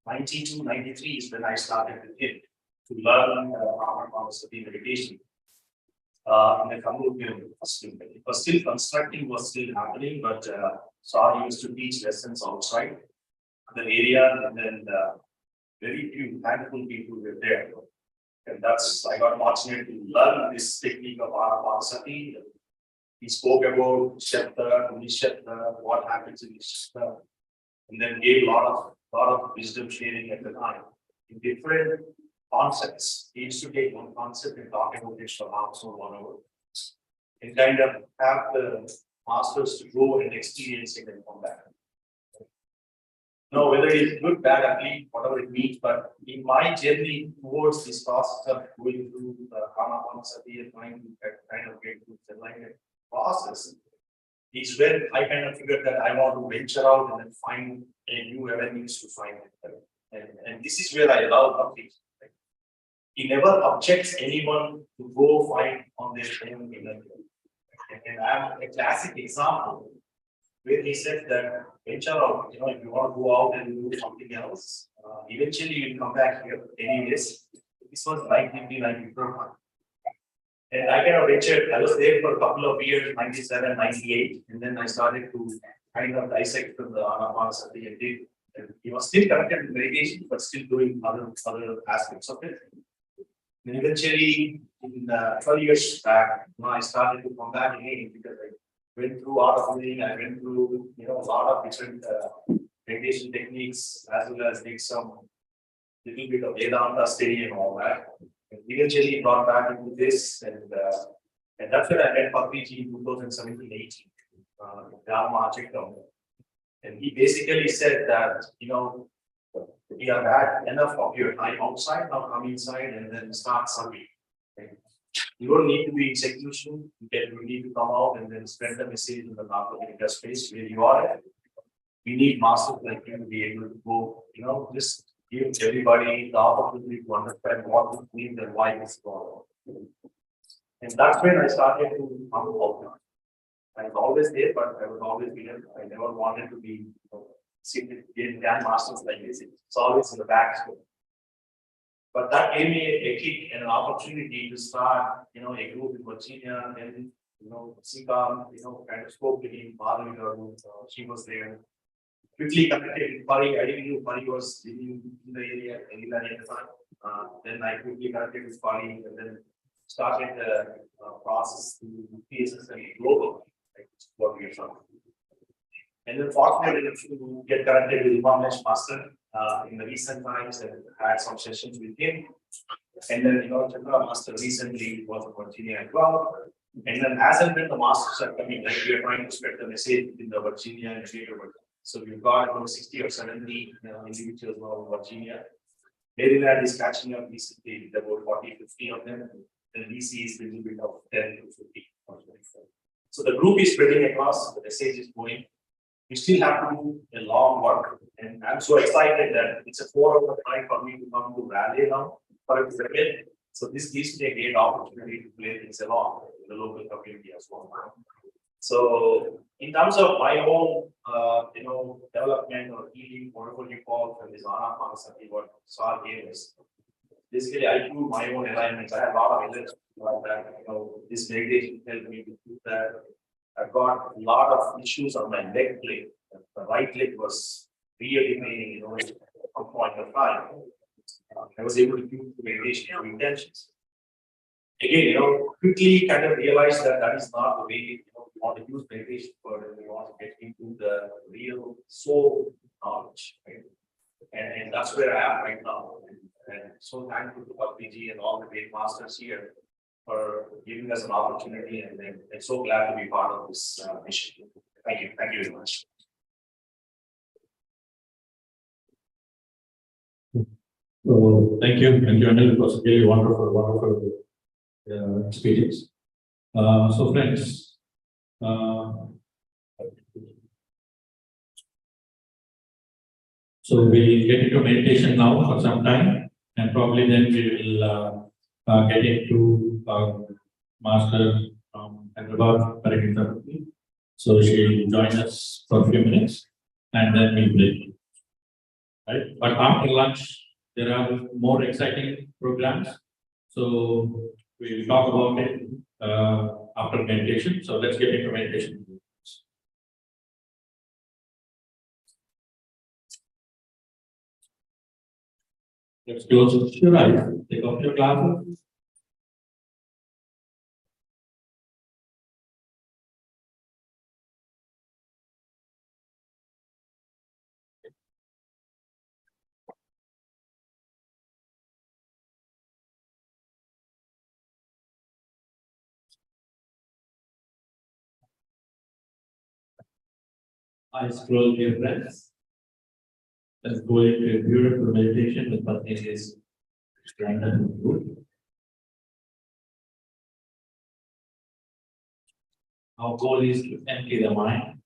92, 93 is when I started with him to learn Anapanasati meditation. In the Kambukian, it was still constructing, was still happening, but Sir used to teach lessons outside the area, and then very few handful people were there. And that's, I got fortunate to learn this technique of Anapanasati. He spoke about Shabda, Nishadda, what happens in Nishadda, and then gave a lot of wisdom sharing at the time in different concepts. He used to take one concept and talk about it for half or 1 hour, and kind of have the masters to go and experience it and come back. know, whether it's good, bad, ugly, whatever it means, but in my journey towards this process of going through the Anapanasati and trying to kind of get to the enlightenment process, is when I kind of figured that I want to venture out and then find a new avenues to find it. And this is where I love Bhakti. He never objects anyone to go find on their own enlightenment. And I have a classic example where he said that venture out, you know, if you want to go out and do something else, eventually you'll come back here anyways. This was 1994. And I kind of ventured, I was there for a couple of years, 97, 98, and then I started to kind of dissect from the Anapanasati and did. And he was still connected to meditation, but still doing other aspects of it. And eventually, in 12 years back, you know, I started to come back again because I went through art of living, I went through, you know, a lot of different meditation techniques, as well as did some little bit of Vedanta study and all that. And eventually brought back into this, and that's when I met Patriji in 2017-18, Dharma Chekram. And he basically said that, you know, we have had enough of your time outside, now come inside and then start serving. Okay? You don't need to be in seclusion, you need to come out and then spread the message in the Narcotica space where you are. We need masters like you to be able to go, you know, just give everybody the opportunity to understand what it means and why it's going. And that's when I started to come out. I was always there, but I was always there. I never wanted to be, you know, significant grand masters like this. It's always in the back. But that gave me a kick and an opportunity to start, you know, a group in Virginia, and you know, Sika, you know, kind of spoke to him, Babaji, she was there. Quickly connected with Pari. I didn't know Pari was living in the area at the time. Then I quickly connected with Pari and then started the process to PSSM global, like what we are trying. And then fortunately to get connected with Imam Master in the recent times and had some sessions with him. And then, you know, Chandra Master recently was in Virginia as well. And then as and when the masters are coming, like we are trying to spread the message in the Virginia and greater Virginia. So we've got about 60 or 70 individuals now in Virginia. Maryland is catching up recently with about 40, 50 of them. And DC is a little bit of 10 to 50 or 25. So the group is spreading across, the message is going. We still have to do a long work. And I'm so excited that it's a 4-hour time for me to come to Raleigh now for a second. So this gives me a great opportunity to play things along in the local community as well. So in terms of my own, you know, development or healing, whatever you call from this Anapanasati, what Sar gave us. Basically, I do my own alignments. I have a lot of elements like that. You know, this meditation helped me to do that. I've got a lot of issues on my leg plate. The right leg was really paining, you know, at some point of time. I was able to do the meditation of intentions. Again, you know, quickly kind of realized that that is not the way, you know, we want to use meditation for it. We want to get into the real soul knowledge, right? And that's where I am right now. And so thankful to Patriji and all the great masters here for giving us an opportunity, and I'm so glad to be part of this mission. Thank you very much. So thank you, Anil. It was a really wonderful experience. So friends, so we'll get into meditation now for some time, and probably then we will get into Master from Hyderabad, Patriji. So she'll join us for a few minutes, and then we'll break. Right? But after lunch, there are more exciting programs. So we'll talk about it after meditation. So let's get into meditation. Let's close your eyes. Take off your glasses. Eyes closed, dear friends. Let's go into a beautiful meditation with Patriji's standard group. Our goal is to empty the mind.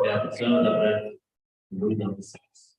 We have to observe the breath, breathe on the sense.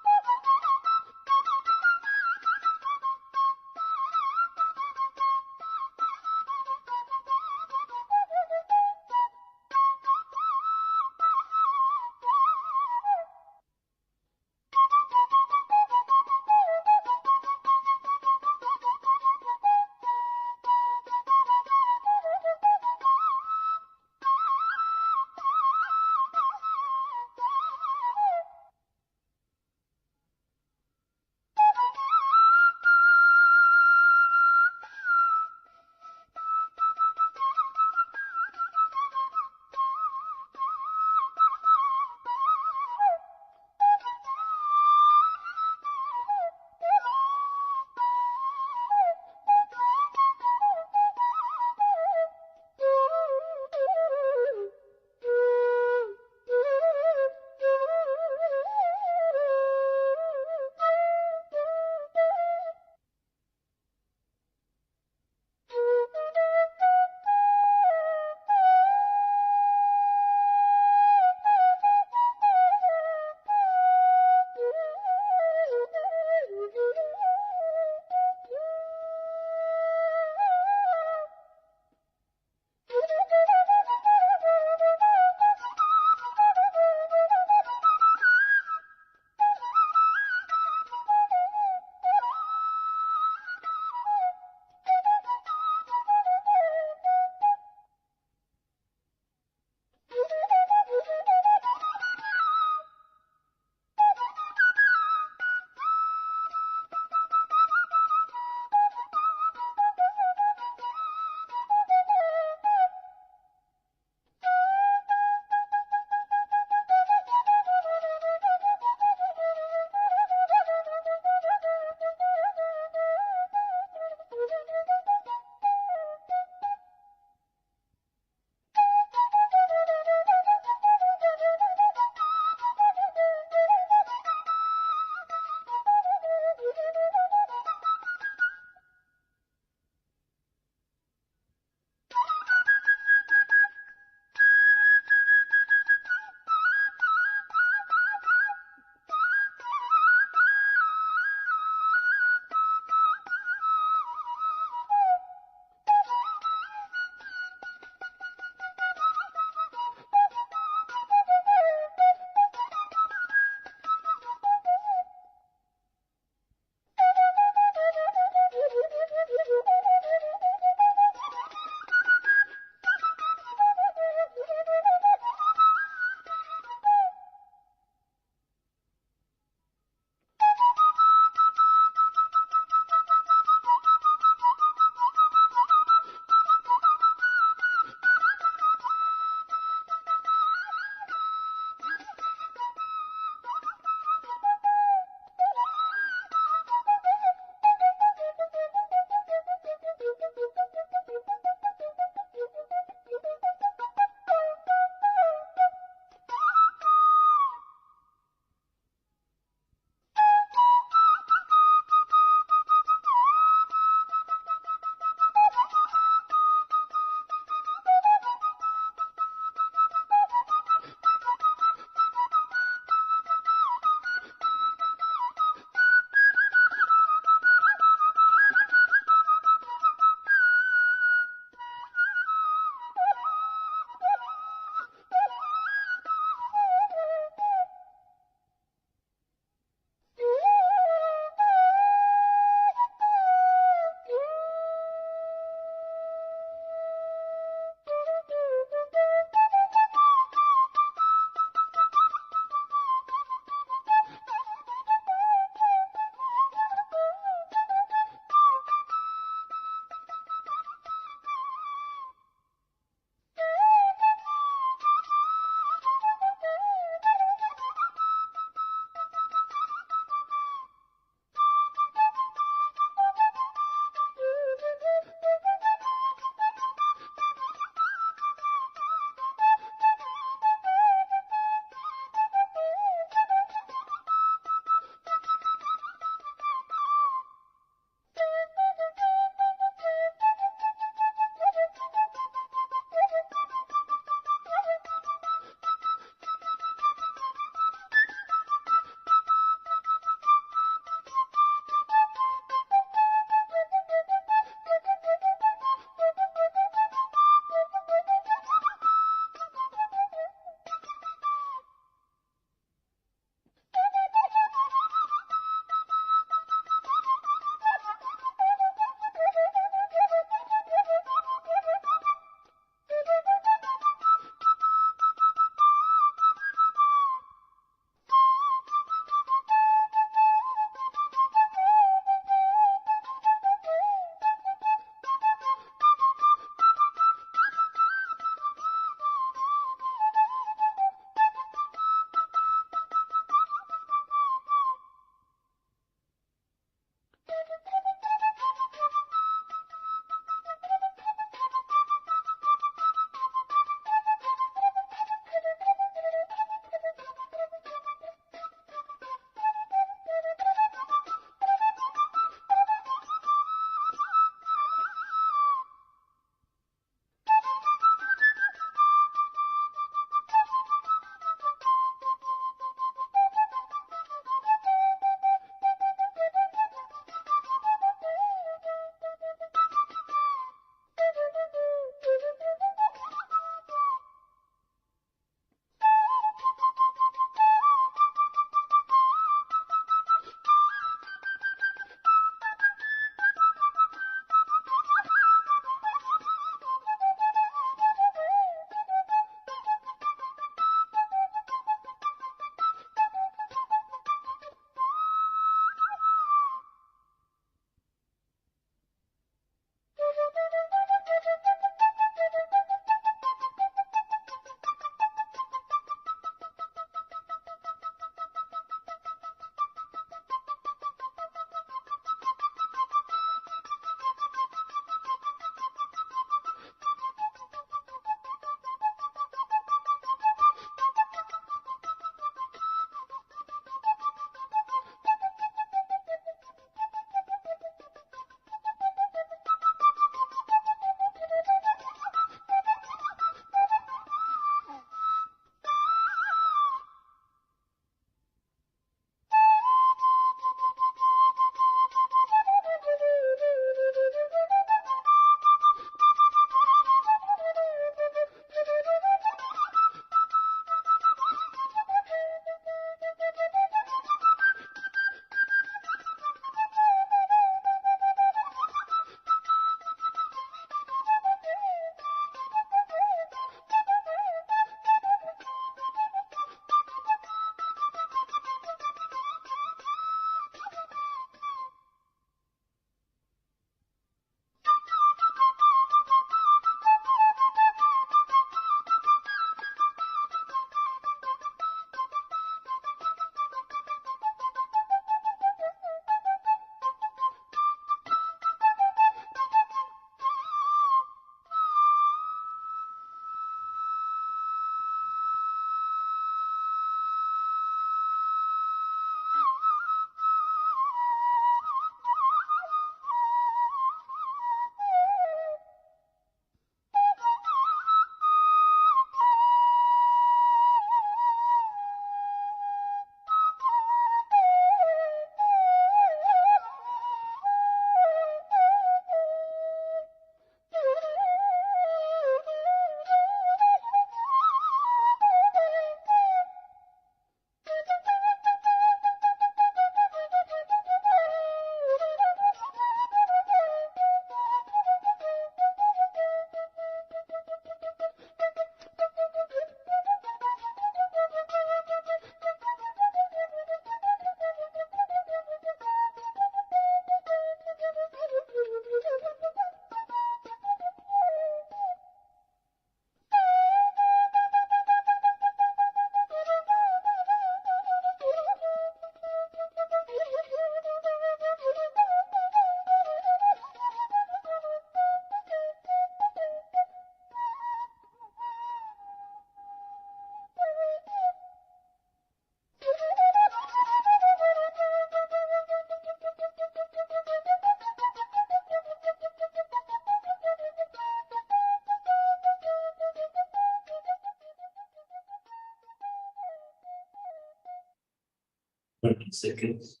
30 seconds.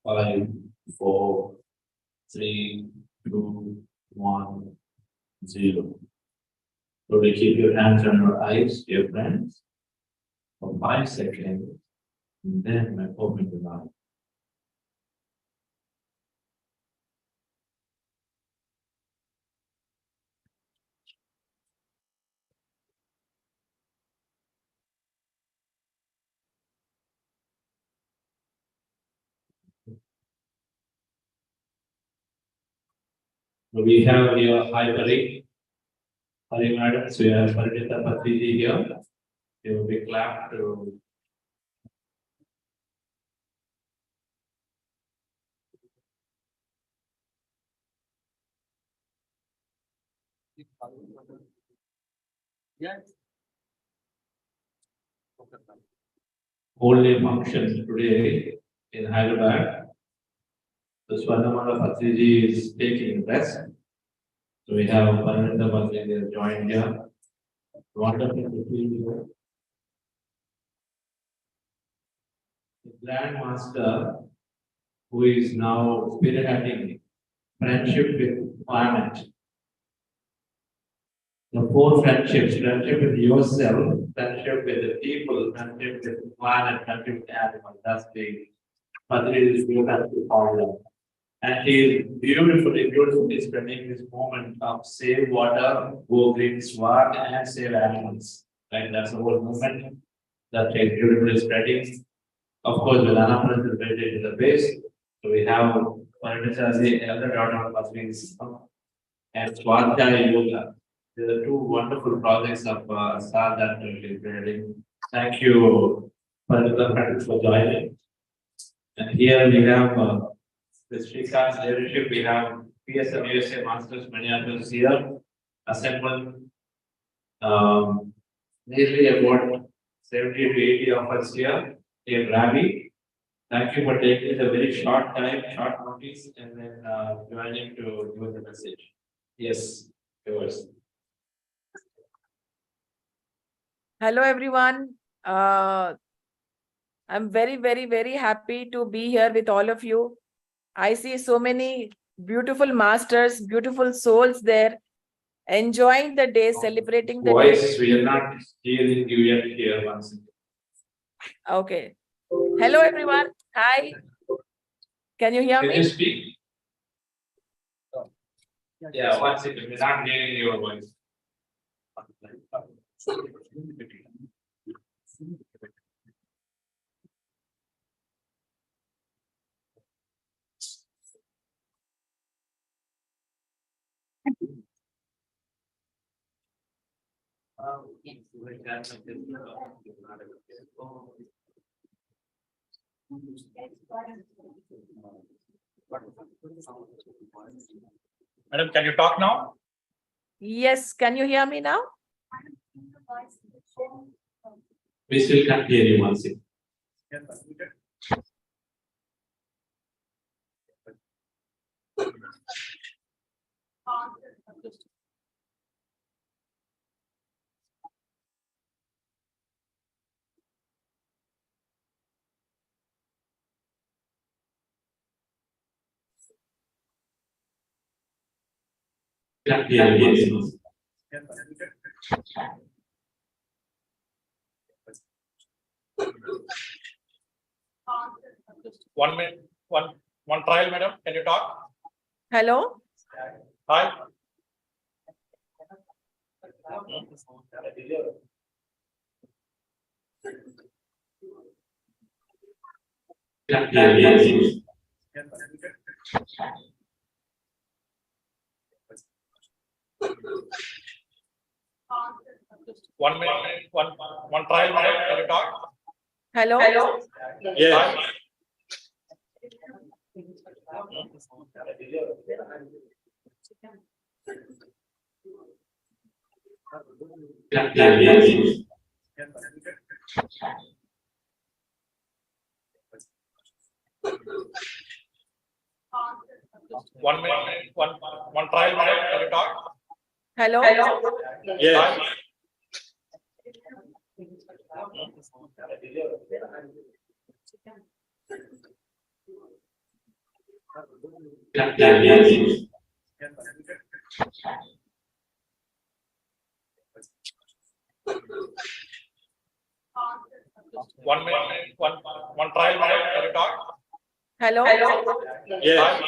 Five, four, three, two, one, zero. So we keep your hands on your eyes, dear friends, for 5 seconds, and then I open the eye. So we have here Hari madam. So we have Patriji here. They will be clapped to. Only function today in Hyderabad. The Swarnamala Patriji is taking rest. So we have Parinda Patriji joined here. Wonderful to see you. The Grand Master, who is now spearheading friendship with planet. The four friendships: friendship with yourself, friendship with the people, friendship with the planet, friendship with animals. That's the Patriji's beautiful formula. And he is beautifully spreading this moment of save water, go green, swag, and save animals. Right? That's the whole movement that he is beautifully spreading. Of course, with Anapanasati is related to the base. So we have Parinda, elder daughter of Patriji's, and Swadhyaya Yoga. These are two wonderful projects of SAR that we are building. Thank you, Parinda, for joining. And here we have the Srikan's leadership. We have PSSM Masters, many others here assembled. Nearly about 70 to 80 of us here in Raleigh. Thank you for taking a very short time, short notice, and then joining to give the message. Yes, yours. Hello, everyone. I'm very happy to be here with all of you. I see so many beautiful masters, beautiful souls there, enjoying the day, celebrating the day. Voice, we are not hearing you yet here once. Okay. Hello, everyone. Hi. Can you hear Can me? you speak? Yeah, one second. We're not hearing your voice. Madam, can you talk now? Yes. Can you hear me now? We still can't hear you once again. Can't hear you once again. One minute, one trial, madam. Can you talk? Hello. Hi. Can't hear you once again. One minute, one trial, madam. Can you talk? Hello. Yes. Can't hear you once again. 1 minute, one trial minute, can you talk? Hello? Yes. One minute, one trial minute, can you talk? Hello? Yes.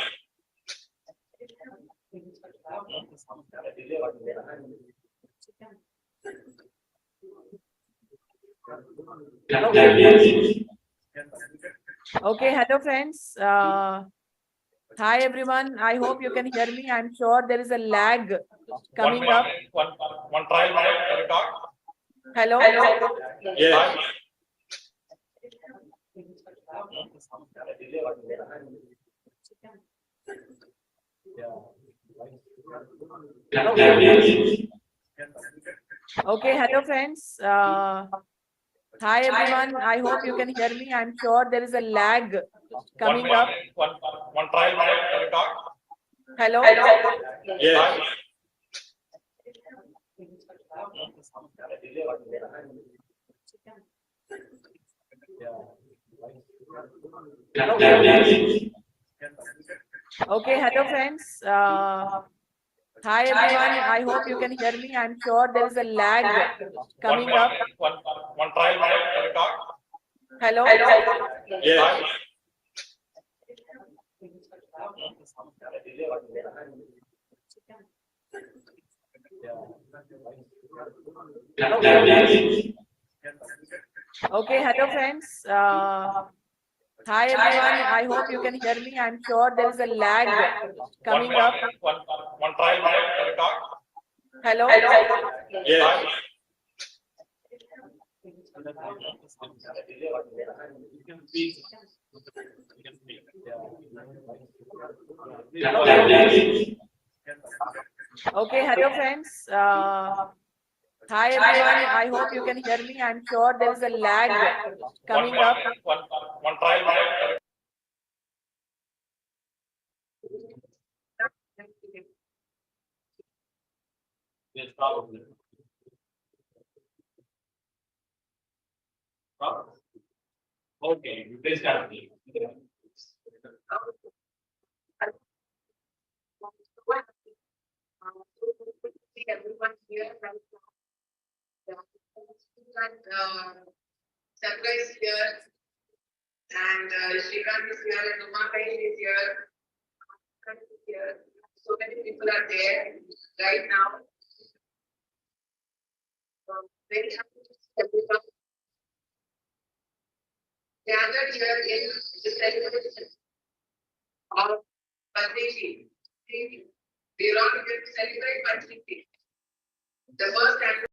Okay, hello friends. Hi everyone. I hope you can hear me. I'm sure there is a lag coming One up. minute, one trial minute, can you talk? Hello? Yes. Okay, hello friends. Hi everyone. I hope you can hear me. I'm sure there is a lag coming up. One trial minute, can you talk? Hello? Yes. Okay, hello friends. Hi everyone. I hope you can hear me. I'm sure there is a lag coming up. One trial minute, can you talk? Hello? Yes. Okay, hello friends. Hi everyone. I hope you can hear me. I'm sure there is a lag coming up. One trial minute, can you talk? Hello? Yes. Okay, hello friends. Hi everyone. I hope you can hear me. I'm sure there is a lag coming up. One trial minute, can you Yes, probably. Okay, you please continue. Everyone here right now. Chandra is here and Srikant is here and Umaka is here. So many people are there right now. Very happy to see everyone gathered here in the celebration of Patriji. We are all here to celebrate Patriji. The first time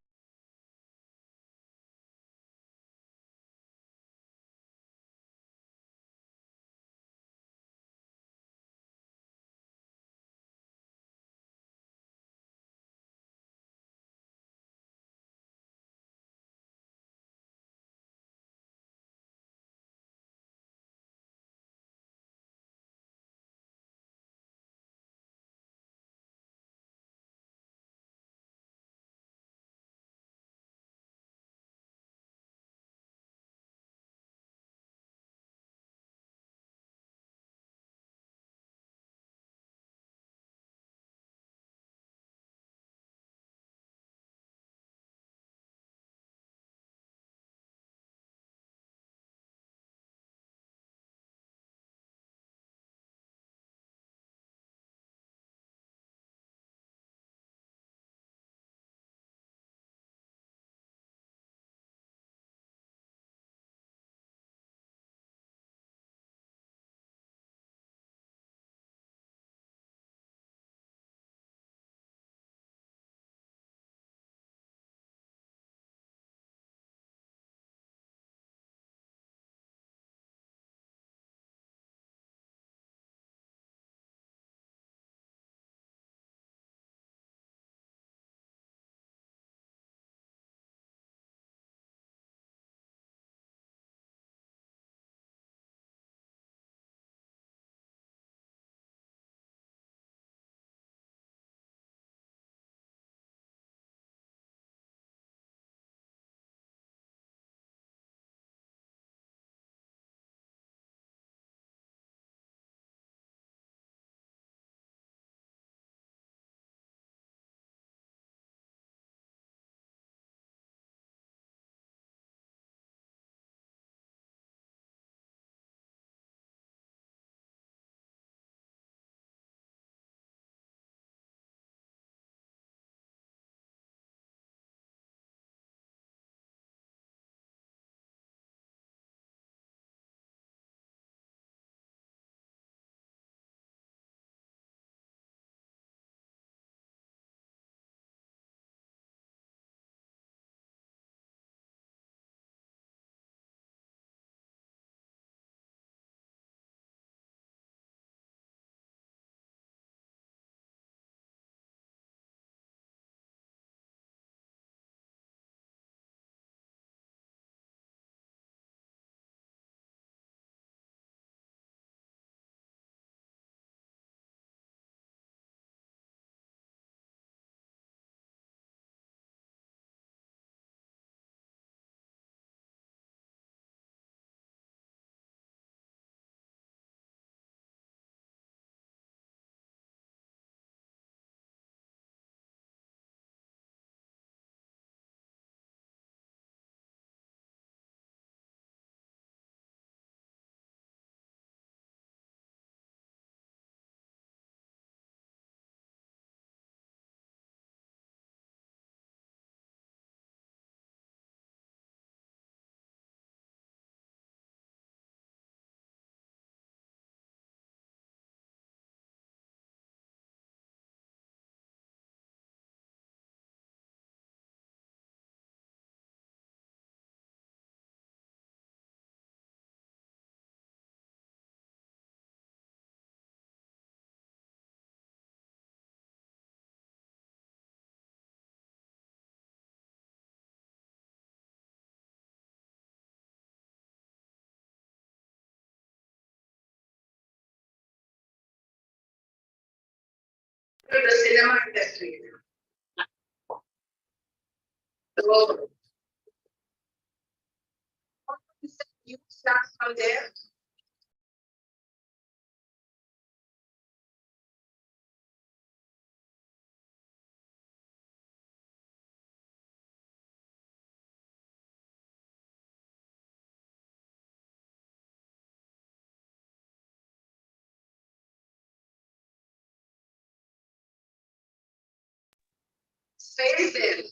to the cinema industry. So, you start from there. Space there.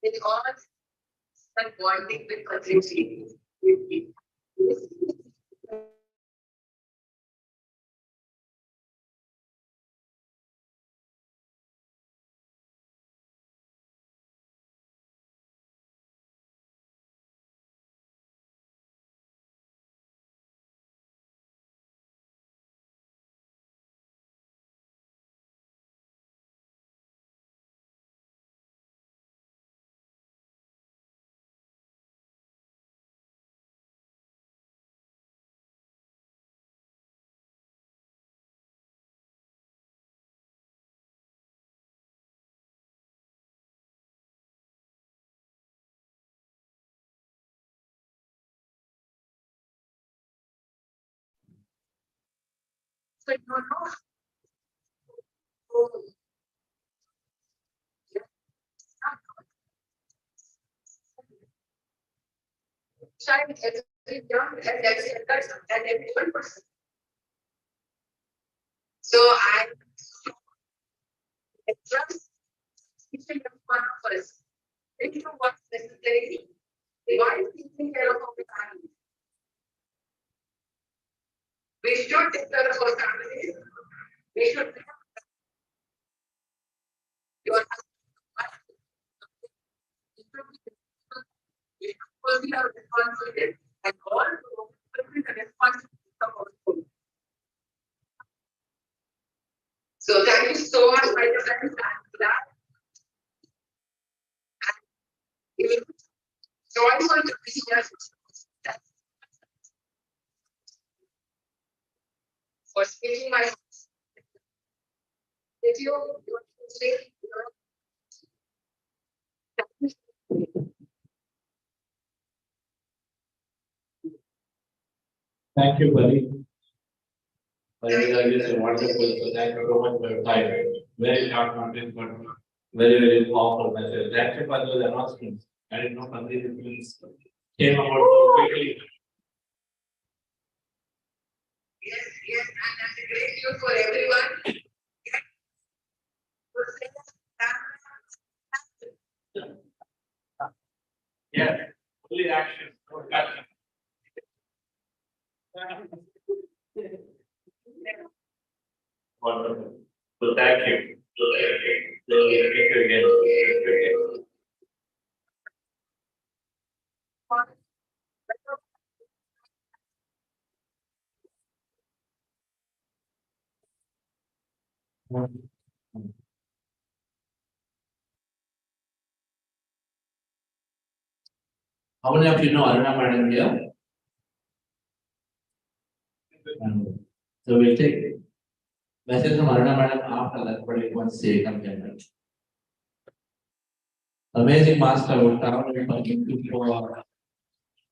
It all like bonding with Patriji. So you know. Shine every young and every adult and every one person. So I trust each and every one of us. Think of what's necessary. Why is taking care of our family? We should take care of our families. We should your we have responsibility and all the responsibility of our school. So thank you so much, my friends, and that. Joyful to be here. For speaking my video, Thank you, buddy. This is wonderful. So thank you so much for your time. Very short content, but very powerful message. Thank you for those announcements. I didn't know Pandit came about so quickly. yes, and that's a great news for everyone. Yeah, fully action, no action. Wonderful. So thank you. Thank you again. How many of you know Aruna Madam here? So we'll take message from Aruna Madam after that, but it won't say something. Amazing master would travel for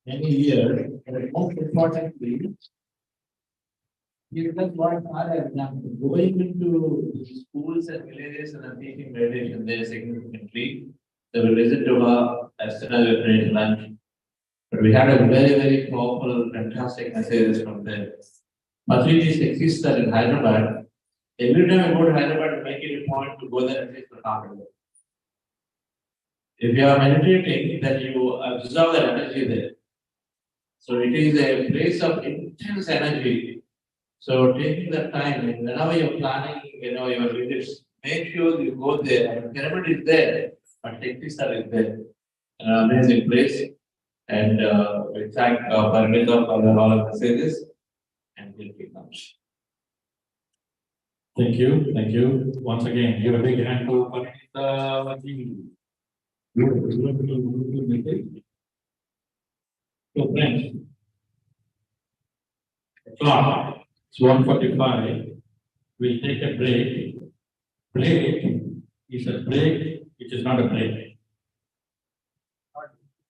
any year, and most importantly, you just want another example, going into schools and villages and teaching meditation there significantly. They will visit to our as soon as we finish lunch. But we had a very powerful, fantastic messages from there. Patriji exists in Hyderabad. Every time I go to Hyderabad, make it a point to go there at least for half an hour. If you are meditating, then you absorb the energy there. So it is a place of intense energy. So taking the time, whenever you're planning, your visits, make sure you go there. Pyramid is there, but Tektisar is there. An amazing place. And we thank Paramita for all of the messages and we'll be much. Thank you, thank you. Once again, give a big hand to Paramita. So friends, clock, it's 1:45. We'll take a break. Break is a break, which is not a break.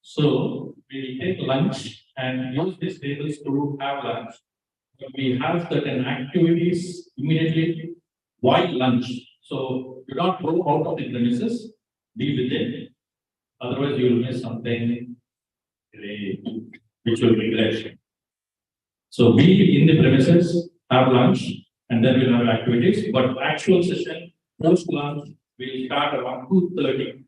So we take lunch and use these tables to have lunch. We have certain activities immediately while lunch. So you don't go out of the premises, be with it. Otherwise, you will miss something great, which will regret. So be in the premises, have lunch, and then we'll have activities. But actual session, post lunch, will start around 2:30.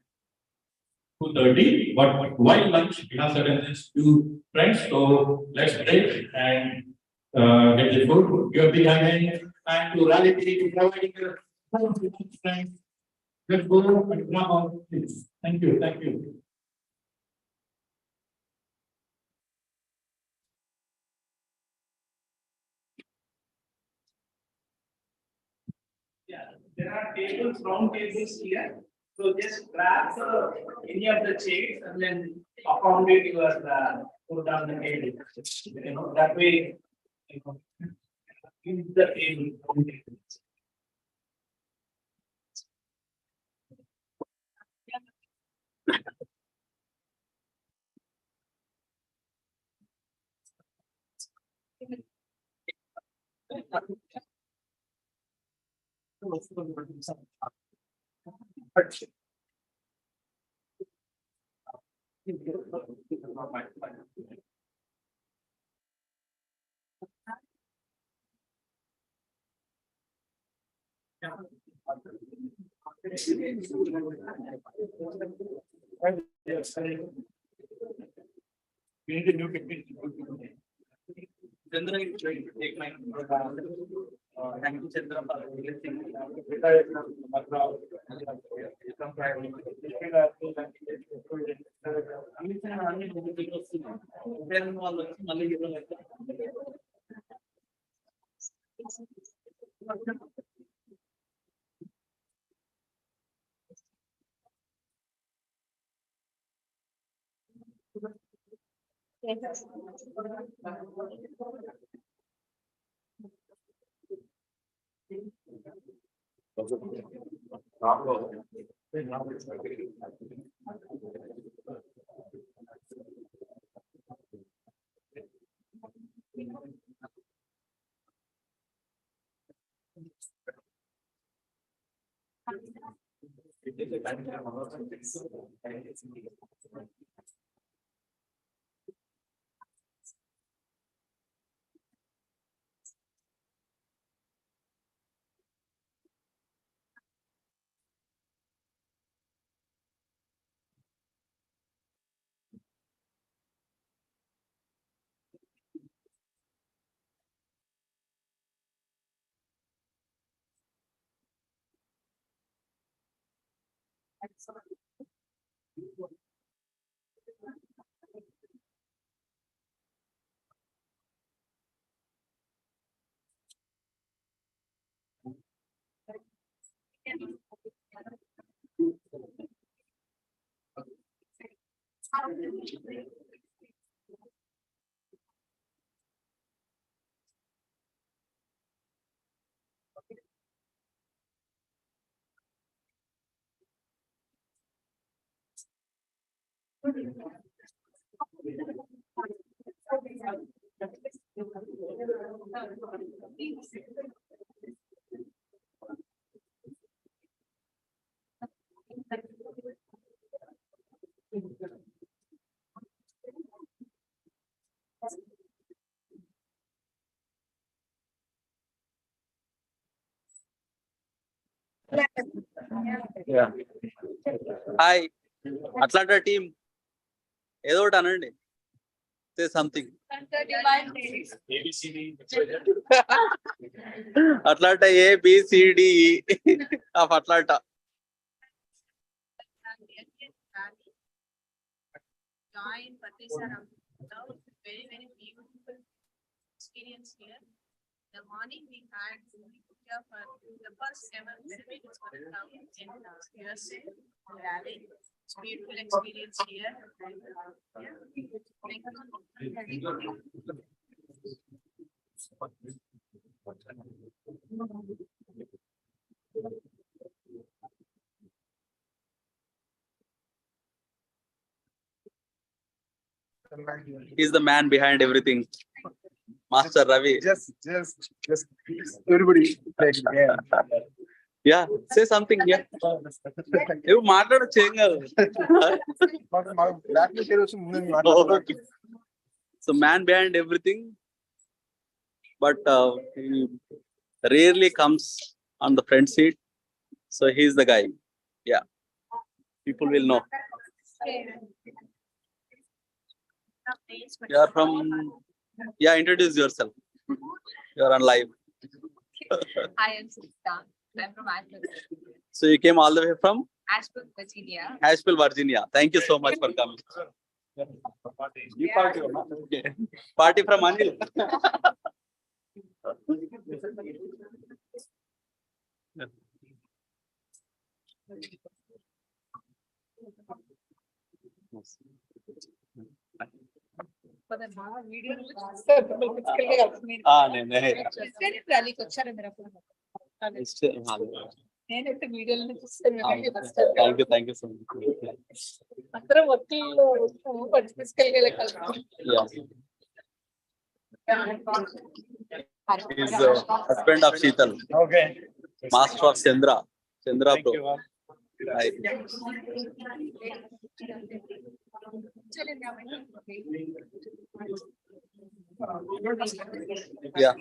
2:30, but while lunch, we have certain things to do, friends. So let's break and get the food. Give a big hand and to Raleigh to providing the food, friends. Let's go and grab our please. Thank you, thank you. Yeah, there are tables, round tables here. So just grab any of the chairs and then accommodate your put down the table. That way, use the table. We need a new technique. Chandra is trying to take my thank you, Chandra, for everything. Hi అట్లాంటి team ఏదో ఒకటి అనండి say something Atlanta A B C D of Atlanta Join Patriji. Very, very beautiful experience here. The morning we had here for the first ever civic program in USA, Raleigh. It's beautiful experience here. Thank you. He's the man behind everything. Master Ravi. Just, everybody. Yeah, say something here. You మాట్లాడొచ్చు ఏం కాదు. Okay. So man behind everything, but he rarely comes on the front seat. So he's the guy. Yeah, people will know. You are from. Yeah, introduce yourself. You are on live. I am Sita. I'm from Ashburn. So you came all the way from Ashburn, Virginia. Asheville, Virginia. Thank you so much for coming. You party, okay. Party from Anil. ర్యాలీకి వచ్చారు మీరు అప్పుడు నేనైతే వీడియోలో చూస్తాను Thank you so much. అందరం ఒత్తిళ్ళు physical గా He's husband of Sheetal. Okay. Master of Chandra. Chandra Pro. Hi. Yeah.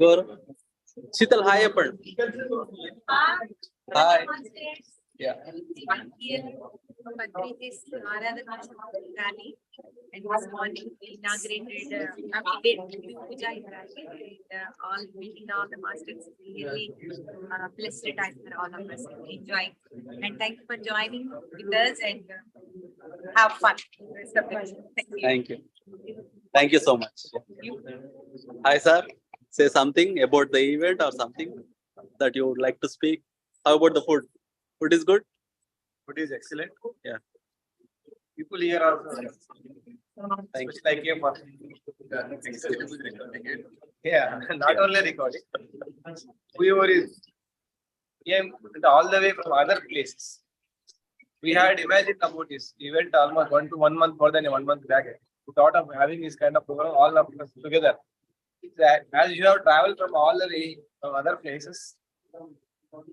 Gaurav. Sheetal, hi upon. Hi. Yeah. Here, Patriji's Aaradhonatsav rally, and this morning we inaugurated, we did puja in Raleigh, and all meeting all the masters. Really blessed time for all of us. Enjoy, and thank you for joining with us and have fun. Thank you. Thank you. Thank you so much. Hi, sir. Say something about the event or something that you would like to speak. How about the food? Food is good? Food is excellent. Yeah. People here are. Thank you. Like him. Yeah, not only recording. Whoever is came all the way from other places. We had imagined about this event almost 1 month more than 1 month back. We thought of having this kind of program all of us together. That as you have traveled from all the way from other places,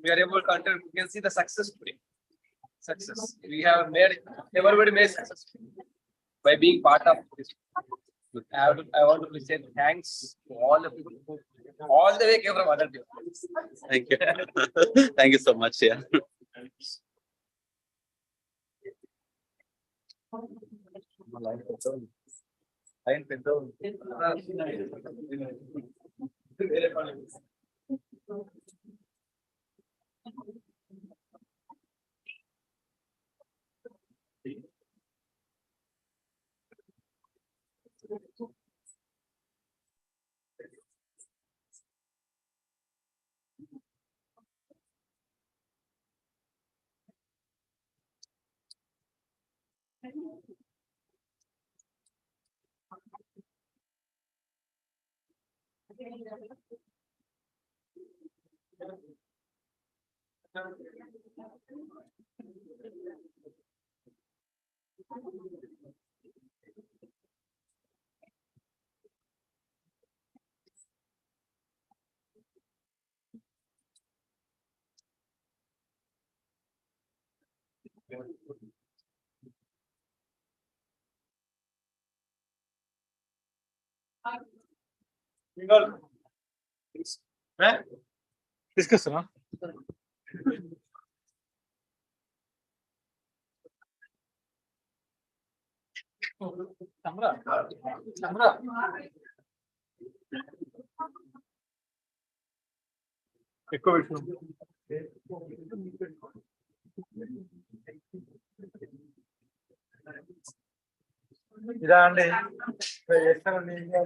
we are able to contribute. You can see the success today. Success. We have made everybody made success by being part of this. I want to say thanks to all the people who all the way came from other places. Thank you. Thank you so much. Yeah. Discuss, huh? ఎక్కువ విషయం ఇదా అండి చేస్తానండి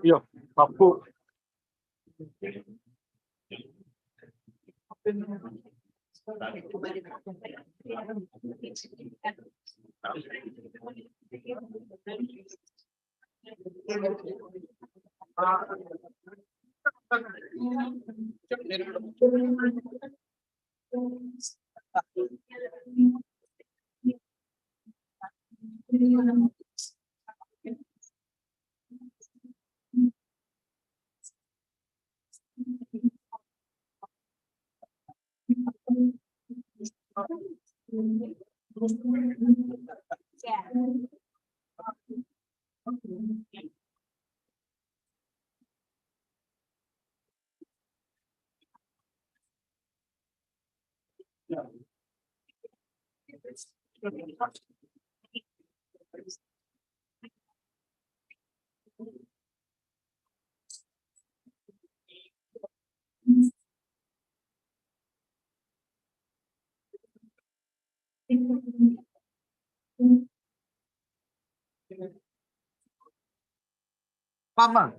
Yeah, of course. Mama,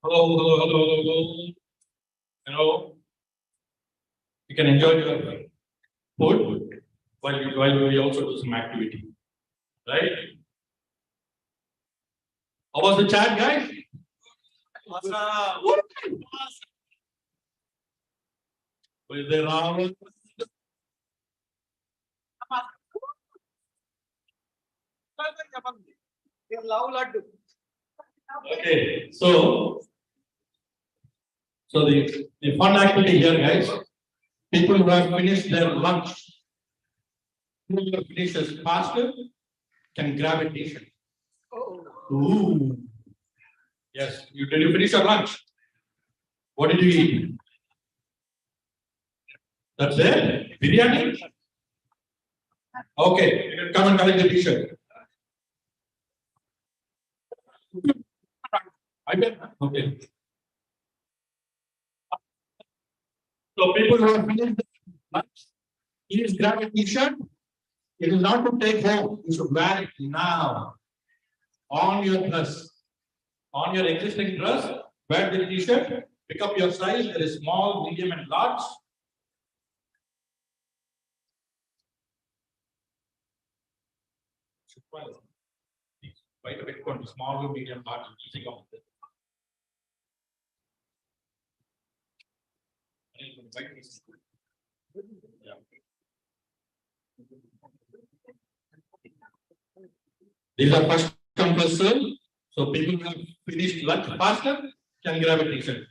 Hello, hello, hello, hello, hello. Hello. You can enjoy your food while we also do some activity. Right? How was the chat, guys? Awesome. Was there Ram? Okay, so the fun activity here, guys. People who have finished their lunch, who have finished faster, can grab a t-shirt. Ooh. Yes, did you finish your lunch? What did you eat? That's it? Biryani? Okay, you can come and collect the t-shirt. I bet. Okay. So people who have finished the lunch, please grab a t-shirt. It is not to take home. You should wear it now on your dress. On your existing dress, wear the t-shirt, pick up your size. There is small, medium, and large. Right a bit small, medium, large, easy come. Yeah. These are first come first serve. So people who have finished lunch faster can grab a t-shirt.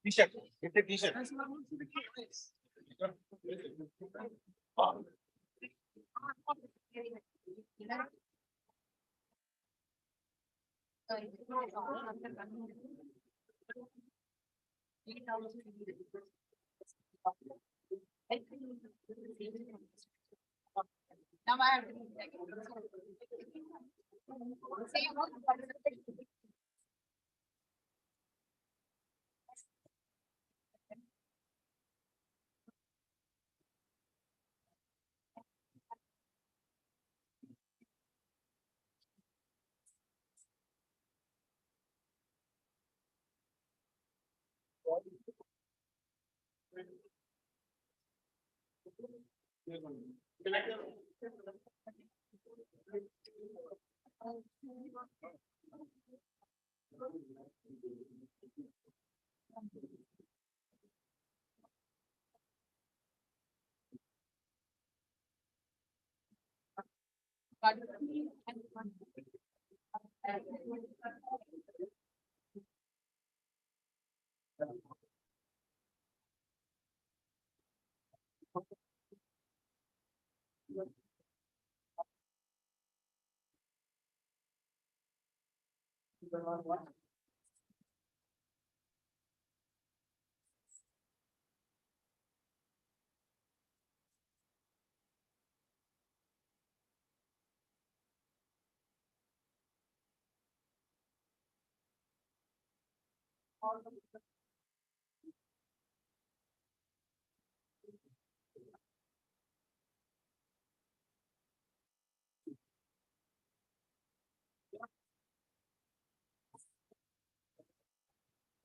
T-shirt. Get a t-shirt. Now I have to do second. Same work, but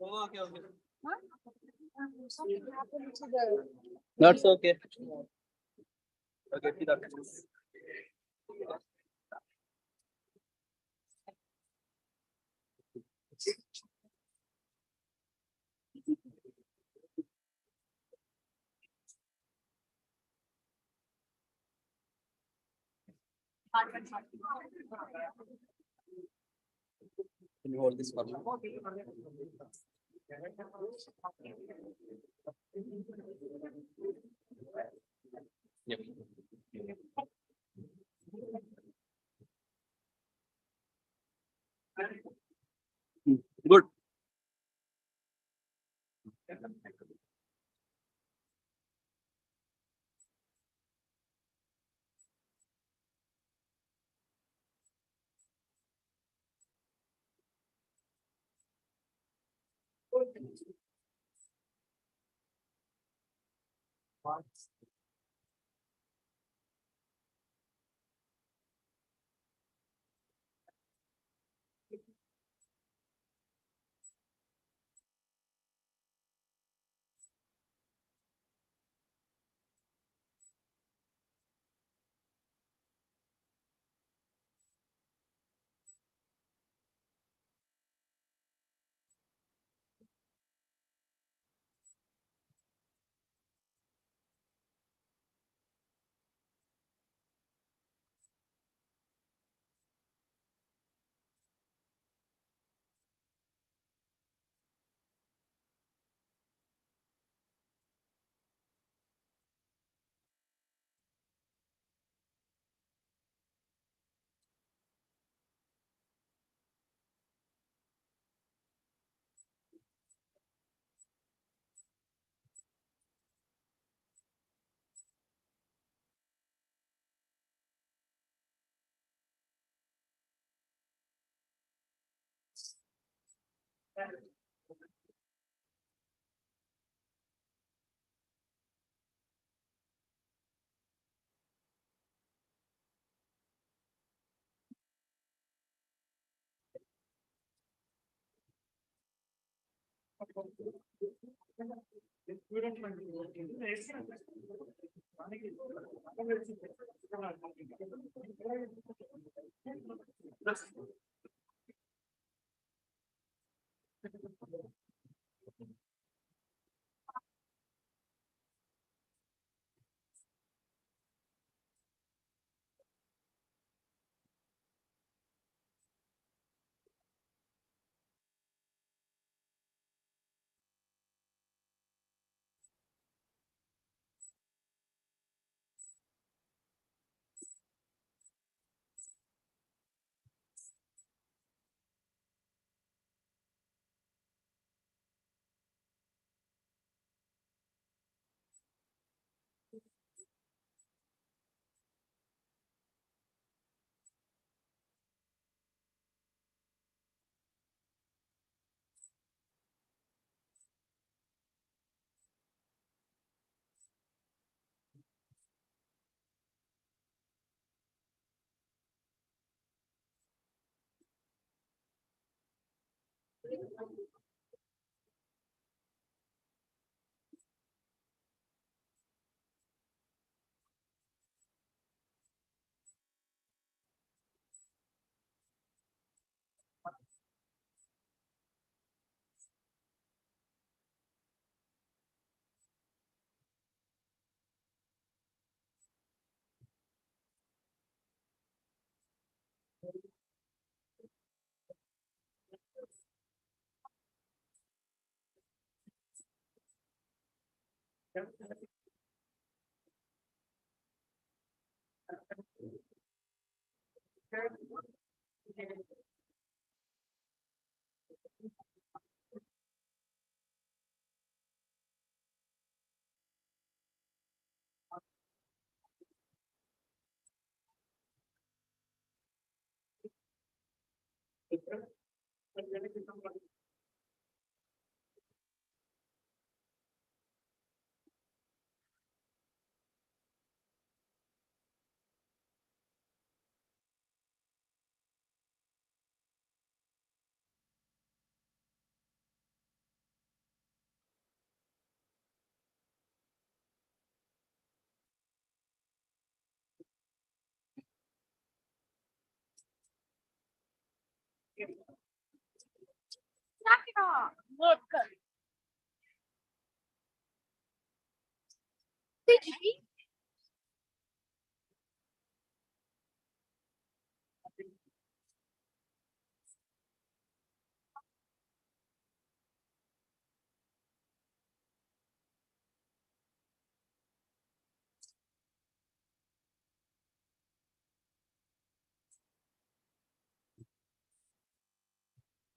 Okay, okay. Something happened to the. That's okay. Okay, see that. Can you hold this for me? Yep. Good.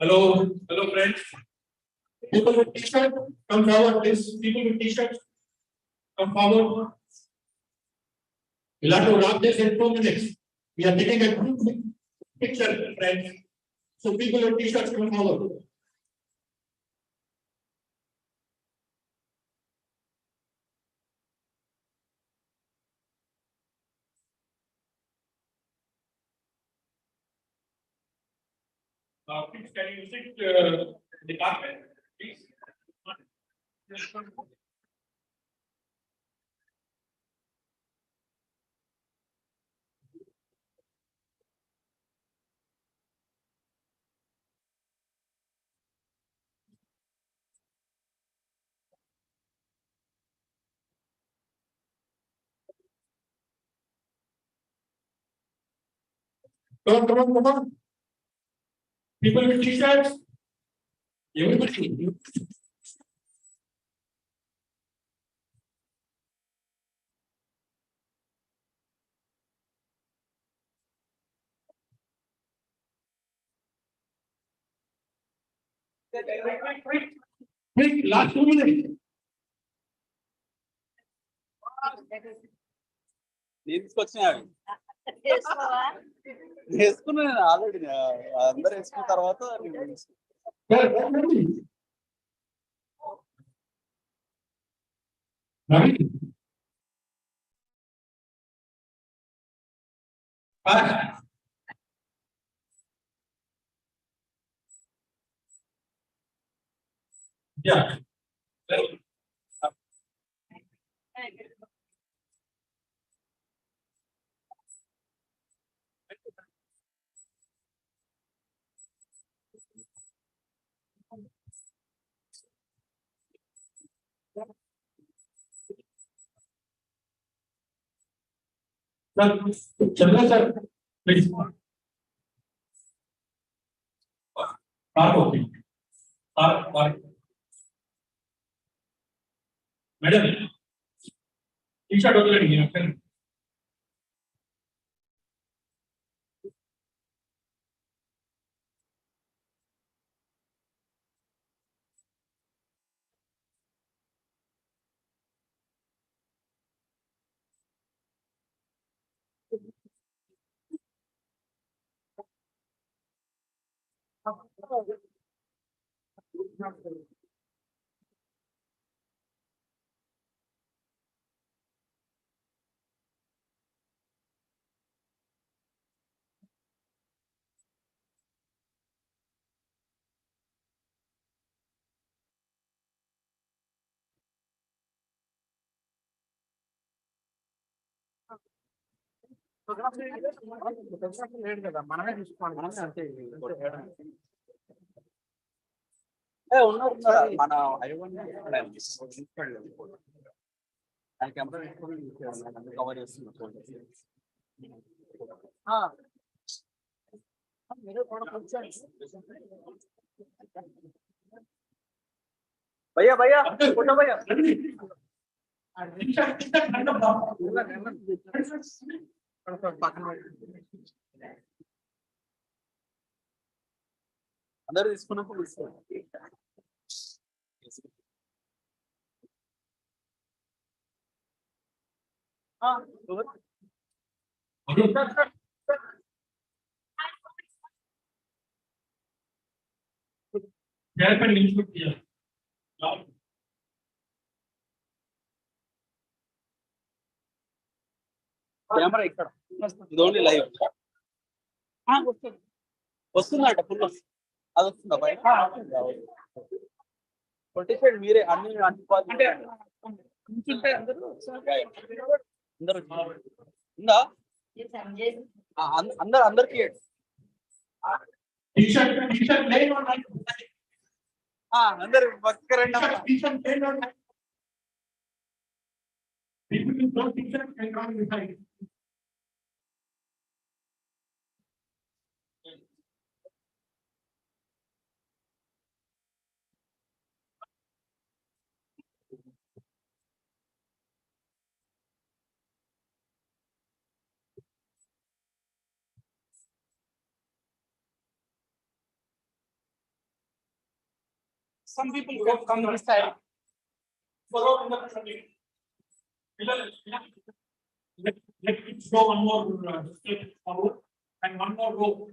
Hello, hello friends. People with t-shirt, come forward, please. People with t-shirts, come forward. We'll have to wrap this in 2 minutes. We are taking a group picture, friends. So people with t-shirts, come forward. Please, can you visit the department, please? Come on. People with t-shirts. Everybody. Quick, last 2 minutes. నేను తీసుకొచ్చినా వేసుకున్నా already అందరు వేసుకున్న తర్వాత Yeah. Chandra sir, please. Okay. Madam, t-shirt okay. ఉన్నారు మన camera cover చేస్తున్నారు భయ్యా ఫోటో భయ్యా అందరూ తీసుకున్నప్పుడు తీసుకోండి. కెమెరా ఇక్కడ ఇది ఓన్లీ లైవ్ వస్తుందట ఫుల్ అది వస్తుందా బయట కొట్టేసాడు మీరే అన్ని అంటే అందరూ ఉందా అందరికి అందరు పక్కరండి Some people go come this side. Let it show one more step forward and one more row.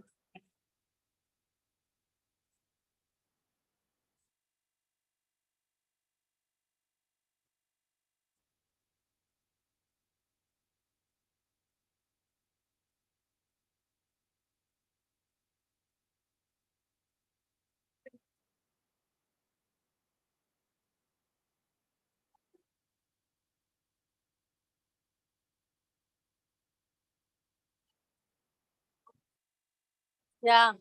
Yeah.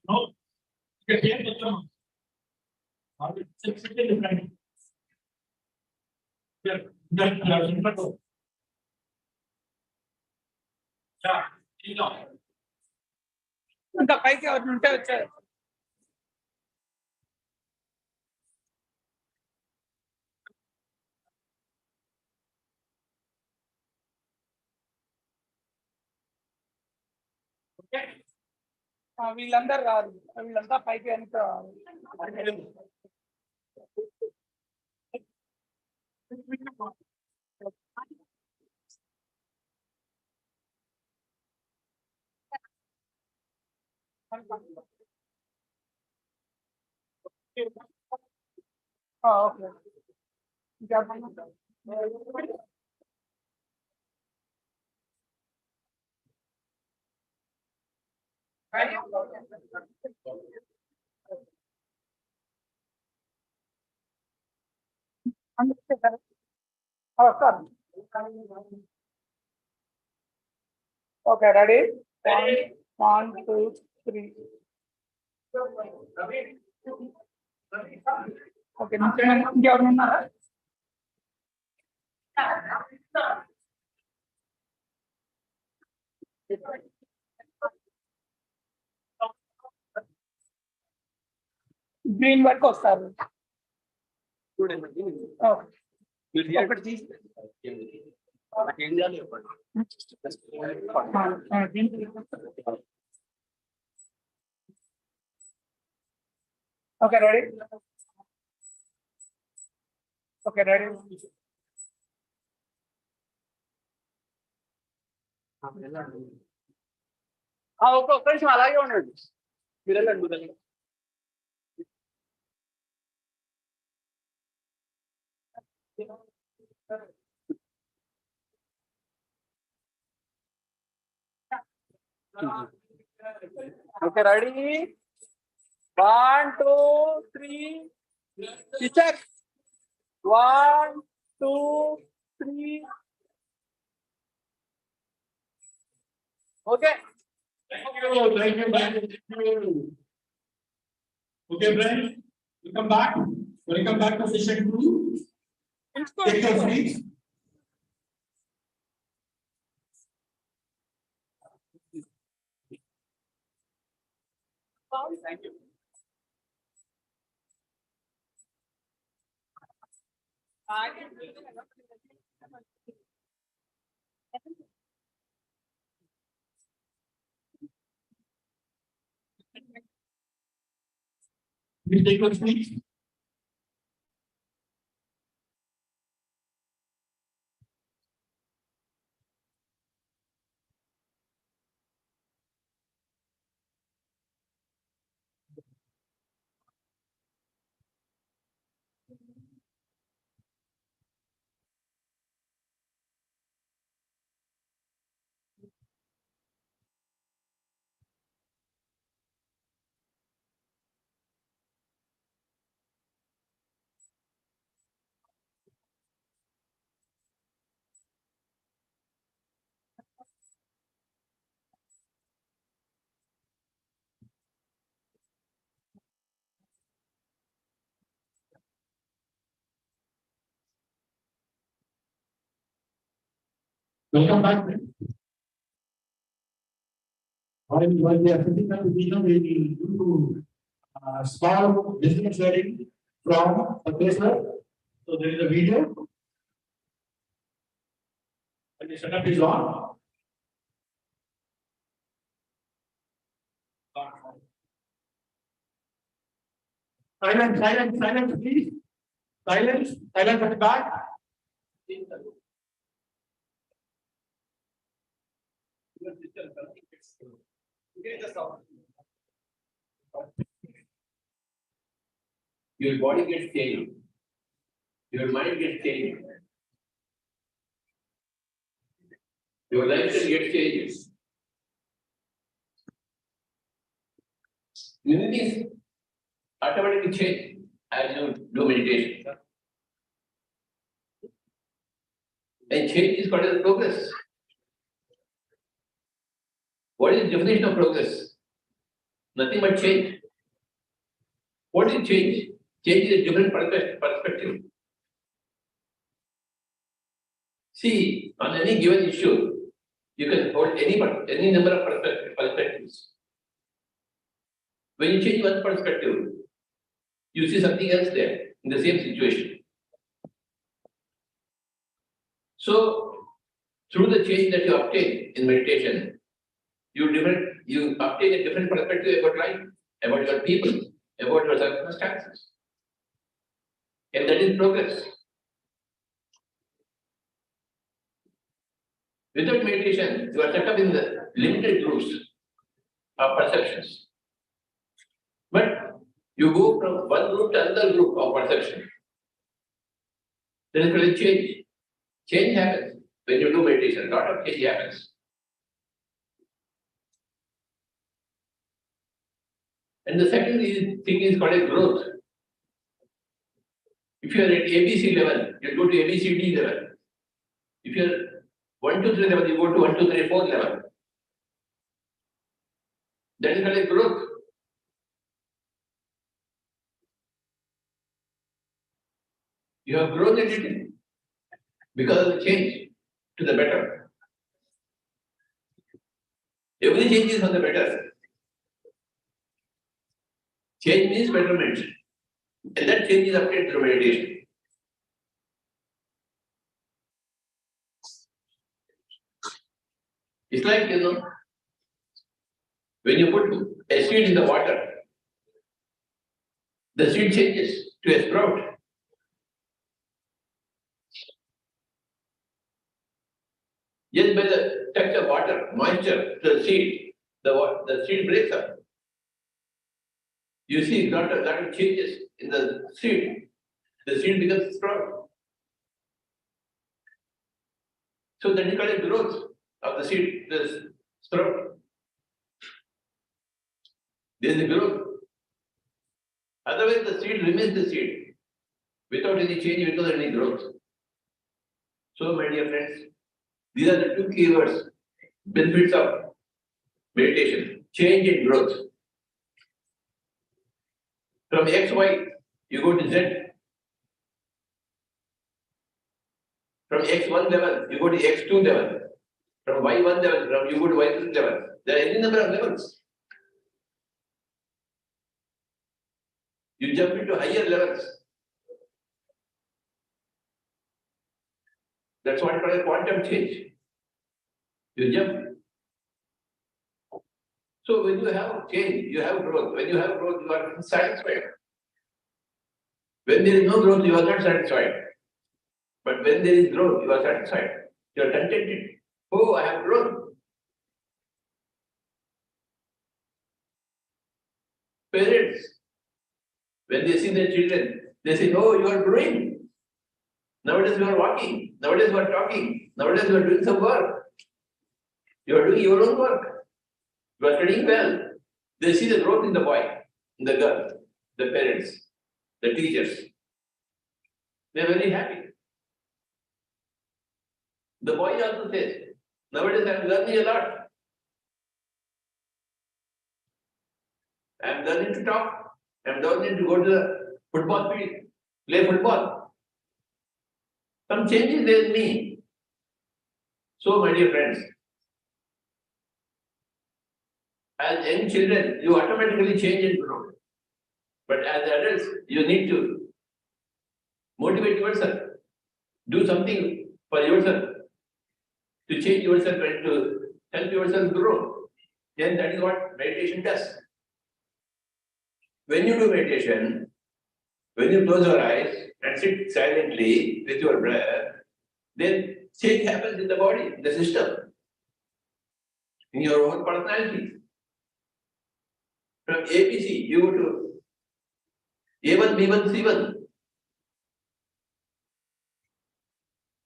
No. You can the drum. ఇంకా పైకి ఎవరు ఉంటే వచ్చారు వీళ్ళందరూ రారు వీళ్ళంతా పైకి ఎంత ఓకే ఓకే రెడీ 1 2 3 ఓకే ఇంకెవరు ఉన్నారా గ్రీన్ వరకు వస్తారు ఓకే రెడీ ఓకే రెడీ ఒక్క నిమిషం అలాగే ఉండండి మీరు వెళ్ళండి మీరు వెళ్ళండి okay ready 1 2 3 check 1 2 3 okay Thank you. Okay, Brian, welcome back. Welcome back to session 2. Take your seats. Thank you. Please take your seats. Welcome back. While we are sitting at the dinner, we will do small business sharing from the placer. So there is a video. And the setup is on. Silence, please. Silence at the back. Your body gets changed. Your mind gets changed. Your lifestyle gets changed. Many things automatically change as you do meditation. And change is called as progress. What is the definition of progress? Nothing but change. What is change? Change is a different perspective. See, on any given issue, you can hold any number of perspectives. When you change one perspective, you see something else there in the same situation. So, through the change that you obtain in meditation, you obtain a different perspective about life, about your people, about your circumstances. And that is progress. Without meditation, you are set up in the limited groups of perceptions. But you go from one group to another group of perception. There is really change. Change happens when you do meditation. A lot of change happens. And the second thing is called a growth. If you are at ABC level, you go to ABCD level. If you are 1, 2, 3 level, you go to 1, 2, 3, 4 level. That is called a growth. You have grown a little because of the change to the better. Every change is for the better. Change means betterment. And that change is obtained through meditation. It's like, when you put a seed in the water, the seed changes to a sprout. Just by the touch of water, moisture to the seed, the seed breaks up. You see lot of changes in the seed. The seed becomes sprout. So that is called a growth of the seed, the sprout. There is a growth. Otherwise, the seed remains the seed without any change, without any growth. So, my dear friends, these are the two keywords, benefits of meditation, change and growth. From X, Y, you go to Z. From X1 level, you go to X2 level. From Y1 level, you go to Y3 level. There are any number of levels. You jump into higher levels. That's what I call a quantum change. You jump. So when you have change, you have growth. When you have growth, you are satisfied. When there is no growth, you are not satisfied. But when there is growth, you are satisfied. You are contented. Oh, I have grown. Parents, when they see their children, they say, oh, you are growing. Nowadays you are walking. Nowadays you are talking. Nowadays you are doing some work. You are doing your own work. You are studying well. They see the growth in the boy, in the girl, the parents, the teachers. They are very happy. The boy also says, nowadays I am learning a lot. I am learning to talk. I am learning to go to the football field, play football. Some changes there in me. So, my dear friends, as young children, you automatically change and grow. But as adults, you need to motivate yourself, do something for yourself, to change yourself and to help yourself grow. Then that is what meditation does. When you do meditation, when you close your eyes and sit silently with your breath, then change happens in the body, in the system, in your own personality. From ABC, you go to A1, B1, C1.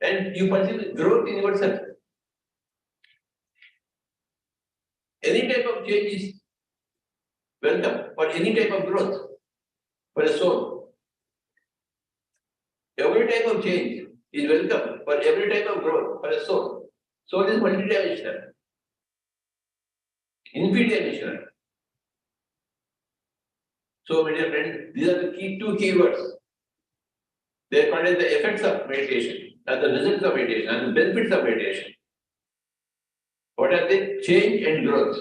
And you perceive growth in yourself. Any type of change is welcome for any type of growth for a soul. Every type of change is welcome for every type of growth for a soul. Soul is multidimensional, infinite-dimensional. So, my dear friend, these are the two key words. They are called as the effects of meditation, and the results of meditation, and the benefits of meditation. What are they? Change and growth.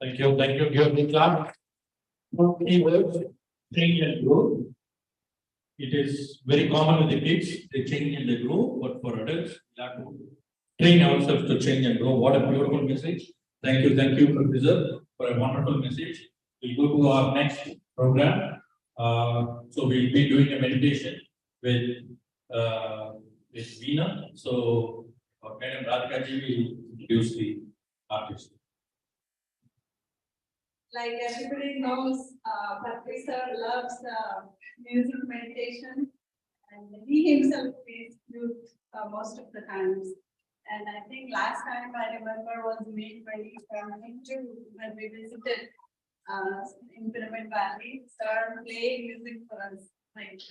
Thank you. Give me clap. Key words, change and growth. It is very common with the kids, they change and they grow, but for adults, we have to train ourselves to change and grow. What a beautiful message. Thank you, Professor, for a wonderful message. We'll go to our next program. So we'll be doing a meditation with Veena. So Madam Radhikaji will introduce the artist. Like everybody knows, Patriji loves music meditation, and he himself plays flute most of the times. And I think last time I remember was May 2022 when we visited in Pyramid Valley. Started playing music for us, like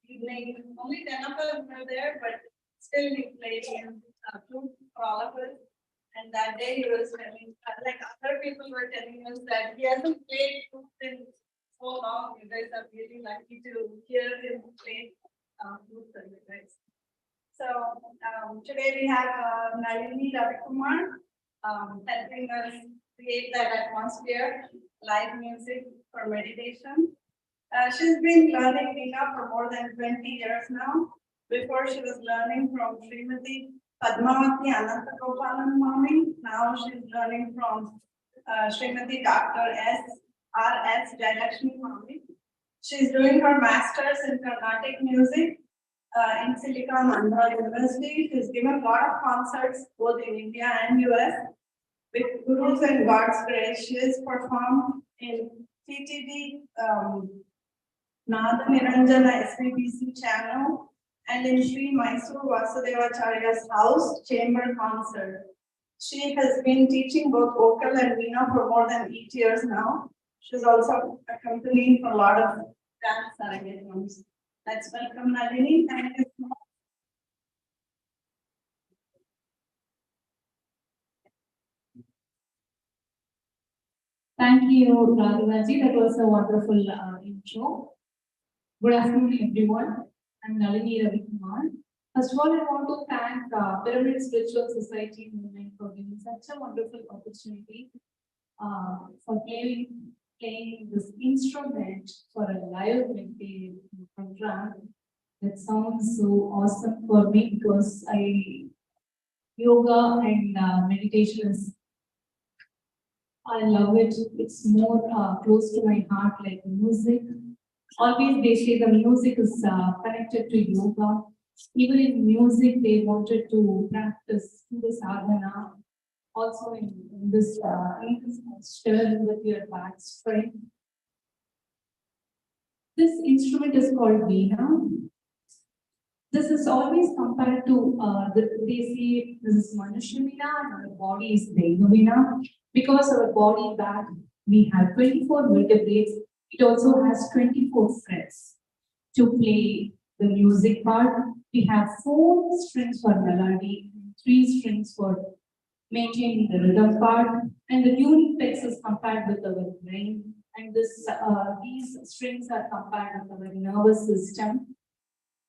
evening. Only 10 of us were there, but still he played flute for all of us. And that day he was telling, like other people were telling us that he hasn't played flute in so long. You guys are really lucky to hear him play flute for you guys. So today we have Nalini Ravikumar helping us create that atmosphere, live music for meditation. She's been learning Veena for more than 20 years now. Before she was learning from Srimati Padmavati Anantagopalan Mami. Now she's learning from Srimati Dr. S.R.S. Jayalakshmi Mami. She's doing her master's in Carnatic music in Silicon Andhra University. She's given a lot of concerts both in India and US. With Gurus and God's grace, she has performed in TTD Nada Niranjana SVBC channel and in Sri Mysore Vasudevacharya's house chamber concert. She has been teaching both vocal and Veena for more than 8 years now. She's also accompanying for a lot of dance arrangements. Let's welcome Nalini. Thank you so much. Thank you, Radhikaji. That was a wonderful intro. Good afternoon, everyone. I'm Nalini Ravikumar. First of all, I want to thank Pyramid Spiritual Society Movement for giving such a wonderful opportunity for playing this instrument for a live meditation program. That sounds so awesome for me because yoga and meditation is, I love it. It's more close to my heart, like music. Always they say the music is connected to yoga. Even in music, they wanted to practice the sadhana. Also in this posture with your back strength. This instrument is called Veena. This is always compared to, they say this is Manusha Veena and our body is Deva Veena. Because our body back, we have 24 vertebrates. It also has 24 frets. To play the music part, we have 4 strings for melody, 3 strings for maintaining the rhythm part, and the tuning pegs is compared with our brain, and these strings are compared with our nervous system.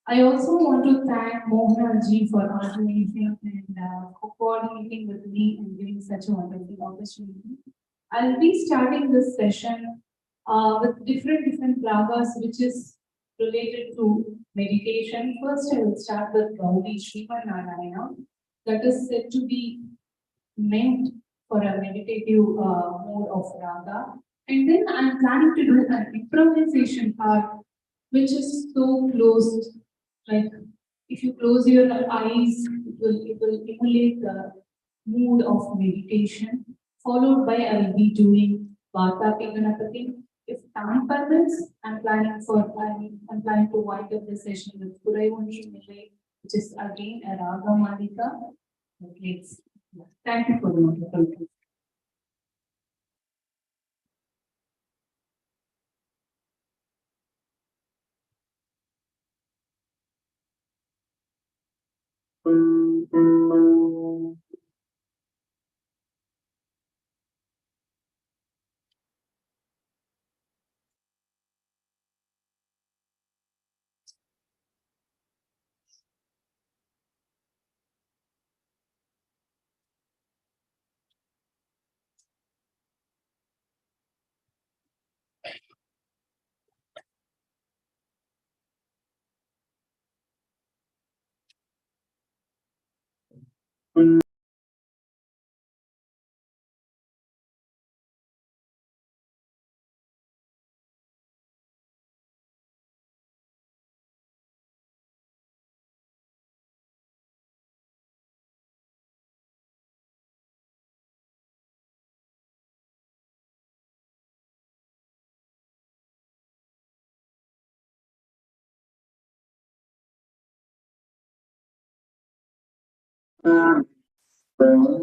I also want to thank Mohanaji for organizing and coordinating with me and giving such a wonderful opportunity. I'll be starting this session with different ragas which is related to meditation. First, I will start with Gauri Srimanarayana, that is said to be meant for a meditative mode of raga. And then I'm planning to do an improvisation part, which is so close. Like if you close your eyes, it will emulate the mood of meditation. Followed by I will be doing Vata Ganapati. If time permits, I'm planning to wind up the session with Kuraivanshi Milay, which is again a Raga Malika. Thank you for the opportunity.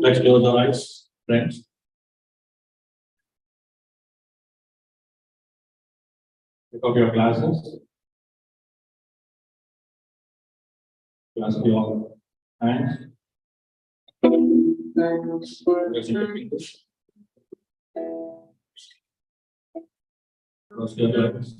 Let's close the eyes, friends. Pick up your glasses. Clasp your hands. Pressing the fingers. Close your eyes.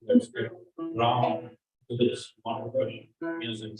Let's get round to this wonderful music.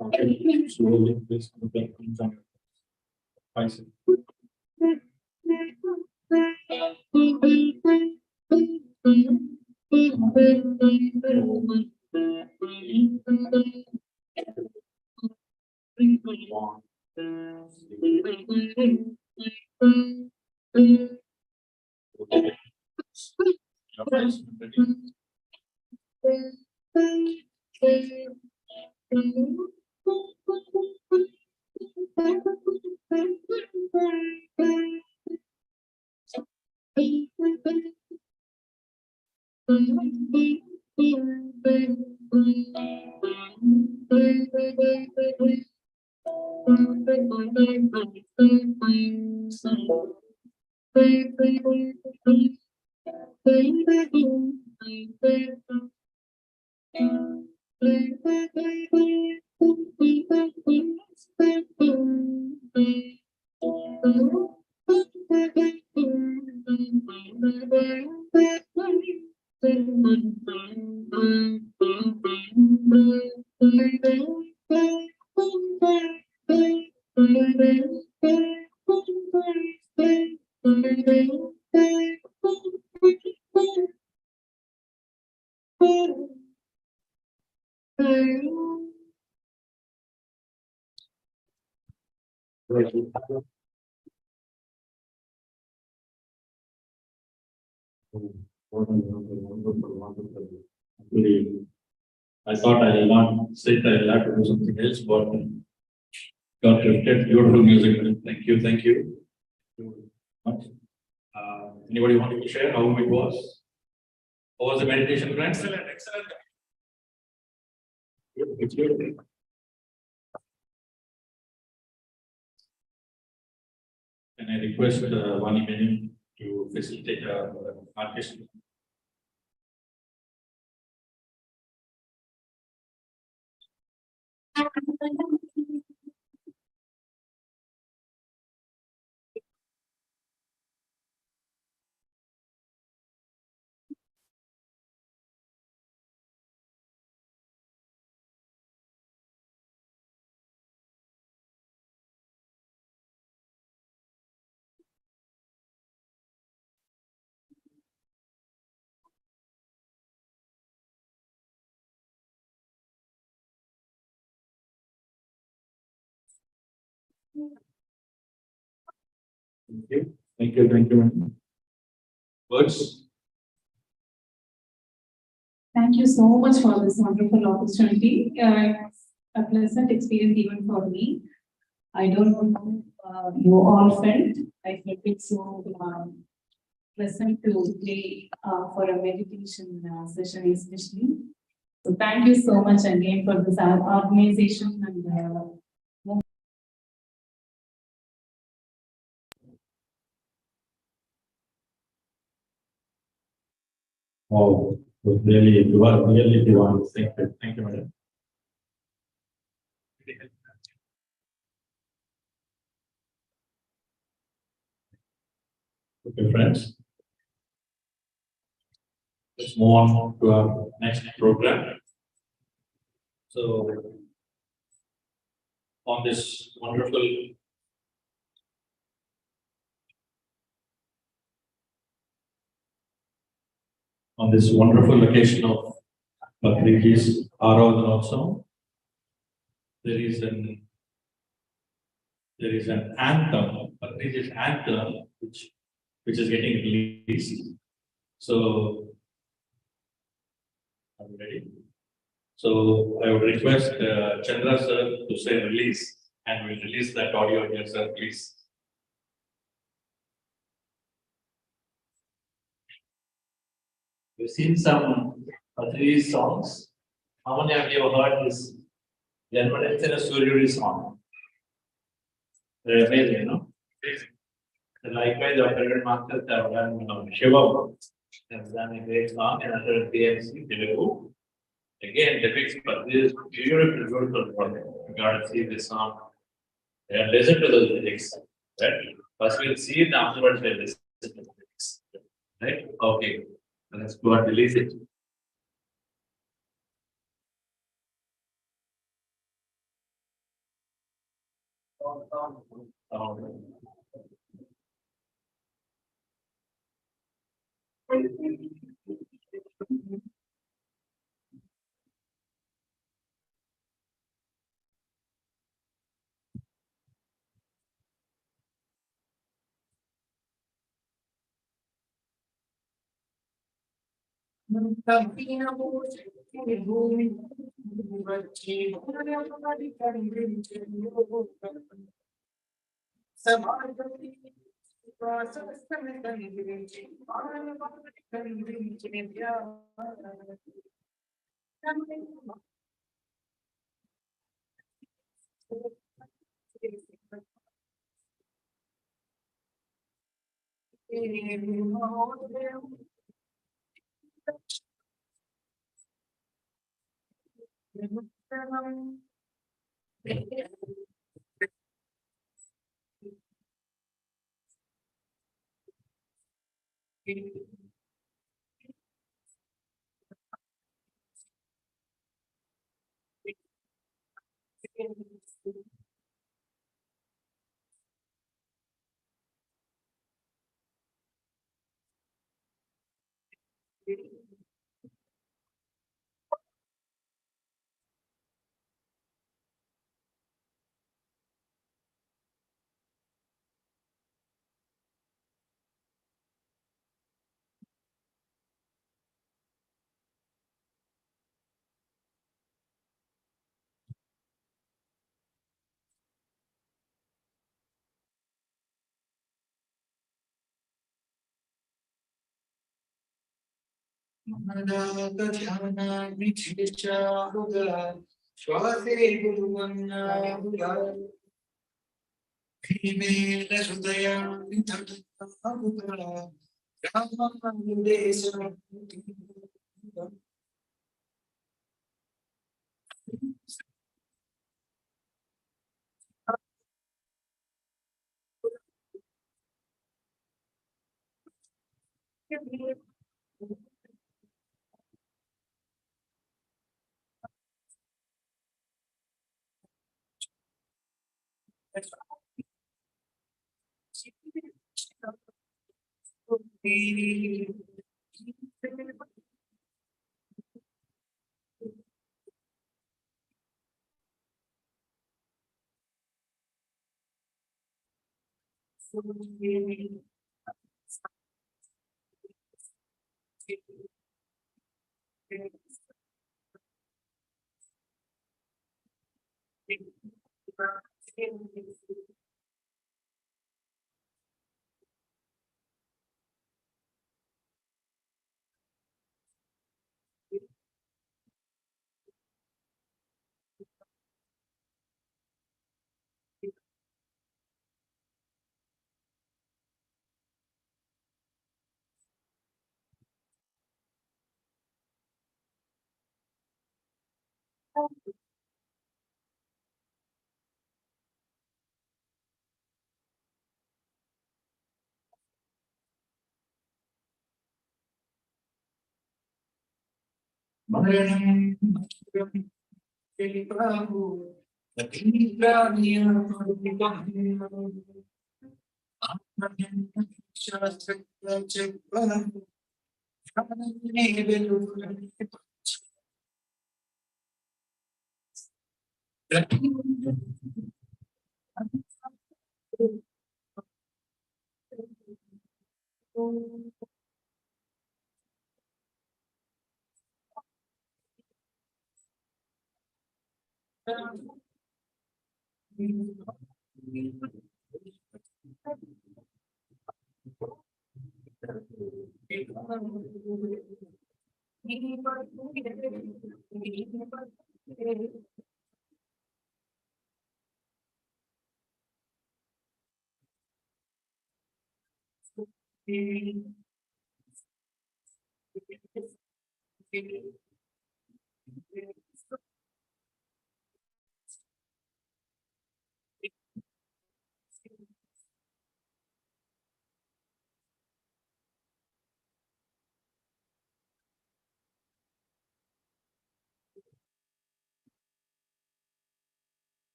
Okay, slowly, please look at things on your bicycle. Actually, I thought I will not sit, I will have to do something else, but got crafted beautiful music. Thank you, thank you. Much. Anybody want to share how it was? How was the meditation, friends? Excellent, excellent. It's beautiful. and I request Vani Menon to facilitate artist. Thank you. Words? Thank you so much for this wonderful opportunity. It's a pleasant experience even for me. I don't know how you all felt. I felt it so pleasant to play for a meditation session especially. So thank you so much again for this organization and Oh, really, you are really divine. Thank you, madam. Okay, friends. Let's move on to our next program. So, on this wonderful occasion of Patriji's Aaradhonatsav, there is an anthem, Patriji's anthem, which is getting released. So, are you ready? So I would request Chandra sir to say release, and we'll release that audio here, sir, please. We've seen some Patriji songs. How many of you have heard this Janmadansana Suryuri song? They're amazing, you know? Likewise, our favorite masters have done Shiva has done a great song and after PMC Telugu. Again, depicts Patriji's beautiful work. You gotta see this song and listen to those lyrics. Right? First we'll see it, afterwards we'll listen to the lyrics. Right? Okay. Let's go and release it.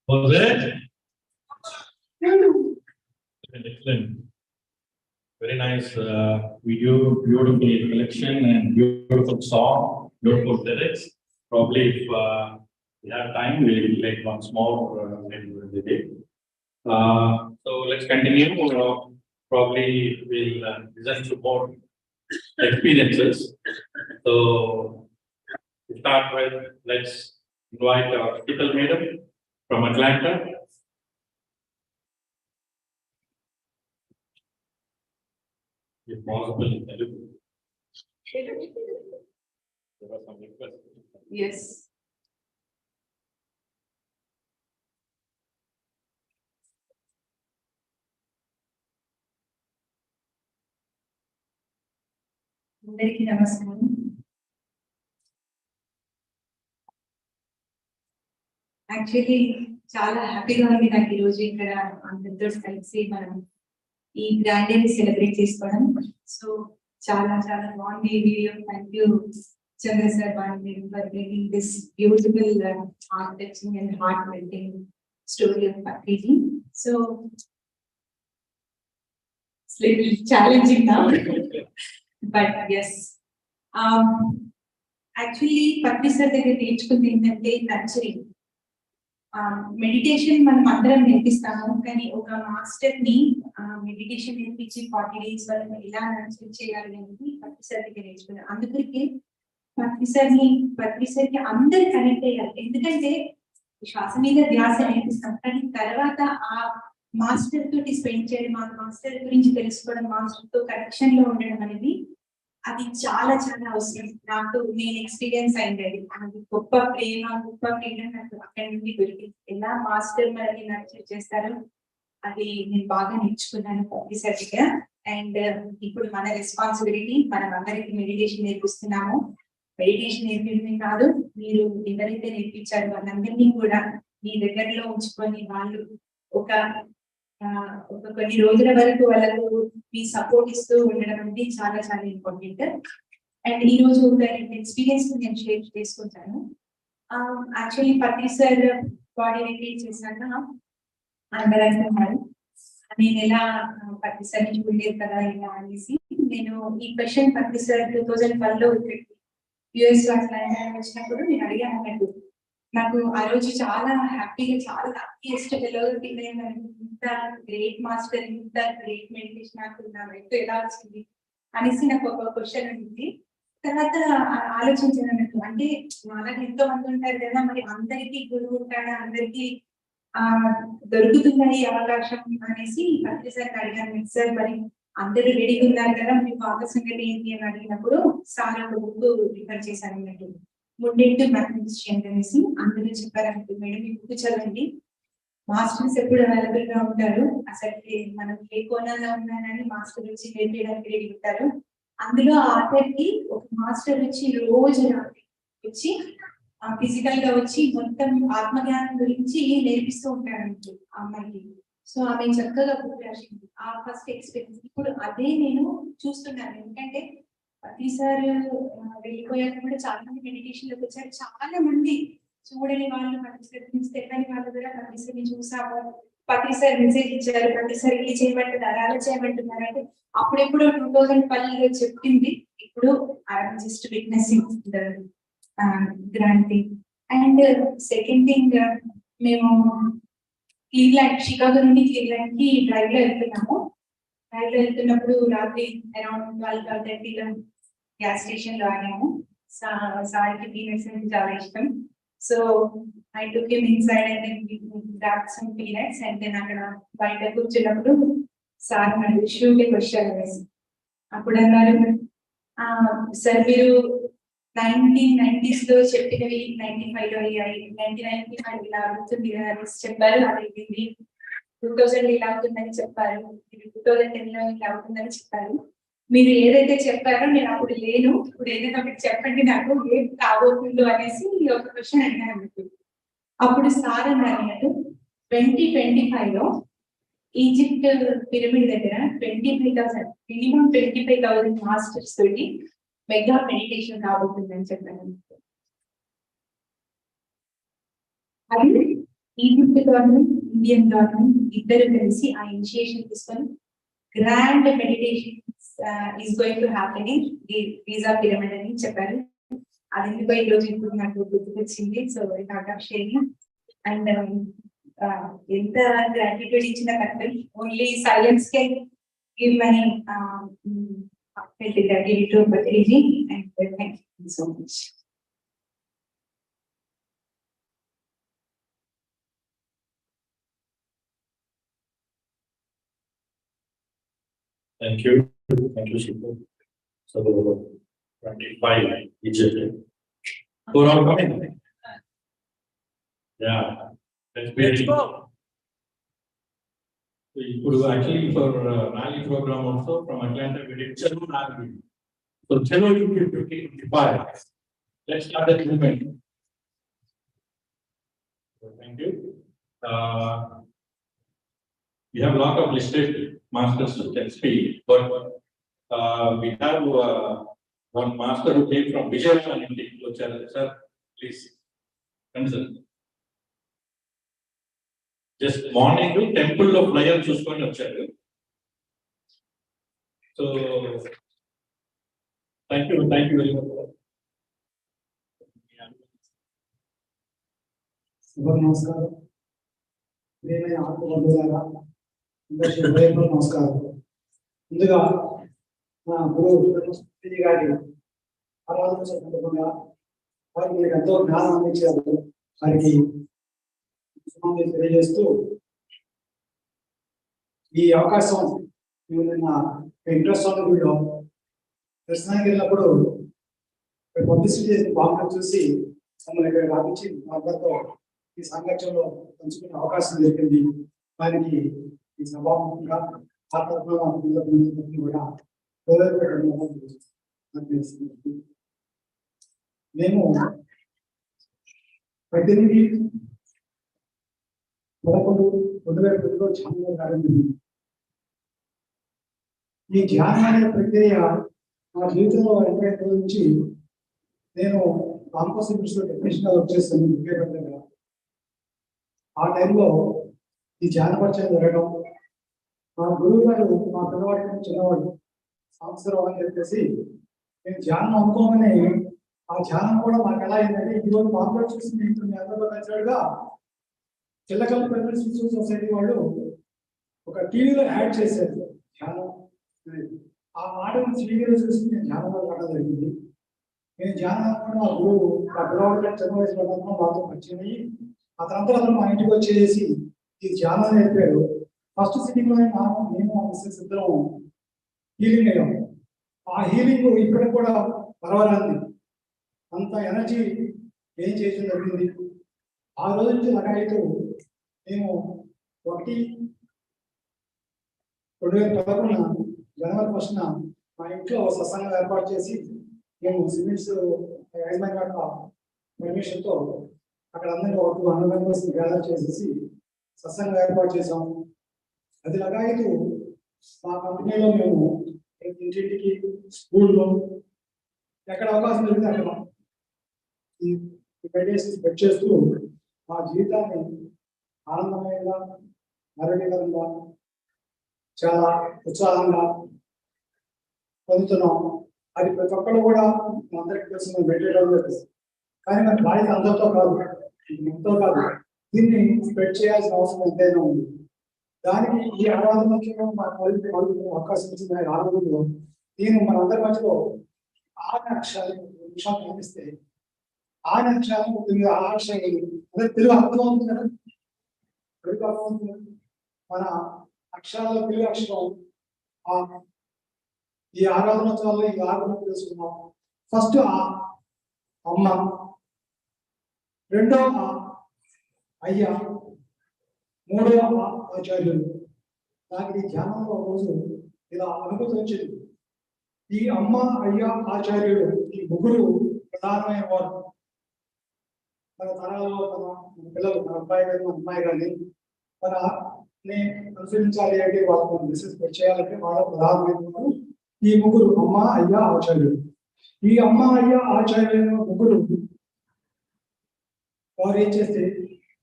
Was it? Excellent. Very nice video, beautiful collection and beautiful song, beautiful lyrics. Probably if we have time, we'll take once more later in the day. So let's continue. Probably we'll listen to more experiences. So to start with, let's invite our speaker madam from Atlanta. If possible, in Telugu. There are some requests. Yes. అందరికీ నమస్కారం. Actually చాలా హ్యాపీగా ఉంది నాకు ఈరోజు ఇక్కడ అందరితో కలిసి మనం ఈ గ్రాండ్ డే ని సెలబ్రేట్ చేసుకోవడం. సో చాలా చాలా బాగుంది ఈ వీడియో. థ్యాంక్ యూ చంద్ర సార్ బాగుంది for making this beautiful heart touching and heart melting story of Patriji. So it's little challenging now, but yes. Actually Patri sir దగ్గర నేర్చుకుంది ఏంటంటే నర్చరింగ్. మెడిటేషన్ మనం అందరం నేర్పిస్తాము, కానీ ఒక మాస్టర్ ని మెడిటేషన్ నేర్పించి 40 days వాళ్ళని ఎలా నర్చర్ చేయాలి అనేది పత్రిసార్ దగ్గర నేర్చుకున్నాను. అందుకే పత్రిసార్కి అందరు కనెక్ట్ అయ్యారు. ఎందుకంటే శ్వాస మీద ధ్యాస నేర్పిస్తాం, కానీ తర్వాత ఆ మాస్టర్ తోటి స్పెండ్ చేయడం, ఆ మాస్టర్ గురించి తెలుసుకోవడం, మాస్టర్ తో కనెక్షన్ లో ఉండడం అనేది అది చాలా చాలా అవసరం. నేను ఎక్స్పీరియన్స్ అయింది అది గొప్ప ప్రేమ, గొప్ప ఫ్రీడమ్ నాకు అక్కడి నుండి దొరికింది. ఎలా మాస్టర్ మనకి నర్చర్ చేస్తారో అది నేను బాగా నేర్చుకున్నాను పత్రిసార్ దగ్గర. అండ్ ఇప్పుడు మన రెస్పాన్సిబిలిటీ, మనం అందరికి మెడిటేషన్ నేర్పిస్తున్నాము. మెడిటేషన్ నేర్పించడమే కాదు, మీరు ఎవరైతే నేర్పించారో వాళ్ళందరినీ కూడా మీ దగ్గరలో ఉంచుకొని వాళ్ళు ఒక కొన్ని రోజుల వరకు వాళ్ళకు మీ సపోర్ట్ ఇస్తూ ఉండడం అనేది చాలా చాలా ఇంపార్టెంట్. అండ్ ఈ రోజు ఒక ఎక్స్పీరియన్స్ నేను షేర్ చేసుకుంటాను. యాక్చువల్లీ పత్రిసార్ బాడీ రిలీజ్ చేశాక అందరూ అంటున్నారు నేను ఎలా పత్రిసార్ని చూడలేదు కదా ఇలా అనేసి. నేను ఈ క్వశ్చన్ పత్రిసార్ 2012 లో యుఎస్ వచ్చినప్పుడు నేను అడిగాను అన్నట్టు. నాకు ఆ రోజు చాలా హ్యాపీగా, చాలా హ్యాపీయెస్ట్ ఫీల్ అయ్యాను. ఇంత గ్రేట్ మాస్టర్, ఇంత గ్రేట్ మెడిటేషన్ నాకు నా వైపు ఎలా వచ్చింది అనేసి నాకు ఒక క్వశ్చన్ ఉంది. తర్వాత ఆలోచించాను అన్నట్టు, అంటే వాళ్ళకి ఎంతో మంది ఉంటారు కదా, మరి అందరికీ గురువు ఉంటాడా, అందరికీ దొరుకుతుందని అవకాశం అనేసి పత్రిసార్ని అడిగాను. సార్ మరి అందరూ రెడీగా ఉన్నారు కదా, మీ పాత సంగతి ఏంటి అని అడిగినప్పుడు సార్ ఒక బుక్ రిఫర్ చేశాను అన్నట్టు, ముండెంటు మ్యాథమెటిక్స్ అనేసి. అందరూ చెప్పారంటే మేడం ఈ బుక్ చదవండి, మాస్టర్స్ ఎప్పుడు అవైలబుల్ గా ఉంటారు, అసలు మనం ఏ కోణంలో ఉన్నానని మాస్టర్ వచ్చి నేర్పించడానికి రెడీ ఉంటారు. అందులో ఆథర్ కి ఒక మాస్టర్ వచ్చి రోజు వచ్చి ఫిజికల్ గా వచ్చి మొత్తం ఆత్మజ్ఞానం గురించి నేర్పిస్తూ ఉంటారు ఆ అమ్మాయికి. సో ఆమె చక్కగా బుక్ రాసింది. ఆ ఫస్ట్ ఎక్స్పీరియన్స్ ఇప్పుడు అదే నేను చూస్తున్నాను. ఎందుకంటే ప్రతిసారి వెళ్ళిపోయాక కూడా చాలా మంది మెడిటేషన్ లోకి వచ్చారు. చాలా మంది చూడని వాళ్ళు, పత్రిసారి గురించి తెలియని వాళ్ళు కూడా పత్రిసారిని చూసాము, పత్రిసారి మెసేజ్ ఇచ్చారు, పత్రిసారి ఇది చేయమంటున్నారు, అలా చేయమంటున్నారు. అంటే అప్పుడెప్పుడు 2012 చెప్పింది, ఇప్పుడు I'm just witnessing the granting. And second thing, మేము క్లీవ్లాండ్, షికాగో నుండి క్లీవ్లాండ్ కి డ్రైవ్ లో వెళ్తున్నాము. డ్రైవ్ లో వెళ్తున్నప్పుడు రాత్రి అరౌండ్ 12:30 గ్యాస్ స్టేషన్ లో ఆగాము. సార్కి పీనట్స్ అంటే చాలా ఇష్టం. So I took him inside and then grab some peanuts. And then అక్కడ బయట కూర్చున్నప్పుడు సార్ నన్ను షూకే క్వశ్చన్ వేసి అప్పుడు అన్నారు, సార్ మీరు 1990s లో చెప్పినవి 95 లో అయ్యాయి, 1995 ఇలా అవుతుంది చెప్పారు, అది 2000 ఇలా అవుతుందని చెప్పారు, 2010 లో ఇలా అవుతుందని చెప్పారు. మీరు ఏదైతే చెప్పారో నేను అప్పుడు లేను, ఇప్పుడు ఏదైతే ఒకటి చెప్పండి నాకు ఏం కాబోతుందో అనేసి ఒక క్వశ్చన్ అడిగాను. అప్పుడు సార్ అన్నారు 2025 లో ఈజిప్ట్ పిరమిడ్ దగ్గర 25,000 మినిమం 25,000 మాస్టర్స్ తోటి మెగా మెడిటేషన్ కాబోతుందని చెప్పాను. అది ఈజిప్ట్ గవర్నమెంట్, ఇండియన్ గవర్నమెంట్ ఇద్దరు కలిసి ఆ ఇనిషియేషన్ తీసుకొని grand meditation is going to happen in Giza pyramid అని చెప్పారు. అది ఎందుకో ఈ రోజు ఇప్పుడు నాకు గుర్తుకొచ్చింది. So I thought of sharing. And ఎంత గ్రాటిట్యూడ్ ఇచ్చిన correct, only silence can give my gratitude to Patriji, and thank you so much. Thank you, Shiva. So 25 Egypt. Who are all coming? Yeah, let's go. Actually for Raleigh program also from Atlanta we did Chalo Raleigh. So Chalo you will be 25. Let's start the movement. So, thank you. We have a lot of listed masters who can speak, but we have one master who came from Vijayawada. Sir, please. Answer. Just morning to Temple of Lion చూసుకొని వచ్చారు. So thank you very much. నమస్కారం. ప్రియమైన ఆత్మబంధువులారా, అందరికీ హృదయపూర్వక నమస్కారం. ముందుగా నా గురువు పత్రిజీ గారి ఆరాధన సందర్భంగా వారికి మీకు ఎంతో జ్ఞానం అందించారు. వారికి తెలియజేస్తూ ఈ అవకాశం మేము నిన్న ఇంట్రెస్ట్ గుడిలో దర్శనానికి వెళ్ళినప్పుడు పబ్లిసిటీ చేసిన బాంబులు చూసి మమ్మల్ని ఇక్కడ రాపించి మా అందరితో ఈ సాంగత్యంలో పంచుకునే అవకాశం దొరికింది. వారికి ఈ సభాముఖంగా కూడా మేము 18/11/2010 ధ్యానంలో ప్రారంభించింది. ఈ ధ్యానం అనే ప్రక్రియ నా జీవితంలో ఎంటర్ నుంచి నేను రామకోసం టెక్నీషియన్ గా వర్క్ చేస్తాను. ఆ టైంలో ఈ ధ్యాన పరిచయం జరగడం, మా గురువు గారు మా పిల్లవాడి చిన్నవాడు సంవత్సరం అని చెప్పేసి నేను ధ్యానం అనుకోమని ఆ ధ్యానం కూడా మాకు ఎలా అయిందంటే ఈరోజు మామూలు చూసి మీ అందరిలో కలిసినట్టుగా చిల్లకల్లి ప్రజల సొసైటీ వాళ్ళు ఒక టీవీలో యాడ్ చేశారు ధ్యానం. ఆ మాటను టీవీలో చూసి నేను ధ్యానంలో పడడం జరిగింది. నేను ధ్యానం మా గురువు మా పిల్లవాడి చిన్న వయసులో మాతో పరిచయం అయ్యి అతనంతా అతను మా ఇంటికి వచ్చేసి ఈ ధ్యానం నేర్పారు. ఫస్ట్ సిట్టింగ్ లో మేము మిస్సెస్ ఇద్దరం హీలింగ్ అయ్యాం. ఆ హీలింగ్ ఇప్పటికి కూడా పర్వాలేదు, అంత ఎనర్జీ ఏం చేయడం జరిగింది. ఆ రోజు నుంచి లగాయితూ మేము 1/2011 జనవరి 1న మా ఇంట్లో సత్సంగం ఏర్పాటు చేసి మేము సిమెంట్స్ యాజమాన్య పర్మిషన్తో అక్కడ అందరికీ 100 మెంబర్స్ గ్యాదర్ చేసేసి సత్సంగం ఏర్పాటు చేసాము. అది లగాయితూ మా కంపెనీలో మేము ఇంటింటికి స్కూల్లో ఎక్కడ అవకాశం దొరికితే అక్కడ ఈ మెడిటేషన్ స్ప్రెడ్ చేస్తూ మా జీవితాన్ని ఆనందమయంగా ఆరోగ్యకరంగా చాలా ఉత్సాహంగా పొందుతున్నాం. అది ప్రతి ఒక్కరు కూడా అందరికీ తెలిసిన మెడిటేషన్. కానీ మన బాధ్యత అందరితో కాదు, ఎంతో కాదు, దీన్ని స్ప్రెడ్ చేయాల్సిన అవసరం ఎంతైనా ఉంది. దానికి ఈ ఆరాధనలో మాకు అవకాశం ఇచ్చిన ఆనందంలో నేను మనందరి మధ్యలో 6 అక్షరాలు నిమిషాలు కనిపిస్తే 6 అక్షరాలు 9 అక్షరాలు తెలుగు అర్థమవుతుంది కదా. తెలుగు అర్థమవుతుంది. మన అక్షరాల తెలుగు అక్షరం ఈ ఆరాధనోత్సవాల్లో ఈ ఆరాధన తెలుసుకున్నాం. ఫస్ట్ అమ్మ, రెండో అయ్య, మూడో ఆచార్యులు. నాకు ఈ ధ్యానంలో రోజు ఇలా అనుభూతి వచ్చింది. ఈ అమ్మ, అయ్య, ఆచార్యులు ఈ ముగ్గురు ప్రధానమైన వారు. మన తరాల్లో మన పిల్లలు, మన అబ్బాయి కానీ మన అమ్మాయి కానీ మన అనుసరించాలి అంటే వాళ్ళకు మెసేజ్ చేయాలంటే వాళ్ళ ప్రధానమైన ఈ ముగ్గురు అమ్మ, అయ్య, ఆచార్యులు. ఈ అమ్మ, అయ్య, ఆచార్యులు ముగ్గురు వారు ఏం చేస్తే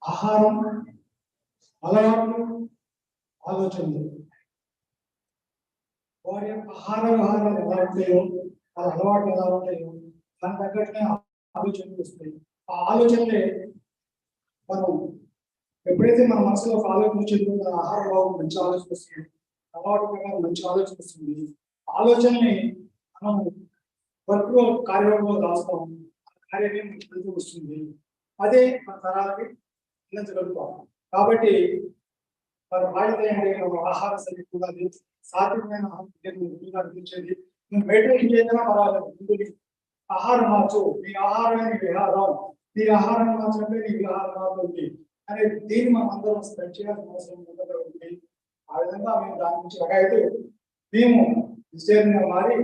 ఆహారం, అలవాట్లు, ఆలోచనలు, వారి యొక్క ఆహార వ్యవహారాలు ఎలా ఉంటాయో, వాళ్ళ అలవాట్లు ఎలా ఉంటాయో దాని తగ్గట్టునే ఆలోచనలు వస్తాయి. ఆ ఆలోచనలే మనం ఎప్పుడైతే మన మనసులో ఒక ఆలోచన వచ్చిందో మన ఆహార భావం మంచి ఆలోచన వస్తుంది, అలవాటు ప్రకారం మంచి ఆలోచన వస్తుంది. ఆలోచనని మనం వర్క్లో కార్యక్రమంలో రాస్తాం, కార్యక్రమం వస్తుంది. అదే మన తరాలకి అందించగలుగుతాం. కాబట్టి మన బాధ్యత ఏంటంటే ఆహార సరి కూడా సాత్వికమైన అనిపించేది. నువ్వు బయట ఏం చేసినా పర్వాలేదు, ఆహారం మార్చు, నీ ఆహారమే నీ విహారం, నీ ఆహారం మార్చంటే నీ విహారం మారుతుంది అనే దీన్ని మనం అందరం స్ప్రెడ్ చేయాల్సిన అవసరం ఉంది. ఆ విధంగా మేము దాని నుంచి లగాయితే మేము డిస్టైన్ మారి,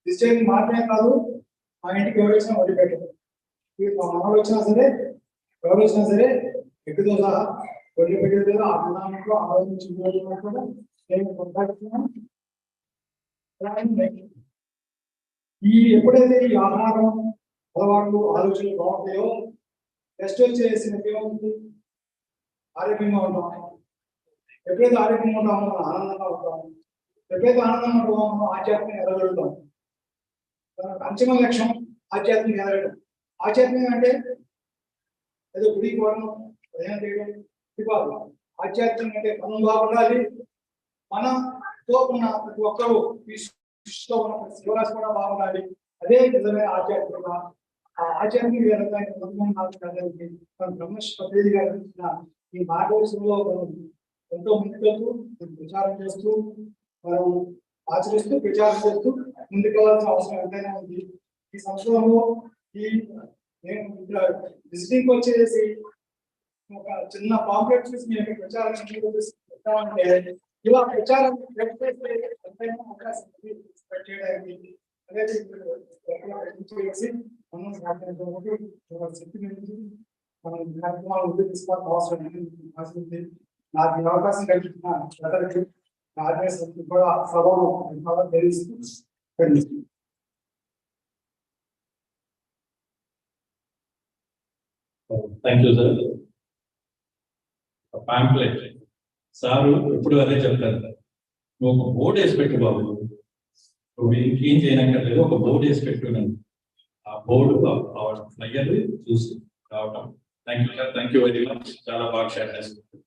డిస్టైన్ మాత్రమే కాదు మా ఇంటికి ఎవరు వచ్చినా వడ్డీ పెట్టదు. మా మనవాళ్ళు వచ్చినా సరే, ఎవరు వచ్చినా సరే ఎక్కుతో సహా వడ్డీ పెట్టేది. ఆ విధానంలో ఆలోచించి నేను కొనసాగుతున్నాను. ఈ ఎప్పుడైతే ఈ ఆహారం, అలవాట్లు, ఆలోచనలు బాగుంటాయో నెక్స్ట్ వచ్చేసిన ఏమవుతుంది, ఆరోగ్యంగా ఉంటాం. ఎప్పుడైతే ఆరోగ్యంగా ఉంటామో మనం ఆనందంగా ఉంటాం. ఎప్పుడైతే ఆనందంగా ఉంటామో మనం ఆధ్యాత్మిక ఎదగలుగుతాం. అంతిమ లక్ష్యం ఆధ్యాత్మిక ఎదగడం. ఆధ్యాత్మిక అంటే ఏదో గుడికి పోవడం భజన చేయడం ఇది కాదు. ఆధ్యాత్మికం అంటే మనం బాగుండాలి, మనతో ఉన్న ప్రతి ఒక్కరూ ఈ సృష్టిలో ఉన్న ప్రతి జీవరాశి కూడా బాగుండాలి. అదే నిజమైన ఆధ్యాత్మిక. ఆ ఆధ్యాత్మిక బ్రహ్మశ్రీ గారు ఈ మార్గదర్శనంలో మనం ఎంతో ముందుకెళ్తూ ప్రచారం చేస్తూ మనం ఆచరిస్తూ ప్రచారం చేస్తూ ముందుకోవాల్సిన అవసరం ఎంతైనా ఉంది. ఈ సంవత్సరంలో నేను ఇక్కడ విజిటింగ్ వచ్చేసి ఒక చిన్న పాంప్లెట్ చూసి మీ యొక్క ప్రచారం అంటే ఇలా ప్రచారం ఎంతైనా అవకాశం ఉంది చేయడానికి. అదే చేసి మనం శక్తి నుంచి మనం కార్యక్రమాలు ముందుకు తీసుకోవాల్సిన అవసరం ఉంది. నాకు ఈ అవకాశం కల్పించిన ప్రజలకి నా ఆదేశానికి కూడా సభలో తెలియజేస్తూ thank you sir. Pamphlet sir ఎప్పుడు అదే చెప్తారు, నువ్వు ఒక బోర్డు వేసి పెట్టు బాబు, నువ్వు ఇంకేం చేయనక్కర్లేదు, ఒక బోర్డు వేసి పెట్టున్నాను. ఆ బోర్డు ఫ్లైయర్ చూసి రావటం. Thank you sir, thank you very much. చాలా బాగా షేర్ చేసుకుంటాం.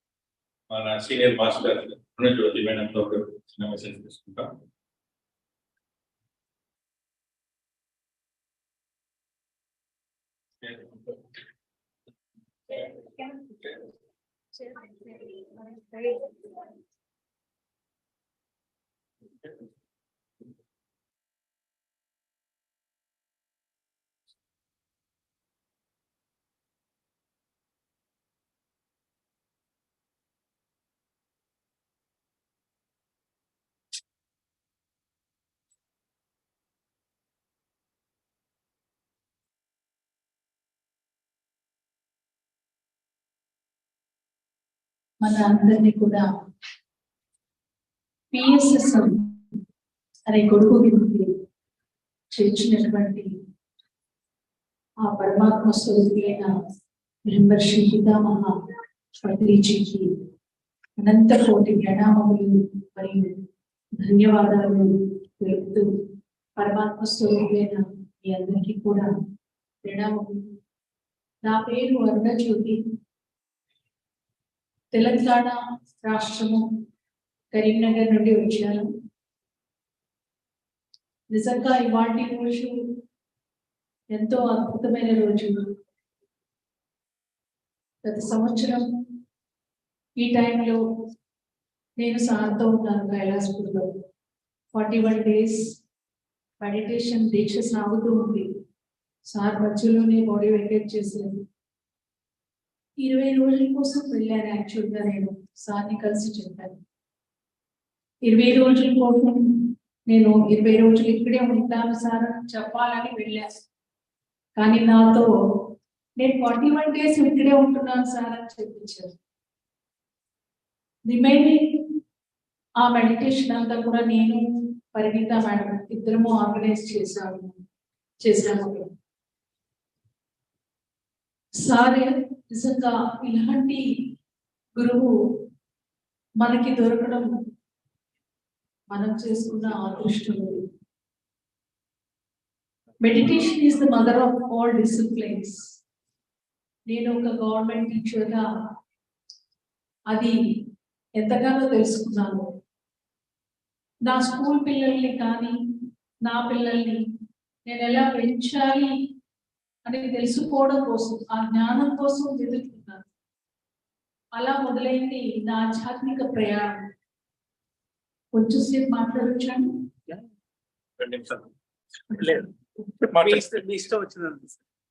మన సీనియర్ మాస్టర్ జ్యోతి మేడంతో చిన్న మెసేజ్ తీసుకుంటాం. మన అందరినీ కూడా PSSM అనే కొడుకు కిందకి చేర్చినటువంటి ఆ పరమాత్మ స్వరూపి అయిన బ్రహ్మర్షి పితామహ పత్రిజీకి అనంత కోటి ప్రణామములు మరియు ధన్యవాదాలు తెలుపుతూ, పరమాత్మ స్వరూపి అయిన మీ అందరికీ కూడా ప్రణామములు. నా పేరు అరుణజ్యోతి. తెలంగాణ రాష్ట్రము కరీంనగర్ నుండి వచ్చాను. నిజంగా ఇవాటి రోజు ఎంతో అద్భుతమైన రోజు. గత సంవత్సరం ఈ టైంలో నేను సార్తో ఉన్నాను కైలాసపూర్లో. 41 days మెడిటేషన్ దీక్ష సాగుతూ ఉంది. సార్ మధ్యలోనే బాడీ వెకేట్ చేశాను. 20 రోజుల కోసం వెళ్ళాను. యాక్చువల్గా నేను సార్ని కలిసి చెప్పాను, 20 రోజుల కోసం నేను 20 రోజులు ఇక్కడే ఉంటాను సార్ అని చెప్పాలని వెళ్ళాను. కానీ నాతో నేను 41 days ఇక్కడే ఉంటున్నాను సార్ అని చెప్పించారు. రిమైనింగ్ ఆ మెడిటేషన్ అంతా కూడా నేను పరిణీత మేడం ఇద్దరము ఆర్గనైజ్ చేశాము. సార్ నిజంగా ఇలాంటి గురువు మనకి దొరకడం మనం చేసుకున్న అదృష్టం. Meditation is the mother of all disciplines. నేను ఒక గవర్నమెంట్ టీచర్గా అది ఎంతగానో తెలుసుకున్నాను. నా స్కూల్ పిల్లల్ని కానీ నా పిల్లల్ని నేను ఎలా పెంచాలి అని తెలుసుకోవడం కోసం, ఆ జ్ఞానం కోసం వెతుకుతున్నాను. అలా మొదలైంది నా ఆధ్యాత్మిక ప్రయాణం. కొంచెం సేపు మాట్లాడొచ్చాను.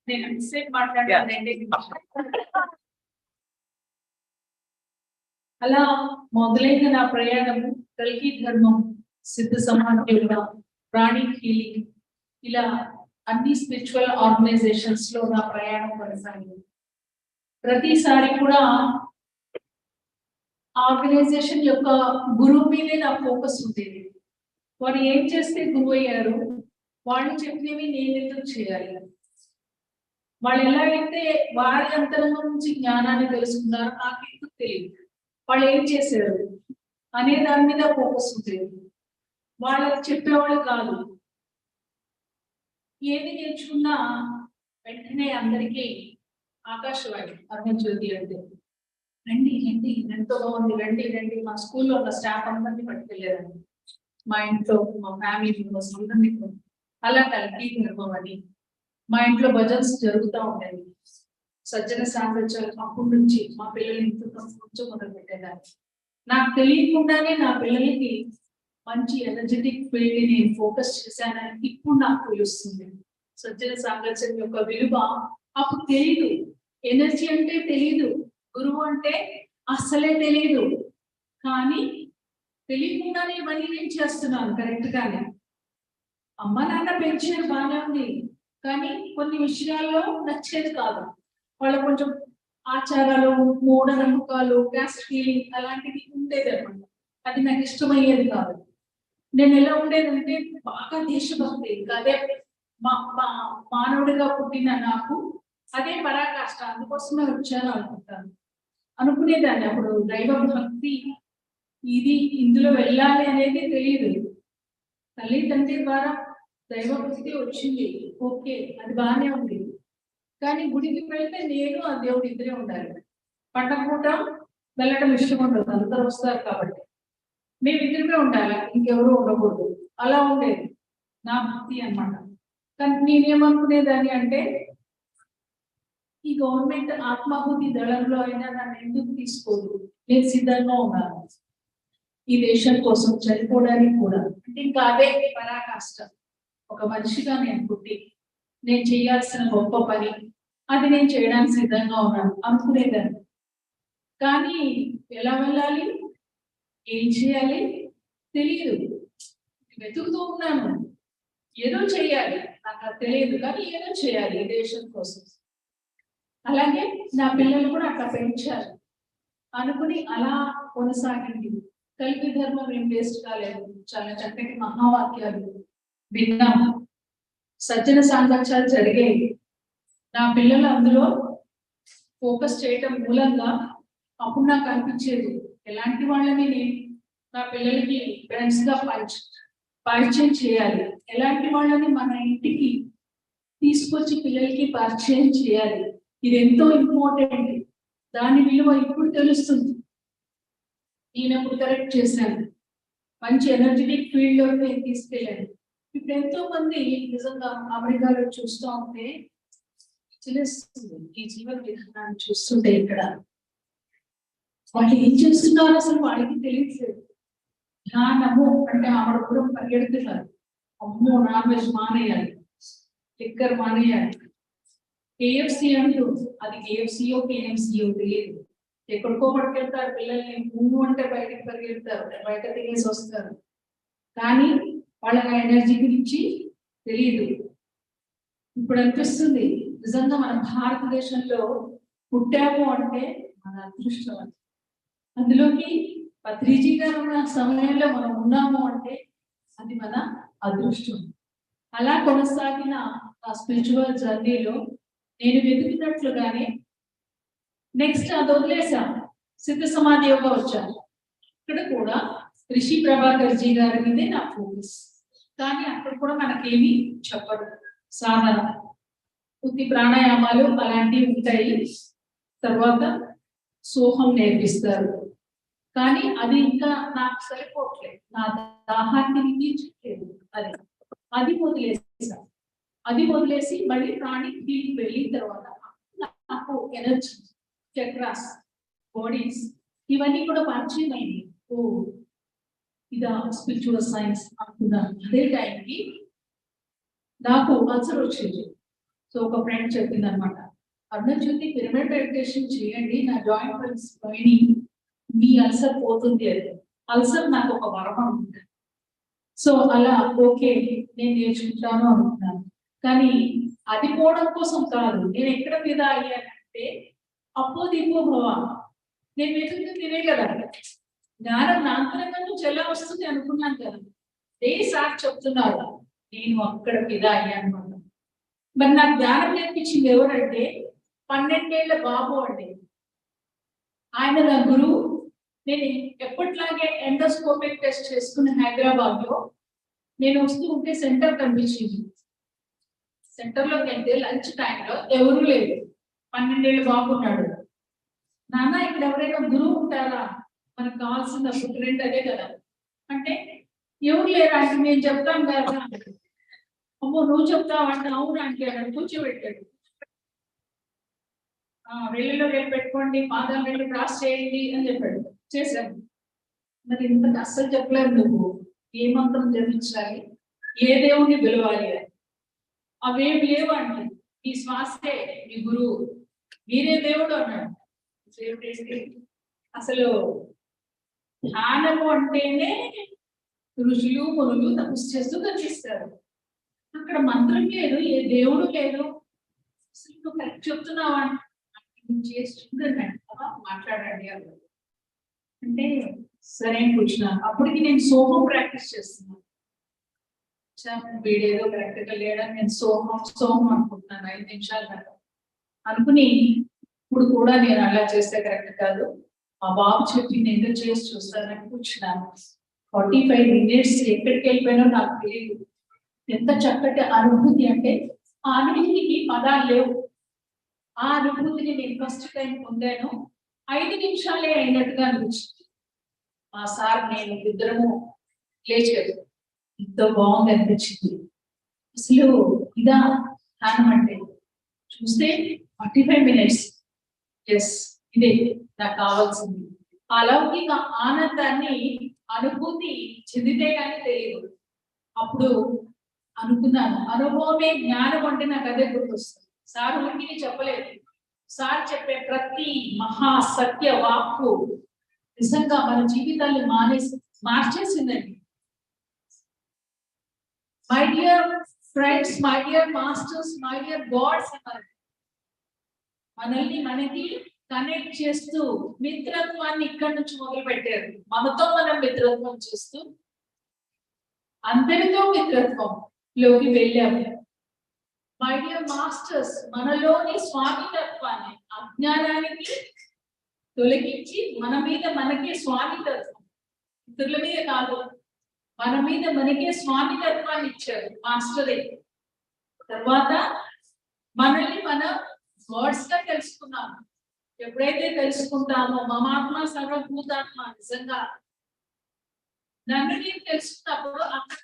నేను ఎంతసేపు మాట్లాడాను. అలా మొదలైన నా ప్రయాణం కల్కి ధర్మం, సిద్ధ సమాధి, ప్రాణి హీలింగ్, ఇలా అన్ని స్పిరిచువల్ ఆర్గనైజేషన్స్ లో నా ప్రయాణం కొనసాగింది. ప్రతిసారి కూడా ఆర్గనైజేషన్ యొక్క గురువు మీదే నా ఫోకస్ ఉండేది. వారు ఏం చేస్తే గురువు అయ్యారు, వాళ్ళు చెప్పినవి నేను ఎందుకు చేయాలి, వాళ్ళు ఎలా అయితే వారి అంతరంగం నుంచి జ్ఞానాన్ని తెలుసుకున్నారో నాకు ఎందుకు తెలియదు, వాళ్ళు ఏం చేశారు అనే దాని మీద ఫోకస్ ఉండేది. వాళ్ళకి చెప్పేవాళ్ళు కాదు. ఏది నేర్చుకున్నా వెంటనే అందరికీ ఆకాశవాణి అరుణజ్యోతి అంటే రండి రండి ఎంతో బాగుంది రండి రండి మా స్కూల్లో ఉన్న స్టాఫ్ అందరినీ పట్టుకెళ్ళారండి మా ఇంట్లో మా ఫ్యామిలీ మెంబర్స్ అందరినీ అలా కలిపి నిర్మని మా ఇంట్లో భజన్స్ జరుగుతూ ఉండేవి సజ్జన సాంగత్యాలు అప్పటి నుంచి మా పిల్లలు ఇంట్లో కొంచెం మొదలు పెట్టేదాన్ని నాకు తెలియకుండానే నా పిల్లలకి మంచి ఎనర్జెటిక్ ఫీల్డ్ నేను ఫోకస్ చేశానని ఇప్పుడు నాకు తెలుస్తుంది సజ్జన సాంగత్యం యొక్క విలువ అప్పుడు తెలియదు ఎనర్జీ అంటే తెలియదు గురువు అంటే అస్సలే తెలియదు కానీ తెలియకుండానే ఇవన్నీ నేను చేస్తున్నాను కరెక్ట్ గానే అమ్మ నాన్న పెంచారు బాగానే ఉంది కానీ కొన్ని విషయాల్లో నచ్చేది కాదు వాళ్ళ కొంచెం ఆచారాలు మూఢనమ్మకాలు క్యాస్ట్ ఫీలింగ్ అలాంటివి ఉండేది అనమాట అది నాకు ఇష్టమయ్యేది కాదు నేను ఎలా ఉండేదంటే బాగా దేశభక్తి అదే మానవుడిగా పుట్టిన నాకు అదే పరాకాష్ట అందుకోసమే వచ్చాను అనుకుంటాను అనుకునేదాన్ని అప్పుడు దైవ భక్తి ఇది ఇందులో వెళ్ళాలి అనేది తెలియదు తల్లిదండ్రి ద్వారా దైవభక్తి వచ్చింది ఓకే అది బాగానే ఉంది కానీ గుడికి వెళ్తే నేను ఆ దేవుడు ఇద్దరే ఉండాలి పంటపూట వెళ్ళటం ఇష్టం ఉండదు అందరూ వస్తారు కాబట్టి మేము ఇద్దరిమే ఉండాలి ఇంకెవరు ఉండకూడదు అలా ఉండేది నా భక్తి అన్నమాట కానీ నేనేమనుకునేదాన్ని అంటే ఈ గవర్నమెంట్ ఆత్మాహుతి దళంలో అయినా నన్ను ఎందుకు తీసుకోదు నేను సిద్ధంగా ఉన్నాను ఈ దేశం కోసం చనిపోవడానికి కూడా అంటే ఇంకా అదే పరాకాష్ట ఒక మనిషిగా నేను పుట్టి నేను చేయాల్సిన గొప్ప పని అది నేను చేయడానికి సిద్ధంగా ఉన్నాను అనుకునేదాన్ని కానీ ఎలా వెళ్ళాలి ఏం చేయాలి తెలియదు వెతుకుతూ ఉన్నాను ఏదో చేయాలి నాకు అది తెలియదు కానీ ఏదో చేయాలి ఈ దేశం కోసం అలాగే నా పిల్లలు కూడా అట్లా పెంచారు అనుకుని అలా కొనసాగింది కలిపి ధర్మం ఏం వేస్ట్ కాలేదు చాలా చక్కటి మహావాక్యాలు విన్నాము సజ్జన సాంగత్యాలు జరిగాయి నా పిల్లలు అందులో ఫోకస్ చేయటం మూలంగా అప్పుడు నాకు అనిపించేది ఎలాంటి వాళ్ళని నేను నా పిల్లలకి ఫ్రెండ్స్ గా పరిచయం చేయాలి ఎలాంటి వాళ్ళని మన ఇంటికి తీసుకొచ్చి పిల్లలకి పరిచయం చేయాలి ఇది ఎంతో ఇంపార్టెంట్ దాని విలువ ఇప్పుడు తెలుస్తుంది నేను అప్పుడు కరెక్ట్ చేశాను మంచి ఎనర్జెటిక్ ఫీల్డ్ లో నేను తీసుకెళ్ళాను ఇప్పుడు ఎంతో మంది నిజంగా అమెరికాలో చూస్తూ ఉంటే తెలుస్తుంది ఈ జీవన విధానాన్ని చూస్తుంటే ఇక్కడ వాళ్ళు ఏం చేస్తున్నారు అసలు వాళ్ళకి తెలియట్లేదు ధ్యానము అంటే ఆవిడ కూడా పరిగెడుతున్నారు అమ్మో నాన్ వెజ్ మానేయాలి లిక్కర్ మానేయాలి కేఎఫ్సి అంటూ అది కేఎఫ్సియో కేఎంసియో తెలియదు ఎక్కడికో పట్టుకెళ్తారు పిల్లల్ని ముందు అంటే బయటకు పరిగెడతారు బయట తినేసి వస్తారు కానీ వాళ్ళకి ఎనర్జీ గురించి తెలియదు ఇప్పుడు అనిపిస్తుంది నిజంగా మన భారతదేశంలో పుట్టాము అంటే మన అదృష్టం అని అందులోకి పత్రిజీ గారు ఉన్న సమయంలో మనం ఉన్నాము అంటే అది మన అదృష్టం అలా కొనసాగిన ఆ స్పిరిచువల్ జర్నీలో నేను వెతుకున్నట్లుగానే నెక్స్ట్ అది వదిలేసాం సిద్ధ సమాధి యోగా వచ్చాను ఇక్కడ కూడా రిషి ప్రభాకర్ జీ గారి మీదే నా ఫోకస్ కానీ అక్కడ కూడా మనకేమి చెప్పడు సాధన ఉత్తి ప్రాణాయామాలు అలాంటివి ఉంటాయి తర్వాత సోహం నేర్పిస్తారు కానీ అది ఇంకా నాకు సరిపోవట్లేదు నా దాహాన్ని తీర్చట్లేదు అది వదిలేసి మళ్ళీ ప్రాణికి ఫీల్డ్కి వెళ్ళిన తర్వాత నాకు ఎనర్జీ చక్రాస్ బాడీస్ ఇవన్నీ కూడా పరిచయం అయింది ఓ ఇదా స్పిరిచువల్ సైన్స్ అనుకున్నాను అదే టైంకి నాకు అల్సర్ వచ్చింది సో ఒక ఫ్రెండ్ చెప్పింది అనమాట అరుణజ్యోతి పిరమిడ్ మెడిటేషన్ చేయండి నా జాయింట్ పెయిన్స్ పోయి మీ అల్సర్ పోతుంది అది అల్సర్ నాకు ఒక వరం అనుకుంటాను సో అలా ఓకే నేను నేర్చుకుంటాను అనుకున్నాను కానీ అది పోవడం కోసం కాదు నేను ఎక్కడ మీద అయ్యానంటే అప్పో దిపో భవ నేను వెతుకుతూ తినే కదా జ్ఞానం నాంతరంగా నుంచి ఎలా వస్తుంది అనుకున్నాను కదా ఏ సార్ చెప్తున్నారు నేను అక్కడ మీద అయ్యాను మరి నాకు జ్ఞానం నేర్పించింది ఎవరంటే 12 ఏళ్ల బాబు అండి ఆయన నా గురువు నేను ఎప్పట్లాగే ఎండోస్కోపిక్ టెస్ట్ చేసుకున్న హైదరాబాద్ లో నేను వస్తూ ఉంటే సెంటర్ కనిపించింది సెంటర్ లోకి వెళ్తే లంచ్ టైంలో ఎవరు లేదు 12 ఏళ్ళు బాగున్నాడు. నాన్న ఇక్కడ ఎవరైనా గురువు ఉంటారా, మనకు కావాల్సిన ఫుడ్ అదే కదా అంటే, ఎవరు లేరా అంటే నేను చెప్తాను కదా. అమ్మో నువ్వు చెప్తావు అంటే అవును అంటే అక్కడ కూర్చోబెట్టాడు. వేళ్ళలో వేలు పెట్టుకోండి, పాదాలు వేళ్ళు క్రాస్ చేయండి అని చెప్పాడు. చేశాను. మరి ఇంత అస్సలు చెప్పలేదు నువ్వు ఏ మంత్రం జపించాలి, ఏ దేవుణ్ణి పిలవాలి అని. అవేమి లేవు అంటే ఈ శ్వాసే మీ గురువు, మీరే దేవుడు అన్నాడు. అసలు ధ్యానము అంటేనే ఋషులు మునులు తపస్సు చేస్తూ కనిపిస్తారు. అక్కడ మంత్రం లేదు, ఏ దేవుడు లేదు. అసలు నువ్వు కరెక్ట్ చెప్తున్నావా చేస్తుండే మాట్లాడండి అన్నారు. అంటే సరే అని కూర్చున్నాను. అప్పటికి నేను సోమం ప్రాక్టీస్ చేస్తున్నాను. వీడేదో కరెక్ట్ గా లేడని నేను సోమం అనుకుంటున్నాను 5 నిమిషాలు దాకా అనుకుని, ఇప్పుడు కూడా నేను అలా చేస్తే కరెక్ట్ కాదు, మా బాబు చెప్పి నేను చేసి చూస్తానని కూర్చున్నాను. 45 minutes ఎక్కడికి వెళ్ళిపోయినా నాకు తెలియదు. ఎంత చక్కటి అనుభూతి అంటే ఆ అనుభూతికి పదాలు లేవు. ఆ అనుభూతిని నేను ఫస్ట్ టైం పొందాను. 5 నిమిషాలే అయినట్టుగా అనిపించింది. మా సార్ నేను ఇద్దరము లేచారు. ఇంత బాగుంది అనిపించింది. అసలు ఇదా ధ్యానం అంటే చూస్తే 45 minutes. ఎస్, ఇదే నాకు కావాల్సింది. ఆ లౌకిక ఆనందాన్ని అనుభూతి చెందితే కానీ తెలియదు. అప్పుడు అనుకున్నాను, అనుభవమే జ్ఞానం అంటే నాకు అదే గుర్తొస్తుంది. సార్ ఊరికి చెప్పలేదు. సార్ చెప్పే ప్రతి మహా సత్య వాక్కు నిజంగా మన జీవితాన్ని మార్చేసిందండి. My dear friends, my dear masters, my dear gods అన్నారు. మనల్ని మనకి కనెక్ట్ చేస్తూ మిత్రత్వాన్ని ఇక్కడి నుంచి మొదలు పెట్టారు. మనతో మనం మిత్రత్వం చేస్తూ అందరితో మిత్రత్వంలోకి వెళ్ళాము. మై డియర్ మాస్టర్స్, మనలోని స్వామితత్వాన్ని, అజ్ఞానానికి తొలగించి మన మీద మనకే స్వామితత్వం, ఇతరుల మీద కాదు మన మీద మనకే స్వామితత్వాన్ని ఇచ్చారు మాస్టరే. తర్వాత మనల్ని మనం వర్డ్స్ గా తెలుసుకున్నాము. ఎప్పుడైతే తెలుసుకుంటామో మమాత్మ సర్వభూతాత్మ, నిజంగా నన్ను నేను తెలుసుకున్నప్పుడు అక్కడ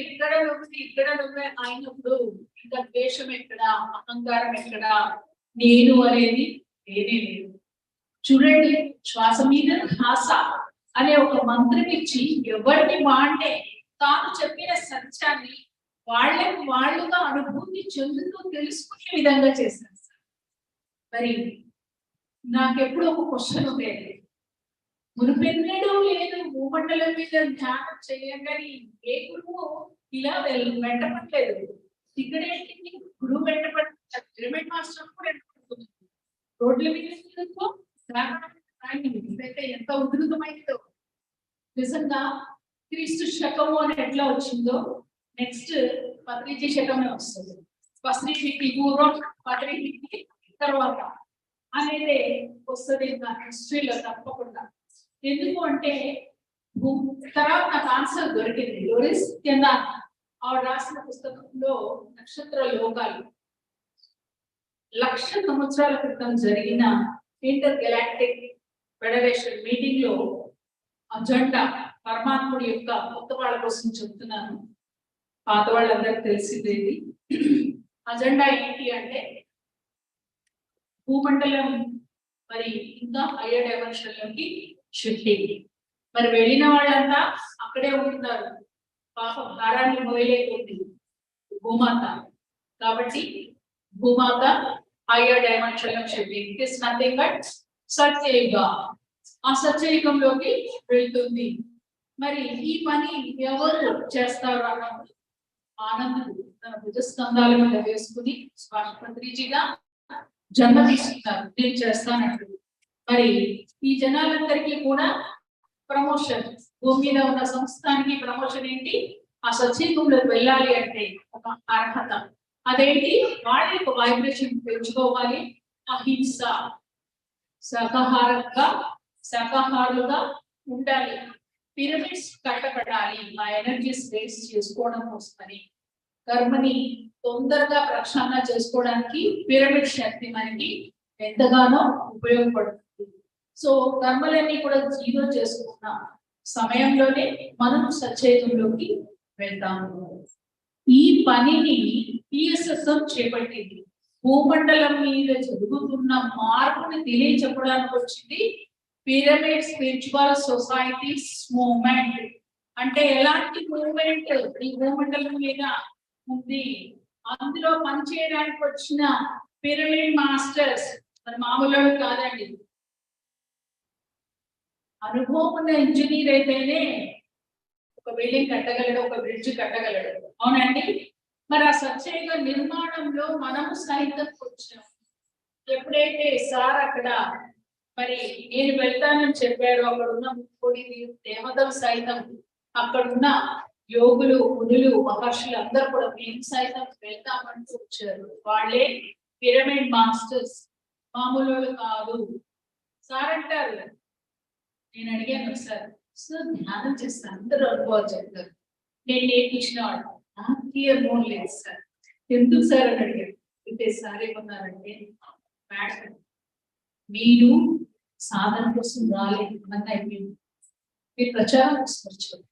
ఇక్కడ నువ్వే అయినప్పుడు ఇంకా ద్వేషం ఎక్కడ, అహంకారం ఎక్కడ, నేను అనేది నేనే లేదు. చూడండి, శ్వాస మీద ధ్యాస అనే ఒక మంత్రం ఇచ్చి ఎవరిని వాడే తాను చెప్పిన సత్యాన్ని వాళ్ళకి వాళ్ళుగా అనుభూతి చెందుతూ తెలుసుకునే విధంగా చేశారు. మరి నాకెప్పుడు ఒక క్వశ్చన్ ఉండేది, మునుపెన్నడూ లేదు భూమండలం మీద ధ్యానం చేయండి ఏ గురువు ఇలా వెంటపడలేదు. ఇక్కడేంటి గురువు వెంటపడుతుంది, పిరమిడ్ మాస్టర్ కూడా వెంటపడుతుంది. రోడ్ల మీద ఇదైతే ఎంత ఉధృతమైందో. నిజంగా క్రీస్తు శకము అని ఎట్లా వచ్చిందో నెక్స్ట్ పత్రిజీ శకమే వస్తుంది. పత్రిజీకి పూర్వం, పత్రిజీకి తర్వాత అనేది వస్తుంది హిస్టరీలో తప్పకుండా. ఎందుకు అంటే తర్వాత నాకు ఆన్సర్ దొరికింది. లోరిస్ కింద ఆవిడ రాసిన పుస్తకంలో నక్షత్ర లోకాలు 1,00,000 సంవత్సరాల క్రితం జరిగిన ఇంటర్ గెలాక్టిక్ ఫెడరేషన్ మీటింగ్ లో అజెండా పరమాత్ముడి యొక్క కొత్త వాళ్ళ కోసం చెప్తున్నాను, పాత వాళ్ళందరికీ తెలిసిందేది. అజెండా ఏంటి అంటే భూమండలం మరి ఇంకా హయ్యర్ డైమెన్షన్ లోకి షిఫ్టింగ్. మరి వెళ్ళిన వాళ్ళంతా అక్కడే ఉంటున్నారు, పాప భారాన్ని మొదలైపోయింది భూమాత. కాబట్టి భూమాత హయ్యర్ డైమెన్షన్ లో shifting. It is nothing but Satyayuga. ఆ సత్యయుగంలోకి వెళ్తుంది. మరి ఈ పని ఎవరు చేస్తారు అన్నప్పుడు ఆనందుడు తన భుజస్కంధాల మీద వేసుకుని పత్రిజీగా జన్మ తీసుకున్నారు. నేను చేస్తానంటు. మరి ఈ జనాలందరికీ కూడా ప్రమోషన్, భూమి మీద ఉన్న సంస్థానికి ప్రమోషన్ ఏంటి, ఆ సత్యయుగంలోకి వెళ్ళాలి అంటే ఒక అర్హత. అదేంటి, వాళ్ళ యొక్క వైబ్రేషన్ పెంచుకోవాలి. అహింస, శాకాహారులుగా ఉండాలి. పిరమిడ్స్ కట్టబడాలి. ఆ ఎనర్జీస్ వేస్ట్ చేసుకోవడం కోసమని, కర్మని తొందరగా ప్రక్షాళన చేసుకోవడానికి పిరమిడ్ శక్తి మనకి ఎంతగానో ఉపయోగపడుతుంది. సో కర్మలన్నీ కూడా జీరో చేసుకున్న సమయంలోనే మనం సచేతంలోకి వెళ్తాము. ఈ పనిని PSSM చేపట్టింది. భూమండలం మీద జరుగుతున్న మార్పుని తెలియచెప్పడానికి వచ్చింది పిరమిడ్ స్పిరిచువల్ సొసైటీస్ మూవ్మెంట్. అంటే ఎలాంటి మూవ్మెంట్ ఈ భూమండలం మీద ఉంది, అందులో పనిచేయడానికి వచ్చిన పిరమిడ్ మాస్టర్స్ మరి మామూలు కాదండి. అనుభవం ఉన్న ఇంజనీర్ అయితేనే ఒక బిల్డింగ్ కట్టగలడు, ఒక బ్రిడ్జ్ కట్టగలడు, అవునండి. మరి ఆ సత్యయుగ నిర్మాణంలో మనము సైతం వచ్చాం. ఎప్పుడైతే సార్ అక్కడ మరి నేను వెళ్తానని చెప్పాడు, అక్కడ ఉన్న ముక్కుడి దేవతలు సైతం, అక్కడున్న యోగులు, మునులు, మహర్షులు అందరూ కూడా మేము సైతం వెళ్తామంటూ వచ్చారు. వాళ్ళే పిరమిడ్ మాస్టర్స్, మామూలు కాదు. సార్ అంటారు, నేను అడిగాను సార్ ధ్యానం చేస్తాను, అందరూ అనుభవాలు చెప్తారు, నేను నేర్పించిన వాడు క్లియర్ మోన్ లేదు సార్. ఎందుకు సార్ అని అడిగారు. అయితే సార్ ఏమన్నారంటే, మేడం మీరు సాధన కోసం రాలేదు, అంతా అయిపోయింది, మీరు ప్రచారం కోసం వచ్చారు.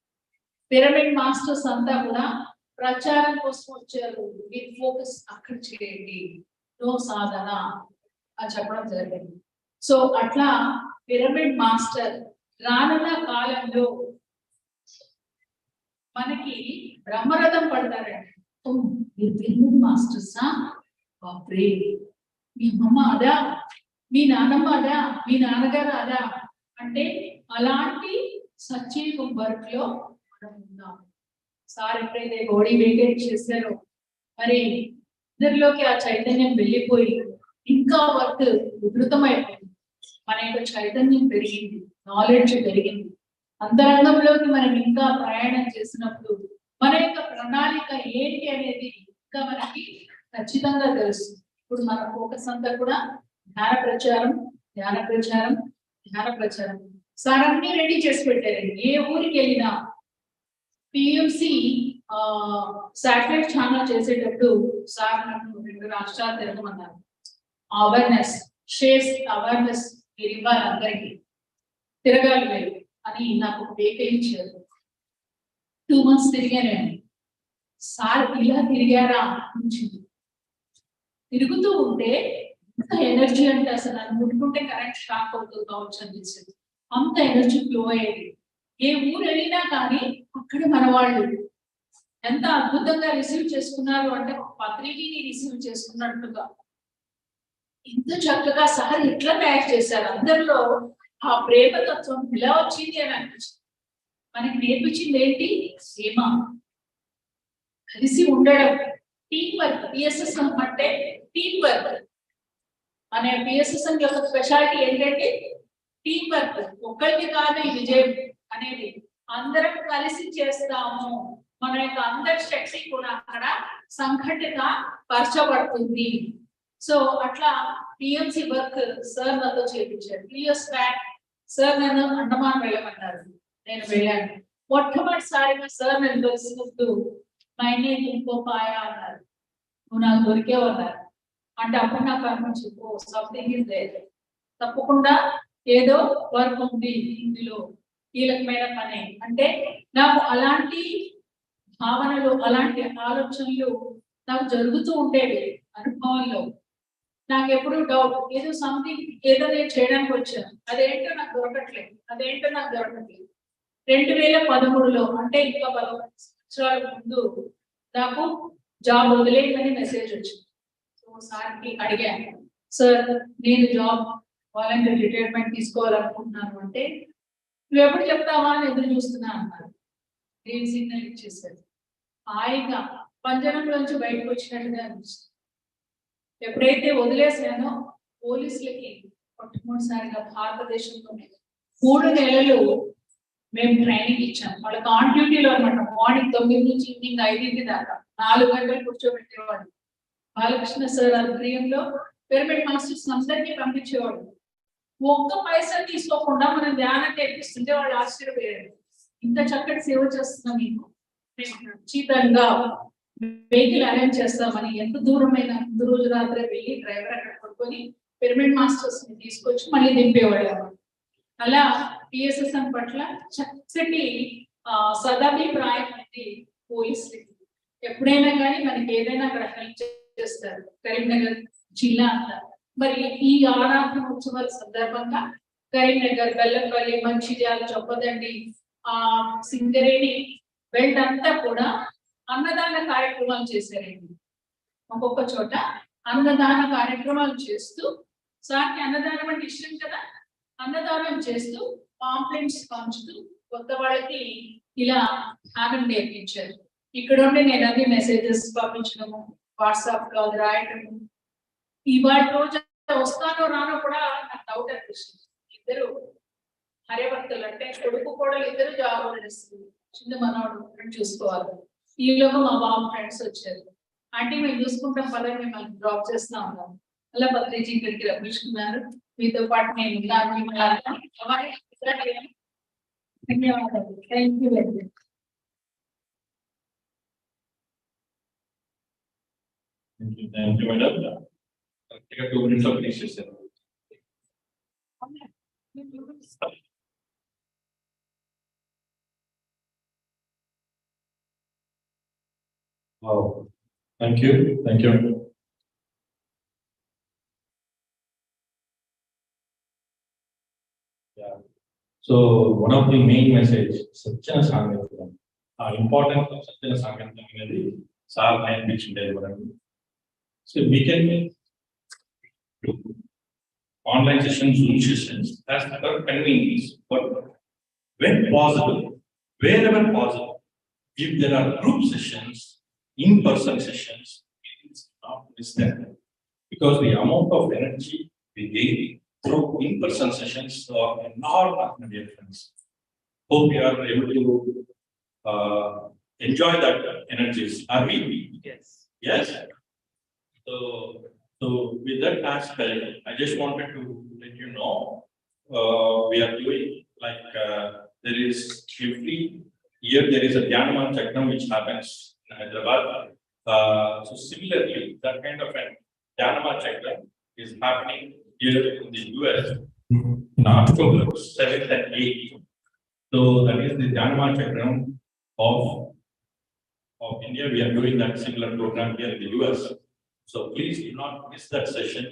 పిరమిడ్ మాస్టర్స్ అంతా కూడా ప్రచారం కోసం వచ్చారు, మీరు ఫోకస్ అక్కడ చేయండి, నో సాధన అని చెప్పడం జరిగింది. సో అట్లా పిరమిడ్ మాస్టర్ రానున్న కాలంలో మనకి బ్రహ్మరథం పడతారండి. మీరు పిరమిడ్ మాస్టర్సా, బాప్రే మీ అమ్మమ్మ అదా, మీ నాన్నమ్మ అదా, మీ నాన్నగారు అదా అంటే అలాంటి సత్యయుగం వర్క్ లో మనం ఉన్నాం. సార్ ఎప్పుడైతే బాడీ వెయిటేజ్ చేశారో మరి ఇద్దరిలోకి ఆ చైతన్యం వెళ్ళిపోయి ఇంకా వర్క్ వికృతమైపోయింది. మన యొక్క చైతన్యం పెరిగింది, నాలెడ్జ్ పెరిగింది. అంతరంగంలోకి మనం ఇంకా ప్రయాణం చేసినప్పుడు మన యొక్క ప్రణాళిక ఏంటి అనేది ఇంకా మనకి ఖచ్చితంగా తెలుస్తుంది. ఇప్పుడు మన ఫోకస్ అంతా కూడా ధ్యాన ప్రచారం, ధ్యాన ప్రచారం, ధ్యాన ప్రచారం. సార్ అన్ని రెడీ చేసి పెట్టారండి. ఏ ఊరికి వెళ్ళినా PMC శాటిలైట్ ఛానల్ చేసేటప్పుడు సార్ నన్ను 2 రాష్ట్రాలు తిరగమన్నారు. అవేర్నెస్, షేర్స్ అవేర్నెస్ మీరు ఇవ్వాలి, అందరికీ తిరగాలి మీరు అని నాకు ఒక వెహికల్ ఇచ్చారు. 2 months తిరిగానండి. సార్ ఇలా తిరిగారా అనిపించింది. తిరుగుతూ ఉంటే అంత ఎనర్జీ అంటే అసలు నన్ను ముట్టుకుంటే కరెంట్ షాక్ అవుతుంది కావచ్చు అనిపించింది. అంత ఎనర్జీ ఫ్లో అయ్యేది. ఏ ఊరు వెళ్ళినా కానీ అక్కడ మన వాళ్ళు ఎంత అద్భుతంగా రిసీవ్ చేసుకున్నారు అంటే పత్రికని రిసీవ్ చేసుకున్నట్టుగా ఇంత చక్కగా సార్ ఎట్లా తయారు చేశారు. అందరిలో ఆ ప్రేమతత్వం ఎలా వచ్చింది అని అనిపించింది. మనకి నేర్పించింది ఏంటి? ప్రేమ, కలిసి ఉండడం, టీం వర్క్. PSSM అంటే టీం వర్క్. మన PSSM యొక్క స్పెషాలిటీ ఏంటంటే టీం వర్క్. ఒక్కరికి కాదు ఈ విజయం అనేది, అందరం కలిసి చేస్తాము. మన యొక్క అందరి శక్తి కూడా అక్కడ సంఘటిత పరచబడుతుంది. సో అట్లా PMC వర్క్ సార్ నాతో చేయించారు. 3 years back సార్ నన్ను అండమాన్ వెళ్ళమన్నారు, నేను వెళ్ళాను. మొట్టమొదటిసారిగా సార్ నన్ను కలిసినప్పుడు మైనే ఇంకో పాయా అన్నారు, నువ్వు నాకు దొరికేవు అన్నారు. అంటే అప్పుడు నాకు అనిపించింది, ఓ సంథింగ్ ఇస్ దేర్, తప్పకుండా ఏదో వర్క్ ఉంది ఇందులో, కీలకమైన పని. అంటే నాకు అలాంటి భావనలు, అలాంటి ఆలోచనలు నాకు జరుగుతూ ఉండేవి అనుభవంలో. నాకు ఎప్పుడు డౌట్, ఏదో సంథింగ్ ఏదో నేను చేయడానికి వచ్చాను, అదేంటో నాకు దొరకట్లేదు, అదేంటో నాకు దొరకట్లేదు. 2013లో అంటే ఇంకా 11 సంవత్సరాల ముందు నాకు జాబ్ వదిలేయమని మెసేజ్ వచ్చింది. సో సార్కి అడిగాను, సార్ నేను జాబ్ వాలంటీర్ రిటైర్మెంట్ తీసుకోవాలనుకుంటున్నాను అంటే, నువ్వు ఎప్పుడు చెప్తావా అని ఎదురు చూస్తున్నా అన్నారు. గ్రీన్ సిగ్నల్ ఇచ్చేసారు. హాయిగా పంజరంలోంచి బయటకు వచ్చినట్టుగా అనిపిస్తుంది. ఎప్పుడైతే వదిలేసానో పోలీసులకి మొట్టమొదటిసారిగా భారతదేశంలోనే 3 నెలలు మేము ట్రైనింగ్ ఇచ్చాం. వాళ్ళకి ఆన్ డ్యూటీలో అనమాట. మార్నింగ్ 9 నుంచి ఈవినింగ్ 5 దాకా 4 గంటలు కూర్చోబెట్టేవాడు. బాలకృష్ణ సార్ ఆధ్వర్యంలో పిరమిడ్ మాస్టర్స్ అందరికీ పంపించేవాడు. ఒక్క పైసా తీసుకోకుండా మనం ధ్యానం నేర్పిస్తుంటే వాళ్ళు ఆశ్చర్యపోయారు. ఇంత చక్కటి సేవ చేస్తున్నాం, మీకు ఉచితంగా వెహికల్ అరేంజ్ చేస్తామని. ఎంత దూరమైన ముందు రోజు రాత్రి వెళ్ళి డ్రైవర్ అక్కడ పడుకొని పిరమిడ్ మాస్టర్స్ ని తీసుకొచ్చి మళ్ళీ దింపేవాళ్ళం. అలా PSSM పట్ల చక్కటి సదాభిప్రాయం అనేది పోలీసులకి. ఎప్పుడైనా కానీ మనకి ఏదైనా అక్కడ హెల్ప్ చేస్తారు కరీంనగర్ జిల్లా అంతా. మరి ఈ ఆరాధన ఉత్సవాల సందర్భంగా కరీంనగర్, బెల్లంపల్లి, మంచిర్యాల, చొప్పదండి, సింగరేణి బెల్ట్ అంతా కూడా అన్నదాన కార్యక్రమాలు చేశారండి. ఒక్కొక్క చోట అన్నదాన కార్యక్రమాలు చేస్తూ, సార్కి అన్నదానం అంటే ఇష్టం కదా, అన్నదానం చేస్తూ పాంప్లెట్స్ పంచుతూ కొత్త వాళ్ళకి ఇలా ఆనందం నేర్పించారు. ఇక్కడ ఉండి నేను అన్ని మెసేజెస్ పంపించడము, వాట్సాప్ లో అది రాయటము. ఇవాళ రోజు వస్తానో రానో కూడా నాకు డౌట్ అనిపిస్తుంది. ఇద్దరు హర్యభక్తులు అంటే కొడుకు కూడా ఇద్దరు జాబ్ చేస్తుంది, చిన్న మనవాడు అని చూసుకోవాలి. ఈలోగా మా బాబు ఫ్రెండ్స్ వచ్చారు. ఆంటీ మేము చూసుకుంటాం పదని మిమ్మల్ని డ్రాప్ చేస్తా ఉన్నాం. అలా పత్రిజీ ఇక్కడికి రప్పించుకున్నారు. మీతో పాటు నేను ధన్యవాదాలు. Thank you very much. Thank you, madam. Take a 2 minutes of appreciation. Wow. Thank you. Thank you. Yeah. So one of the main message, Satya Sangatham, importance of Satya Sangatham in the Sar and which so we can do online sessions, Zoom sessions as per convenience, but when possible, wherever possible, if there are group sessions, in-person sessions, please not miss them, because the amount of energy we gain through in-person sessions are enormous, my dear friends. Hope we are able to enjoy that energies. Are we? Yes. Yes. So with that aspect, I just wanted to let you know, we are doing like there is every year there is a Dhyanam Chakram which happens in Hyderabad. So similarly, that kind of a Dhyanam Chakram is happening here in the US in October 7th and 8th. So that is the Dhyanam Chakram of India. We are doing that similar program here in the US. So please do not miss that session.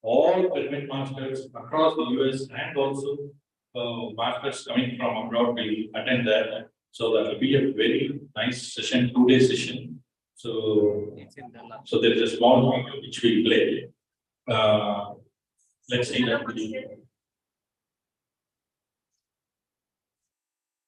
All pyramid masters across the US and also masters coming from abroad will attend that. So that will be a very nice session, 2-day session. So there is a small video which we play. Let's see that video.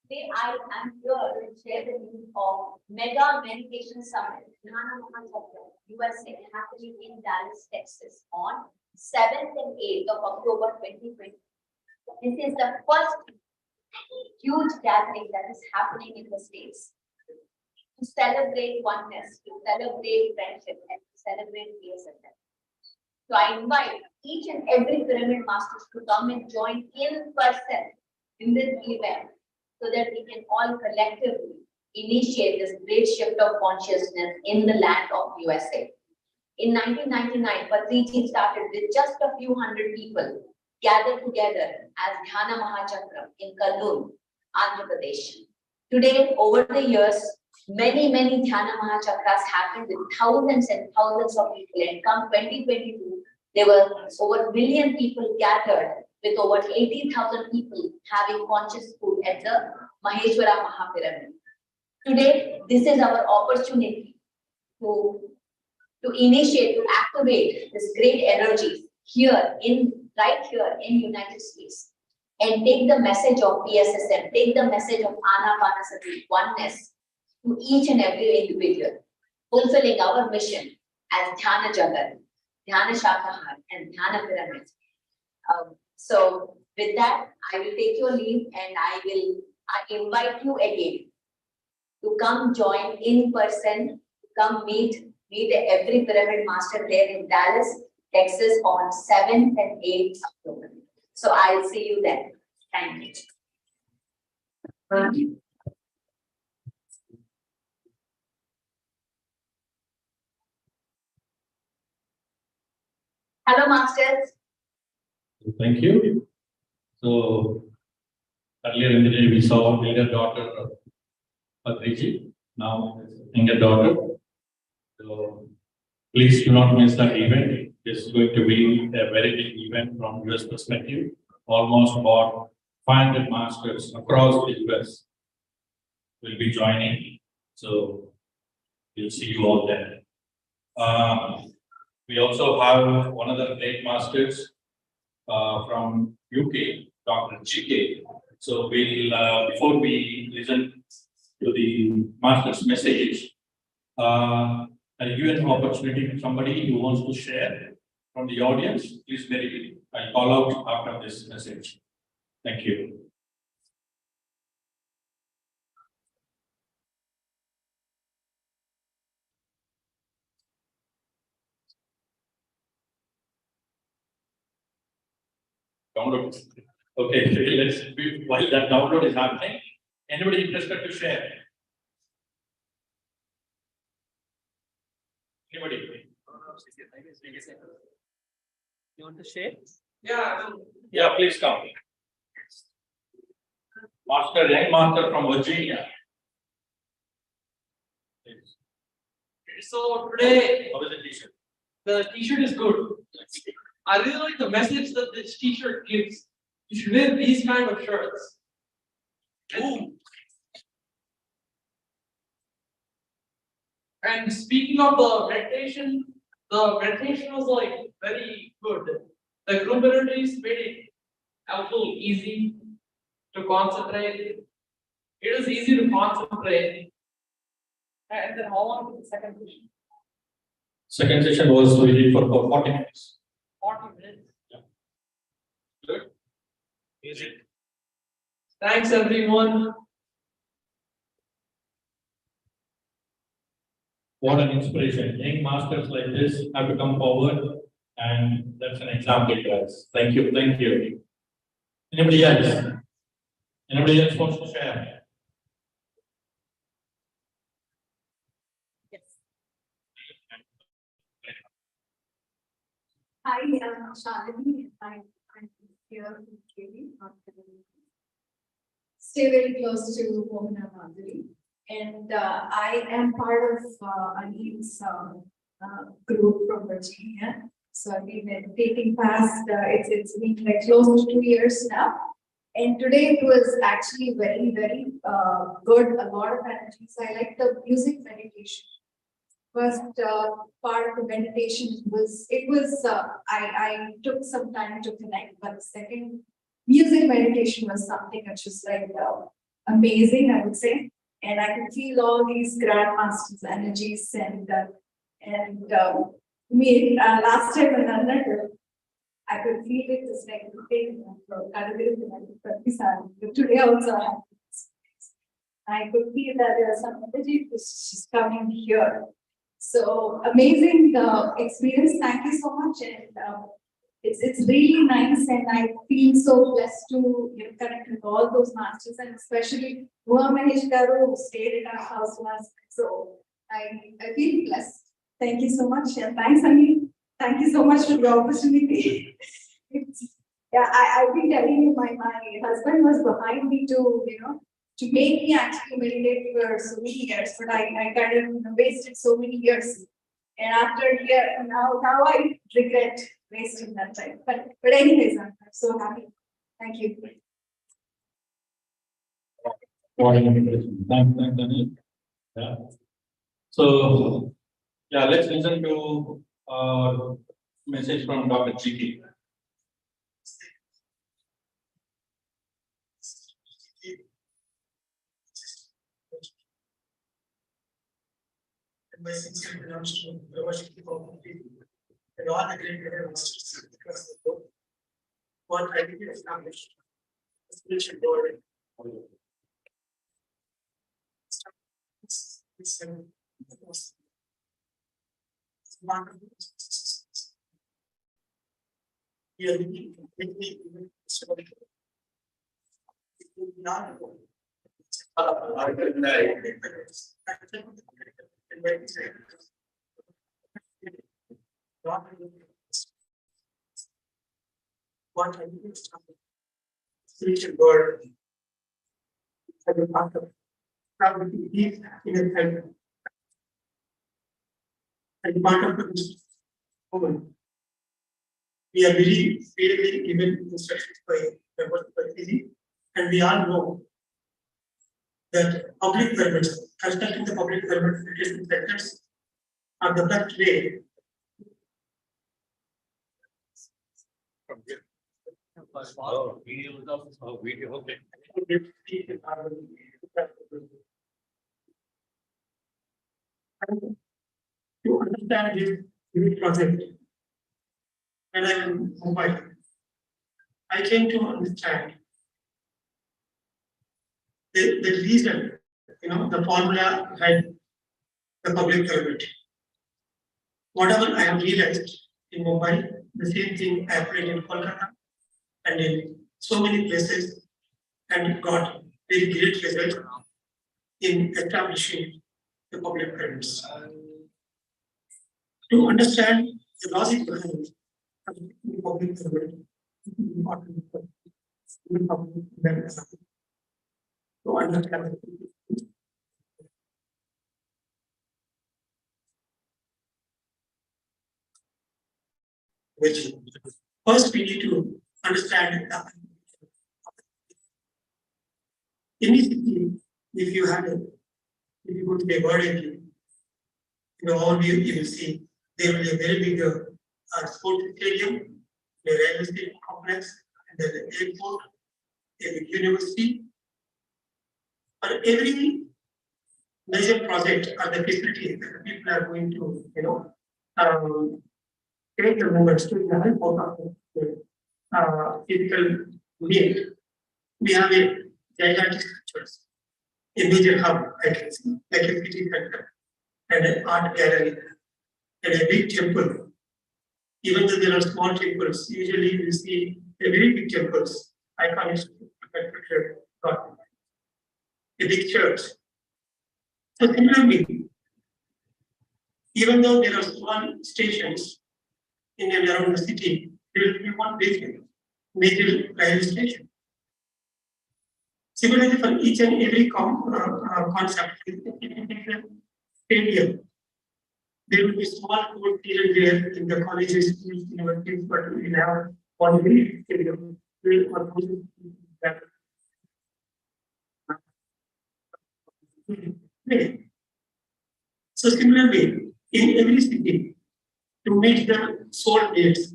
Today I am here to share the news of Mega Meditation Summit, Anapanasati, USA, happening in Dallas, Texas on 7th and 8th of October 2020. This is the first huge gathering that is happening in the States to celebrate oneness, to celebrate friendship, and to celebrate PSSM. So I invite each and every pyramid masters to come and join in person in this event, so that we can all collectively initiate this great shift of consciousness in the land of USA. In 1999, Patriji started with just a few hundred people gathered together as Dhyana Mahachakram in Kannur, Andhra Pradesh. Today, over the years, many Dhyana Mahachakras happened with thousands and thousands of people. And come 2022, there were over 1 million people gathered, with over 80,000 people having conscious food at the Maheshwara Mahapyramid. Today, this is our opportunity to initiate, to activate this great energy right here in United States, and take the message of PSSM, take the message of Anapanasati, oneness, to each and every individual, fulfilling our mission as Dhyana Jagat, Dhyana Shakahar, and Dhyana Pyramid. So with that, I will take your leave, and I invite you again to come join in person, come meet every pyramid master there in Dallas, Texas on 7th and 8th October. So I'll see you then. Thank you. Hello, masters. Thank you. So earlier in the day, we saw elder daughter of Patriji, now younger daughter. So please do not miss that event. It's going to be a very big event from US perspective. Almost about 500 masters across the US will be joining. So we'll see you all there. We also have one other great masters from UK, Dr. GK. So we'll, before we listen to the master's message, I'll give an opportunity to somebody who wants to share from the audience. Please very, I'll call out after this message. Thank you. Download. Okay, while that download is happening, anybody interested to share? Anybody? You want to share? Yeah, please come. Master, young master from Virginia. Please. So today, How is the t-shirt? the t-shirt is good. I really like the message that this t-shirt gives. You should wear these kind of shirts. And speaking of the meditation was like very good. The group energies made it helpful, easy to concentrate. It is easy to concentrate. And then how long was the second session? Second session was we did for 40 minutes. 40 minutes. Yeah. Good. Music. Thanks everyone. What an inspiration. Young masters like this have to come forward, and that's an example to us. Thank you. Thank you. Anybody else? Anybody else wants to share? Yes. Hi, I'm Shalini. I'm here in KV. Stay very close to Anapanasati. And I am part of Anil's group from Virginia. So I've been meditating past, it's been like close to 2 years now. And today it was actually very, very good, a lot of energy. So I like the music meditation. First part of the meditation was, I took some time to connect, but the second music meditation was something which was like amazing, I would say. And I could feel all these grandmasters' energies and last time when I met her, I could feel it just like today also I could feel that there was some energy which is coming here. So amazing experience. Thank you so much. And it's really nice, and I feel so blessed to connect with all those masters, and especially Mahesh Garu, who stayed in our house last. So I feel blessed. Thank you so much, and thanks, Anil. Thank you so much for the opportunity. I've been telling you, my husband was behind me to make me actually meditate for so many years, but I kind of wasted so many years. And after here, now I regret wasting that time. But anyways, I'm so happy. Thank you. Thanks, Anil. Yeah. So, yeah, let's listen to message from Dr. GK. My sincere belongs to Babaji and all the great masters across the globe. What I did establish the spiritual world. We are living completely in this world. It will not go. what I need to spiritual world as a part of probably deep in a time. As part of the woman, we are very fairly given instructions by members of Patriji, and we all know that public permits, constructing the public permit filtration centers are the best way. Oh, video, okay. To understand this unique project, when I am in Mumbai, I came to understand the reason, the formula behind the public permit. Whatever I have realized in Mumbai, the same thing I applied in Kolkata and in so many places and got very great result in establishing the public permits. To understand the logic behind the public permit, it is important for the public to understand. Which first we need to understand that any city, if you go to the bird area, overview, you will see there will be a very big sports stadium, a railway station complex, and then an airport, a big university. For every major project or the facility that people are going to, take the movements to the help of the physical need. We have a gigantic structures, a major hub, I can see, like a city center, and an art gallery, and a big temple. Even though there are small temples, usually you see a very big temples, iconic God, a big church. So similarly, even though there are small stations in and around the city, there will be one major railway station. Similarly, for each and every concept, stadium, there will be small court here and there in the colleges, schools, universities, but we will have one very stadium. So similarly, in every city, to meet the soul needs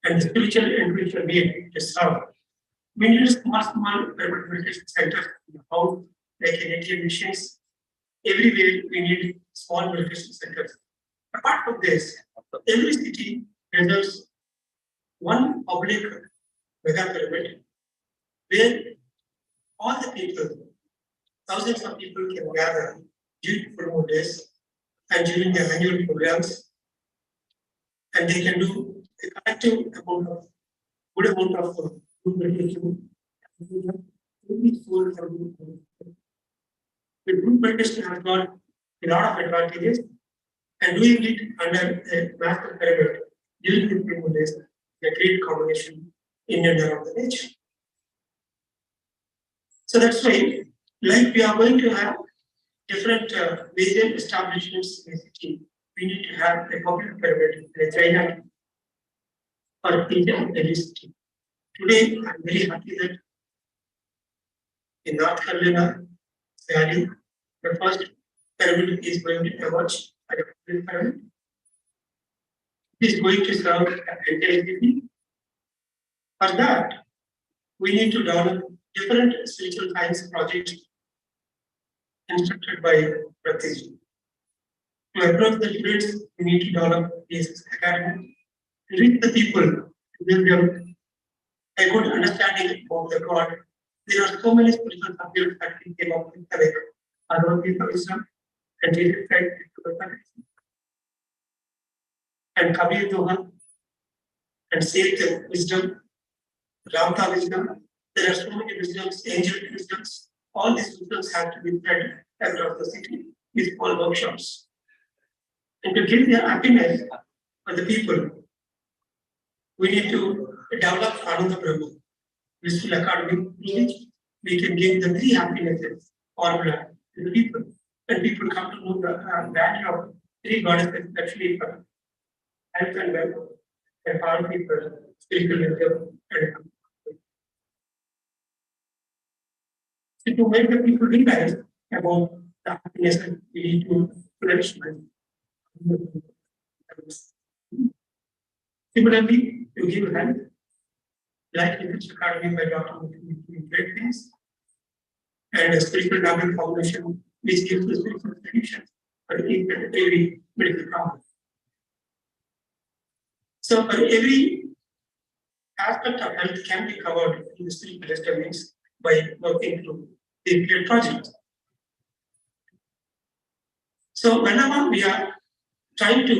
and the spiritual and spiritual need to serve, we need small meditation centers in the house, like in ATM machines. Everywhere we need small meditation centers. Apart from this, every city deserves one public mega pyramid where all the people, thousands of people can gather during full moon days and during the annual programs, and they can do a collective amount of good amount of group meditation. The group meditation has got a lot of advantages, and doing it under a master pyramid during the full moon days is a great combination in and around the nature. So that's why, like we are going to have different major establishments in the city, we need to have a public pyramid in China for each and every city. Today, I'm very happy that in North Carolina, Raleigh, the first pyramid is going to emerge as a public pyramid. It is going to serve the entire city. For that, we need to develop different spiritual science projects instructed by Patriji. To approach the students, we need to develop this academy to reach the people, to give them a good understanding of the God. There are so many spiritual subjects that we came up with, like Aaradhonatsav and Jesus Christ and Kabir Doha and Seth wisdom, Ramta wisdom. There are so many wisdoms, angel wisdoms. All these wisdoms have to be spread across the city with all workshops. And to give their happiness for the people, we need to develop Ananda Brahma, blissful academy, in which we can give the three happinesses formula to the people, and people come to know the value of three goddesses actually for health and wealth, and power people, spiritual wisdom, and so to make the people realize about the happiness that we need to flourish. Similarly, to give health, like in this academy by Dr. Great things, and a spiritual Nobel Foundation, which gives the spiritual solutions for each and every medical problem. So, for every aspect of health can be covered in the spiritual establishments by working through the peer project. So, whenever we are trying to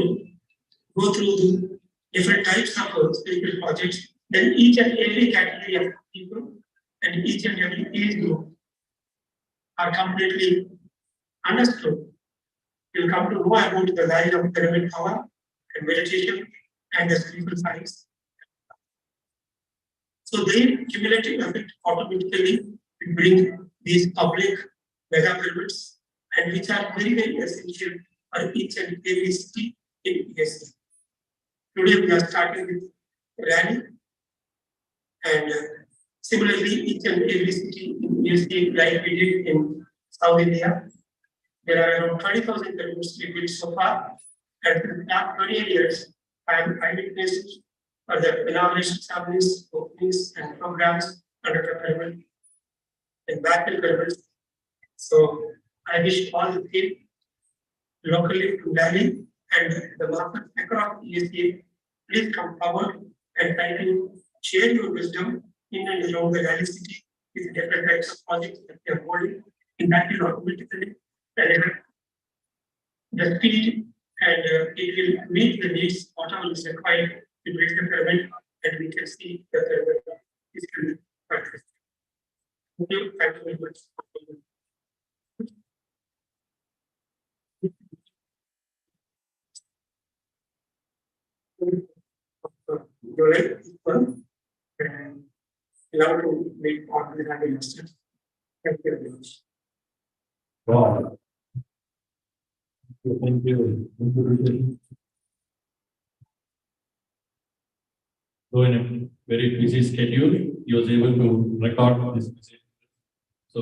go through the different types of spiritual projects, then each and every category of people and each and every age group are completely understood. You'll come to know about the value of pyramid power and meditation and the spiritual science. So their cumulative effect automatically will bring these public mega pyramids, and which are very, very essential for each and every city in PSC. Today we are starting with Raleigh, and similarly each and every city in PSC, like we did in South India, there are around 20,000 pyramids we built so far, and for the last 28 years, I am eyewitness for the inauguration ceremonies, openings, and programs under the pyramid and backfill pyramids. So I wish all the team locally to Raleigh and the markets across ESA, please come forward and try to share your wisdom in and around the Raleigh city with different types of projects that we are holding. In that, will automatically deliver the speed, and it will meet the needs, whatever is required to build the pyramid, and we can see the pyramid is going to be. Thank you very much. And allow to make part of the investors. Thank you very much. Wow. Thank you. So in a very busy schedule, he was able to record this message. So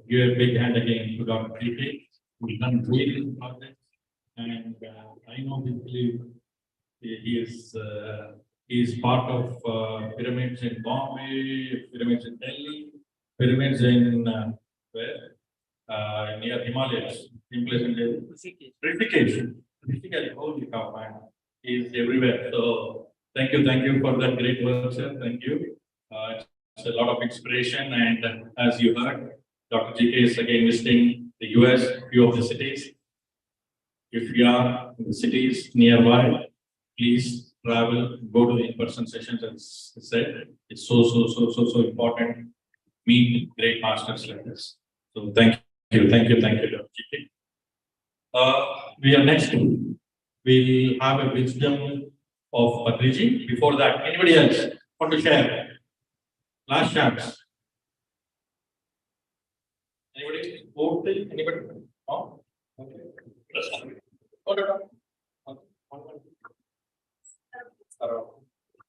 give a big hand again to Dr. Patriji, who done really this project. And I know basically he is part of pyramids in Bombay, pyramids in Delhi, pyramids in where? Near Himalayas, in place in Rishikesh. Rishikesh, holy cow, man. He is everywhere. So thank you for that great work, sir. Thank you. It's a lot of inspiration, and as you heard, Dr. GK is again visiting the US, few of the cities. If you are in the cities nearby, please travel, go to the in-person sessions, as I said. It's so important. Meet great masters like this. So thank you, Dr. GK. We are next. We'll have a wisdom of Patriji. Before that, anybody else want to share? Last chance. Anybody? Anybody? No? Okay.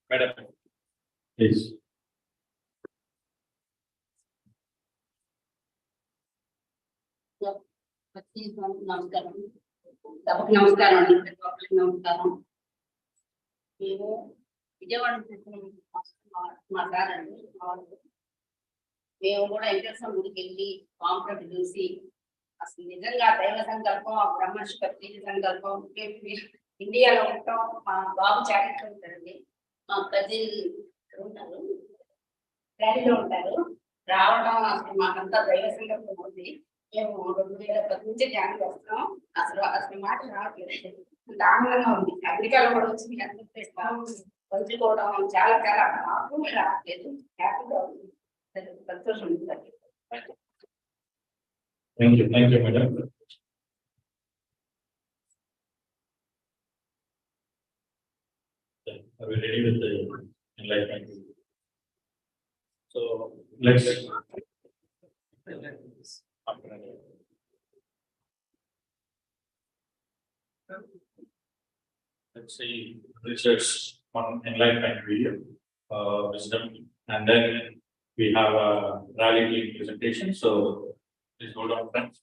Madam, please. నమస్కారం. సభకు నమస్కారం అండి. నమస్కారం. మేము విజయవాడ మా sir అండి. మేము కూడా ఇంటర్సం గుడికి వెళ్ళి కాంప్లెక్ట్ చూసి అసలు నిజంగా దైవ సంకల్పం, బ్రహ్మర్షి పత్రిక సంకల్పం, ఇండియాలో ఉంటాం. మా బాబు చారిటీ ఉంటారండి, మా కజిన్ ఉంటారు, ర్యాలీలో ఉంటారు. రావడం అసలు మాకంతా దైవ సంకల్పం ఉంది. మేము 2010 నుంచి ధ్యానం చేస్తున్నాం. అసలు మాట రావట్లేదు, అంత ఆనందంగా ఉంది. అమెరికాలో కూడా వచ్చి మీ అందరూ పంచుకోవడం చాలా నాకు రావట్లేదు, హ్యాపీగా ఉంది, సంతోషం ఉంది. Thank you, madam. Are we ready with the enlightenment. So let's. Let's see, this is one enlightenment video, wisdom, and then we have a Raleigh presentation. So please hold on, friends.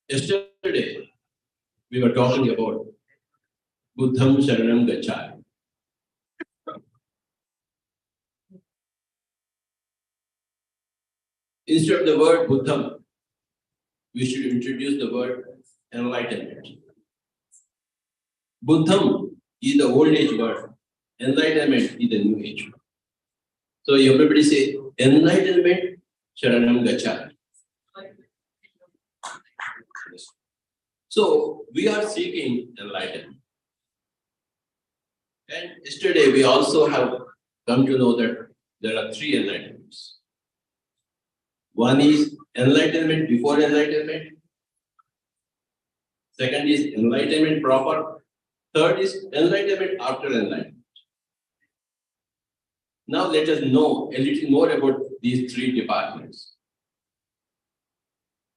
Yesterday, we were talking about Buddham Sharanam Gacchami. Instead of the word Buddham, we should introduce the word enlightenment. Buddham is the old age word, enlightenment is the new age word. So everybody say enlightenment Sharanam Gacchami. So we are seeking enlightenment. And yesterday we also have come to know that there are three enlightenments. One is enlightenment before enlightenment. Second is enlightenment proper. Third is enlightenment after enlightenment. Now let us know a little more about these three departments.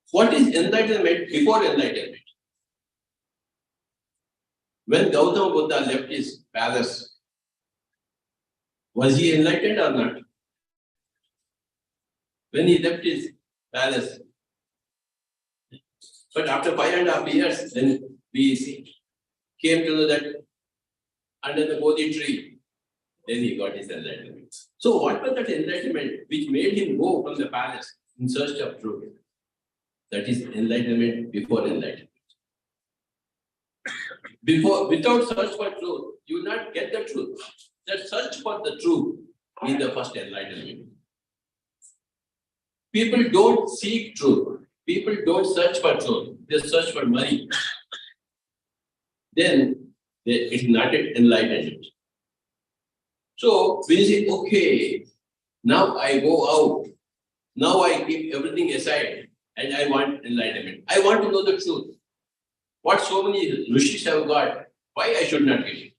What is enlightenment before enlightenment? When Gautama Buddha left his palace, was he enlightened or not? When he left his palace, but after 5.5 years, then we came to know that under the Bodhi tree, then he got his enlightenment. So what was that enlightenment which made him go from the palace in search of truth? That is enlightenment before enlightenment. Without search for truth, you will not get the truth. That search for the truth is the first enlightenment. People don't seek truth. People don't search for truth. They search for money. Then it's not an enlightenment. So when you say, okay, now I go out, now I keep everything aside and I want enlightenment. I want to know the truth. What so many rishis have got, why I should not get it?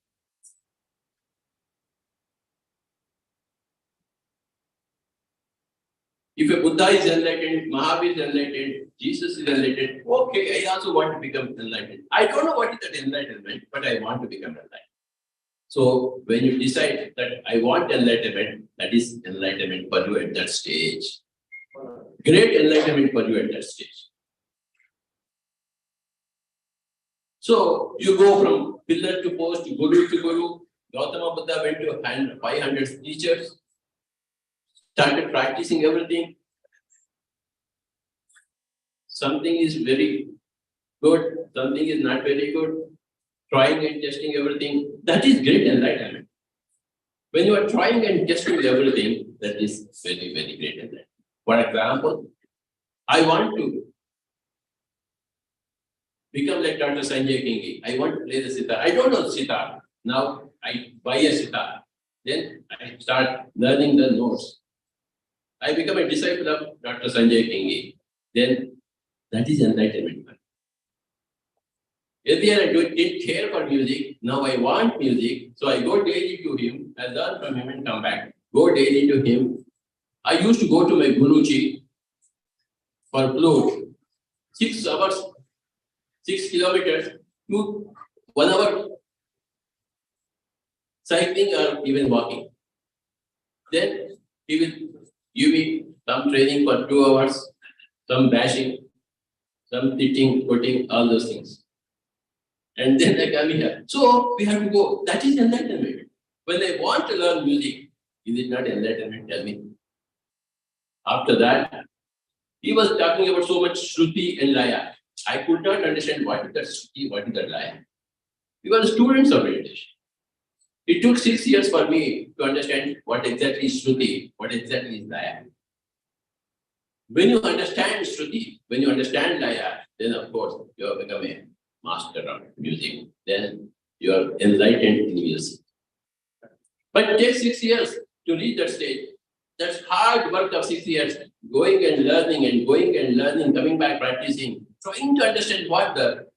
If a Buddha is enlightened, Mahavir is enlightened, Jesus is enlightened, okay, I also want to become enlightened. I don't know what is that enlightenment, but I want to become enlightened. So when you decide that I want enlightenment, that is enlightenment for you at that stage. Great enlightenment for you at that stage. So you go from pillar to post, to guru. Gautama Buddha went to 500 teachers, started practicing everything. Something is very good, something is not very good. Trying and testing everything, that is great enlightenment. When you are trying and testing everything, that is very, very great enlightenment. For example, I want to become like Dr. Sanjay Kingi. I want to play the sitar. I don't know sitar. Now I buy a sitar. Then I start learning the notes. I become a disciple of Dr. Sanjay Kingi. Then that is enlightenment. Earlier I didn't care for music. Now I want music. So I go daily to him. I learn from him and come back. Go daily to him. I used to go to my Guruji for flute. 6 hours, 6 kilometers, 1 hour cycling or even walking. Then he will give me some training for 2 hours, some bashing, some hitting, putting, all those things. And then I come here. So we have to go. That is enlightenment. When I want to learn music, is it not enlightenment? Tell me. After that, he was talking about so much Shruti and Laya. I could not understand what is that Shruti, what is that Laya. We were students of meditation. It took 6 years for me to understand what exactly is Shruti, what exactly is Laya. When you understand Shruti, when you understand Laya, then of course you have become a master of music. Then you are enlightened in music. But it takes 6 years to reach that stage. That's hard work of 6 years, going and learning and going and learning, coming back, practicing, trying to understand what the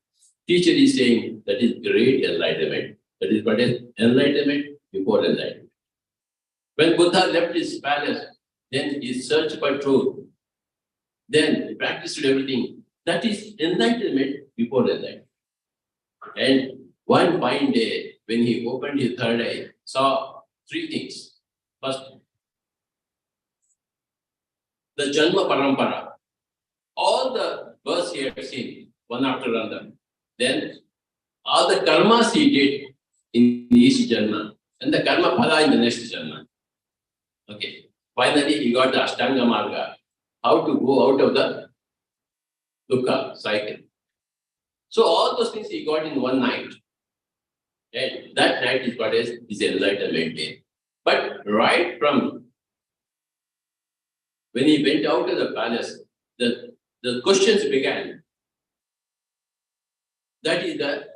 teacher is saying. That is great enlightenment. That is what is enlightenment before enlightenment. When Buddha left his palace, then he searched for truth. Then he practiced everything. That is enlightenment before enlightenment. And one fine day, when he opened his third eye, saw 3 things. First, the Janma Parampara. All the births he had seen, one after another. Then, all the karmas he did in each Janma, and the karma phala in the next Janma. Okay. Finally, he got the Ashtanga Marga, how to go out of the dukkha cycle. So, all those things he got in one night. And that night is what is his enlightenment day. But right from when he went out of the palace, the questions began. That is the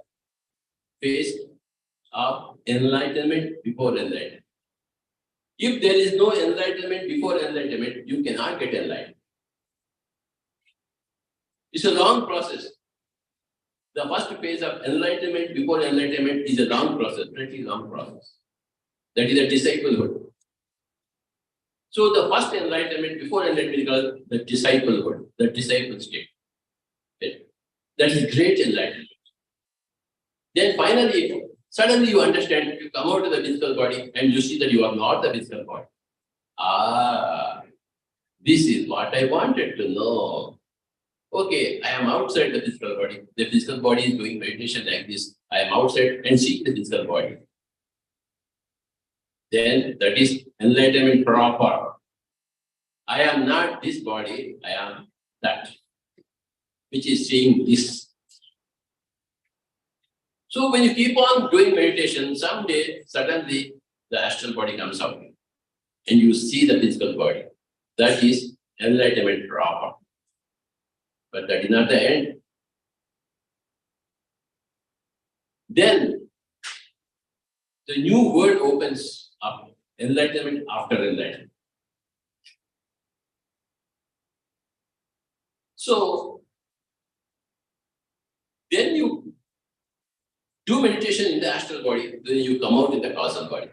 phase of enlightenment before enlightenment. If there is no enlightenment before enlightenment, you cannot get enlightened. It's a long process. The first phase of enlightenment before enlightenment is a long process, pretty long process. That is a disciplehood. So the first enlightenment before enlightenment is called the disciplehood, the disciple state. Okay. That is great enlightenment. Then finally, suddenly you understand, you come out of the physical body and you see that you are not the physical body. Ah, this is what I wanted to know. Okay, I am outside the physical body. The physical body is doing meditation like this. I am outside and seeing the physical body. Then that is enlightenment proper. I am not this body, I am that, which is seeing this. So when you keep on doing meditation, someday, suddenly, the astral body comes out and you see the physical body. That is enlightenment proper. But that is not the end. Then the new world opens up, enlightenment after enlightenment. So then you do meditation in the astral body, then you come out in the causal body.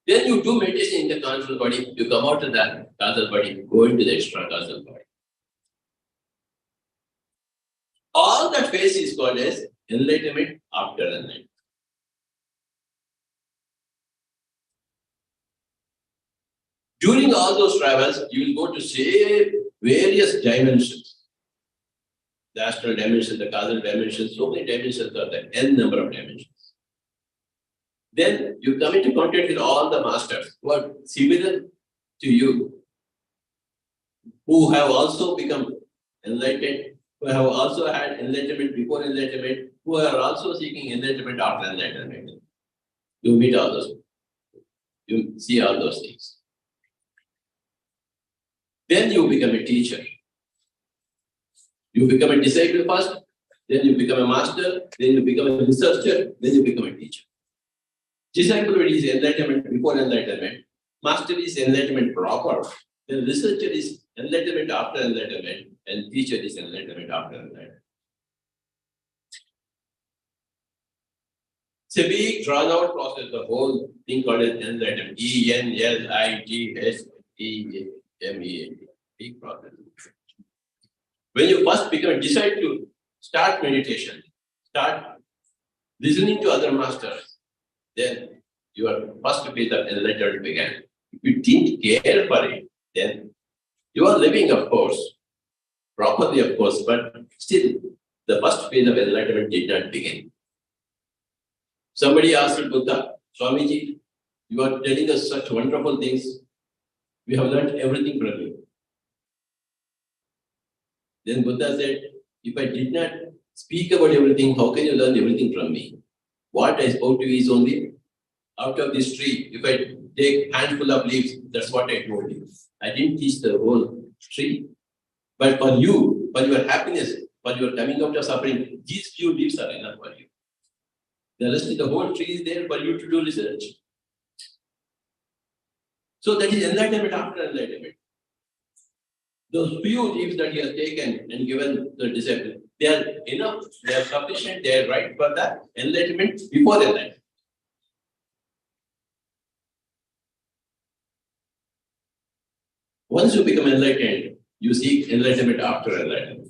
Then you do meditation in the causal body, you come out of that causal body, go into the extra causal body. All that phase is called as enlightenment after enlightenment. During all those travels, you will go to say various dimensions. The astral dimension, the causal dimension, so many dimensions are there, n number of dimensions. Then you come into contact with all the masters who are similar to you, who have also become enlightened, who have also had enlightenment before enlightenment, who are also seeking enlightenment after enlightenment. You meet all those, you see all those things. Then you become a teacher. You become a disciple first, then you become a master, then you become a researcher, then you become a teacher. Disciple is enlightenment before enlightenment. Master is enlightenment proper. Then researcher is enlightenment after enlightenment, and teacher is enlightenment after enlightenment. It's a big drawn out process, the whole thing called as enlightenment. ENLIGHTMENT. Big process. When you first decide to start meditation, start listening to other masters, then your first phase of enlightenment began. If you didn't care for it, then you are living, of course, properly, of course, but still, the first phase of enlightenment did not begin. Somebody asked Buddha, Swamiji, you are telling us such wonderful things. We have learned everything from you. Then Buddha said, if I did not speak about everything, how can you learn everything from me? What I spoke to you is only out of this tree. If I take handful of leaves, that's what I told you. I didn't teach the whole tree. But for you, for your happiness, for your coming out of suffering, these few leaves are enough for you. The rest of the whole tree is there for you to do research. So that is enlightenment after enlightenment. Those few leaves that he has taken and given the disciple, they are enough, they are sufficient, they are right for the enlightenment before enlightenment. Once you become enlightened, you seek enlightenment after enlightenment.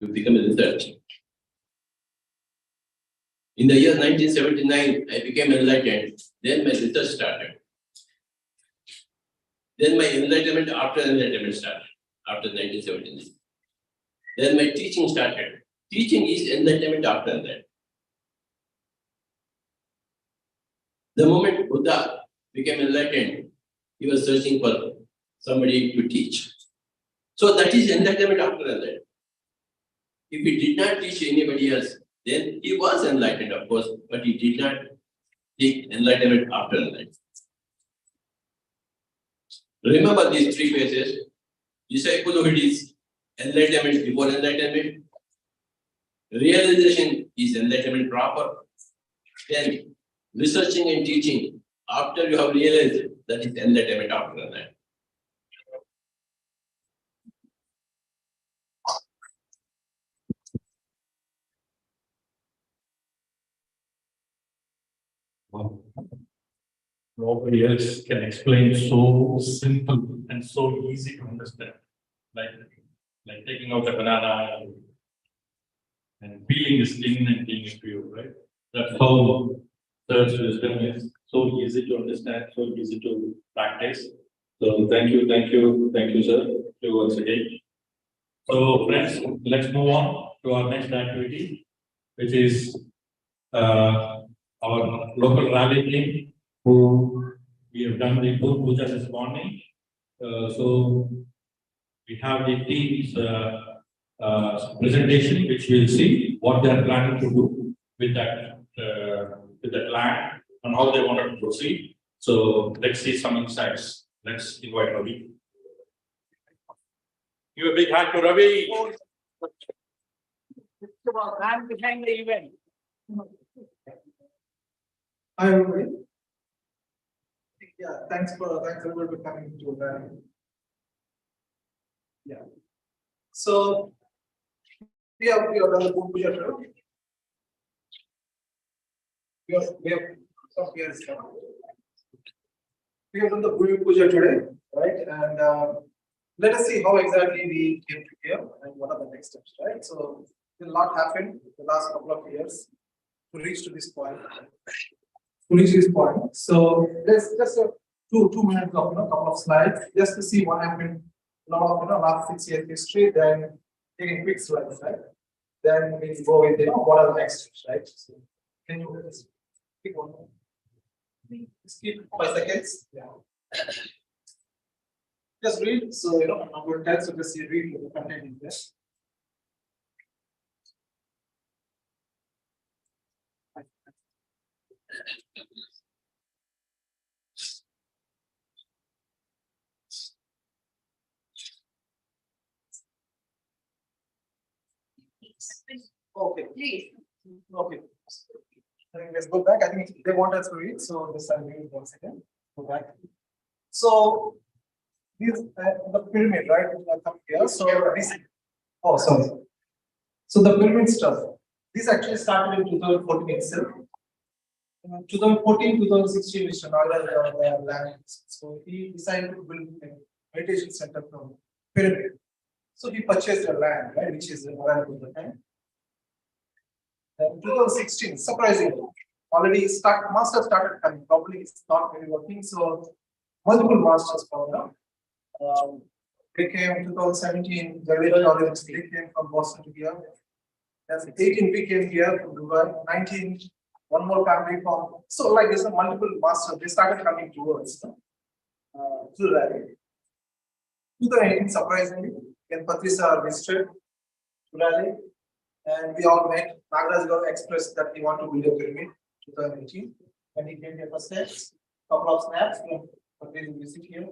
You become a researcher. In the year 1979, I became enlightened. Then my research started. Then my enlightenment after enlightenment started, after 1979. Then my teaching started. Teaching is enlightenment after enlightenment. The moment Buddha became enlightened, he was searching for somebody to teach. So that is enlightenment after enlightenment. If he did not teach anybody else, then he was enlightened, of course, but he did not seek enlightenment after enlightenment. Remember these three phases. Disciplehood is enlightenment before enlightenment. Realization is enlightenment proper. Then researching and teaching after you have realized, that is enlightenment after enlightenment. Nobody else can explain so simple and so easy to understand. Like taking out a banana and peeling the skin and giving it to you, right? That's how Third's wisdom is so easy to understand, so easy to practice. So thank you, sir, once again. So friends, let's move on to our next activity, which is our local Raleigh team, who we have done the Guru Puja this morning. So we have the team's presentation, which we'll see what they are planning to do with that land and how they want to proceed. So let's see some insights. Let's invite Ravi. Give a big hand to Ravi. Man behind the event. Hi everybody. Yeah, thanks everybody for coming to that. Yeah. So we have done the Guru Puja today. We have done the Guru Puja today, right? And let us see how exactly we came to here and what are the next steps, right? So a lot happened the last couple of years to reach to this point. So let's just two minutes of couple of slides just to see what happened. Last 6 years history, then taking quick slides, right? Then we go with what are the next steps, right? So can you just keep one more? Just keep 5 seconds. Yeah. Just read. So number 10. So just read the content in this. Okay. Please. Okay. I think let's go back. I think they want us to read, so this I'll read once again. Go back. So this the pyramid, right? Come here. So this. Oh, sorry. So the pyramid stuff. This actually started in 2014 itself. 2014, 2016, Mr. Nagaraj land. So he decided to build a meditation center from pyramid. So he purchased a land, right, which is available at the time. In 2016, surprisingly, already masters started coming. Probably it's not really working. So multiple masters for now. They came 2017, they came from Boston to here. That's 18 we came here from Dubai, 19, one more family from. So like there's a multiple masters, they started coming towards to Raleigh. 2018, surprisingly, when Patriji visited to Raleigh, and we all met. Nagaraj Garu expressed that he wanted to build a pyramid 2018, and he came here for steps, couple of snaps from Patriji visit here,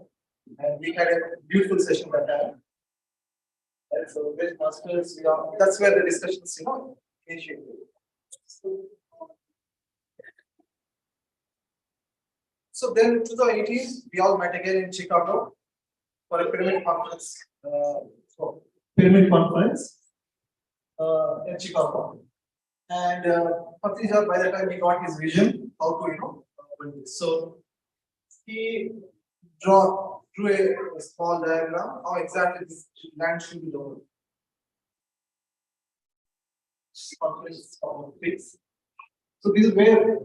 and we had a beautiful session that time. And so great masters, that's where the discussions, initiated. So then 2018, we all met again in Chicago for a pyramid conference. In Chicago. And Patriji, by the time he got his vision, how to build this. So he drew a small diagram how exactly this land should be done. So this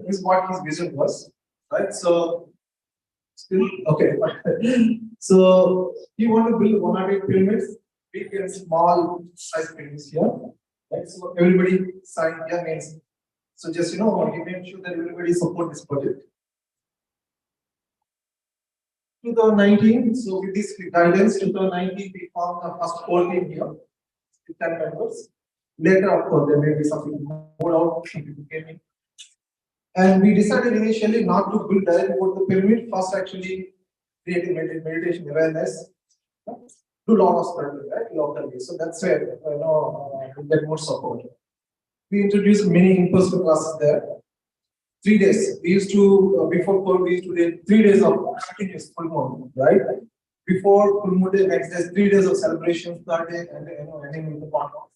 is what his vision was, right? So still okay. So he wanted to build 108 pyramids, big and small size pyramids here. Right? So everybody signed here means. So just he made sure that everybody support this project. 2019, so with this guidance, 2019 we formed the first core team here with 10 members. Later, of course, there may be something more out. And we decided initially not to build directly about the pyramid. First, actually creating meditation awareness. Do a lot of study, right? Locally. So that's where we get more support. We introduced many in-person classes there. 3 days. We used to before COVID, we used to do 3 days of continuous full moon, right? Before full moon day, next day, 3 days of celebrations, third day, and ending with the part of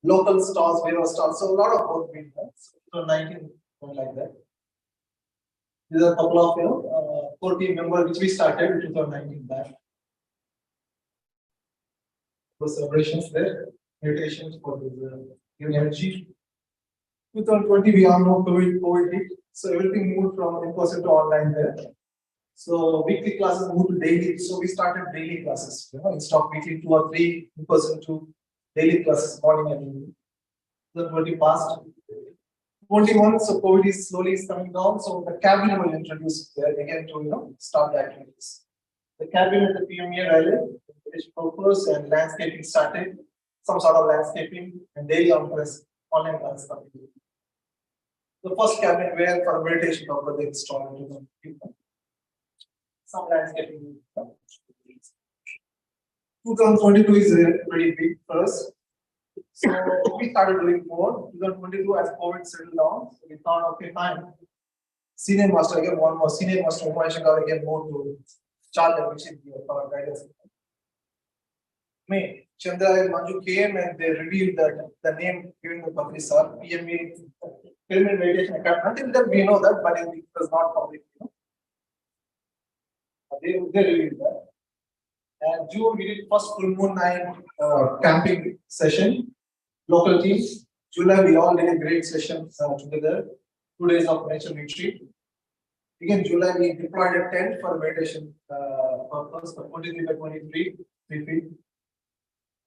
local stalls, various stalls. So a lot of work being done. So 19 went like that. These are a couple of core team members which we started in 2019 back. The celebrations there, meditations for the new energy. 2020, we all know COVID hit, so everything moved from in-person to online there. So weekly classes moved to daily, so we started daily classes. Instead of weekly 2 or 3 in-person to daily classes, morning and evening. 2020 passed. 21, so COVID is slowly coming down, so the cabin will introduce there again to start the activities. The cabin at the PME Raleigh, purpose and landscaping started, some sort of landscaping and daily online classes. The first cabin where for meditation purpose they installed some landscaping. 2022 is pretty big for us. So we started doing more. 2022 as COVID settled down, so we thought, okay, fine. Senior master again, one more senior master information got again more to charter, which is for guidance. May Chandra and Manju came and they revealed that the name given the Patriji, PME, Pyramid Meditation Academy. Until then we know that, but it was not public. They revealed that. And June we did first full moon night camping session. Local teams. July we all did a great session together. 2 days of nature retreat. Again, July we deployed a tent for meditation purpose for 23 by 23 retreat.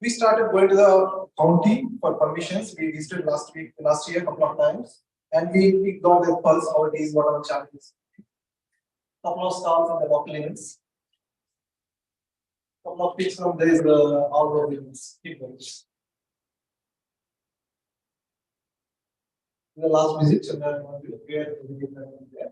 We started going to the county for permissions. We visited last year, a couple of times, and we got the pulse how it is, what are the challenges. Couple of stalls in the local events. Couple of picks from there is the outdoor events. The last visit, and then we had to visit there.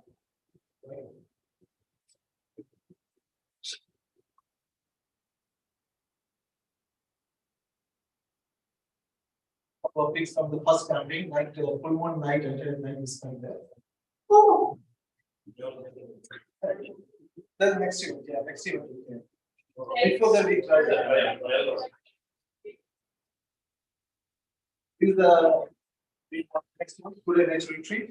Couple of picks from the first camping, night, full moon night, and night is spent there. Oh. Then next year, yeah, next year. Yeah. Before that, we tried that. This is the next one, today nature retreat.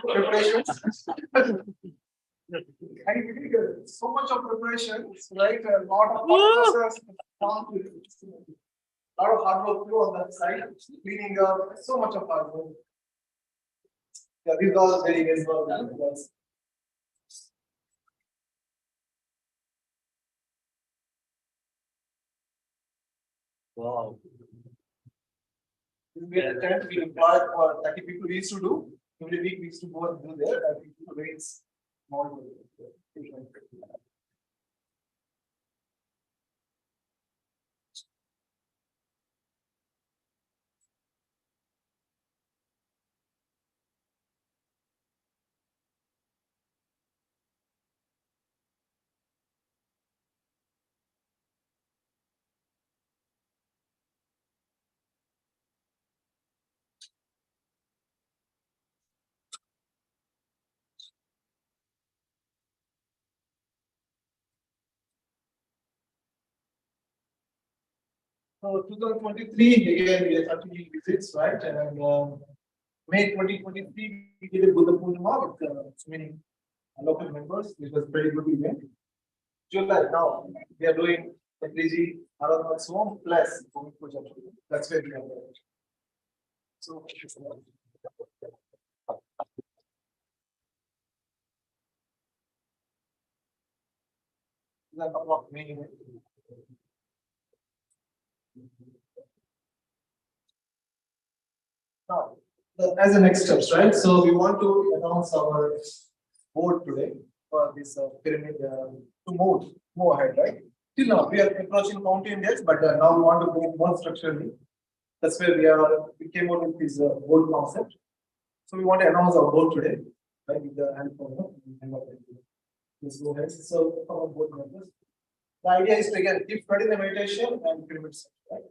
Preparations. So much of preparation, right? A lot of process. lot of hard work too on that side, cleaning up, so much of hard work. Yeah, these are all very visible. Wow. We had a time to be employed for 30 people we used to do. Every week we used to go and do there. I think the rates small. So 2023 again we had 30 visits, right? And May 2023 we did a Buddha Purnima with so many local members. It was very good event. July now we are doing Patriji, Aaradhonatsav plus PMCUSA. That's where we are. So a couple of main events. Now, as the next steps, right? So we want to announce our board today for this pyramid to move ahead, right? Till now, we are approaching mountain days, but now we want to go more structurally. That's where we came out with this board concept. So we want to announce our board today, right? With the help of this go ahead. So our board members. The idea is to again keep spreading the meditation and pyramids, right?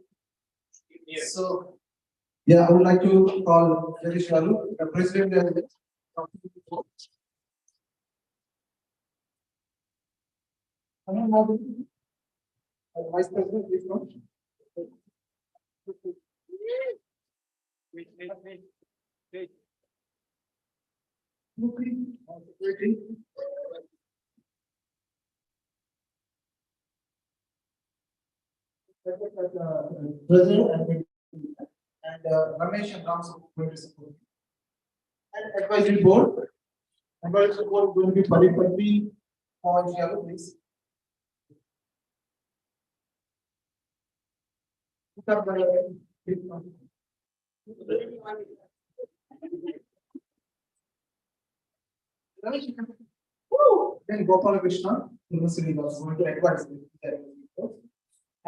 Yes. So yeah, I would like to call Reddy, the president and vice president, please come. President and Ramesh and Ram going to support. And advisory board. Advisory board going to be Patriji or Yellow, please. Then Gopala Krishna, Srinivas, going to advise.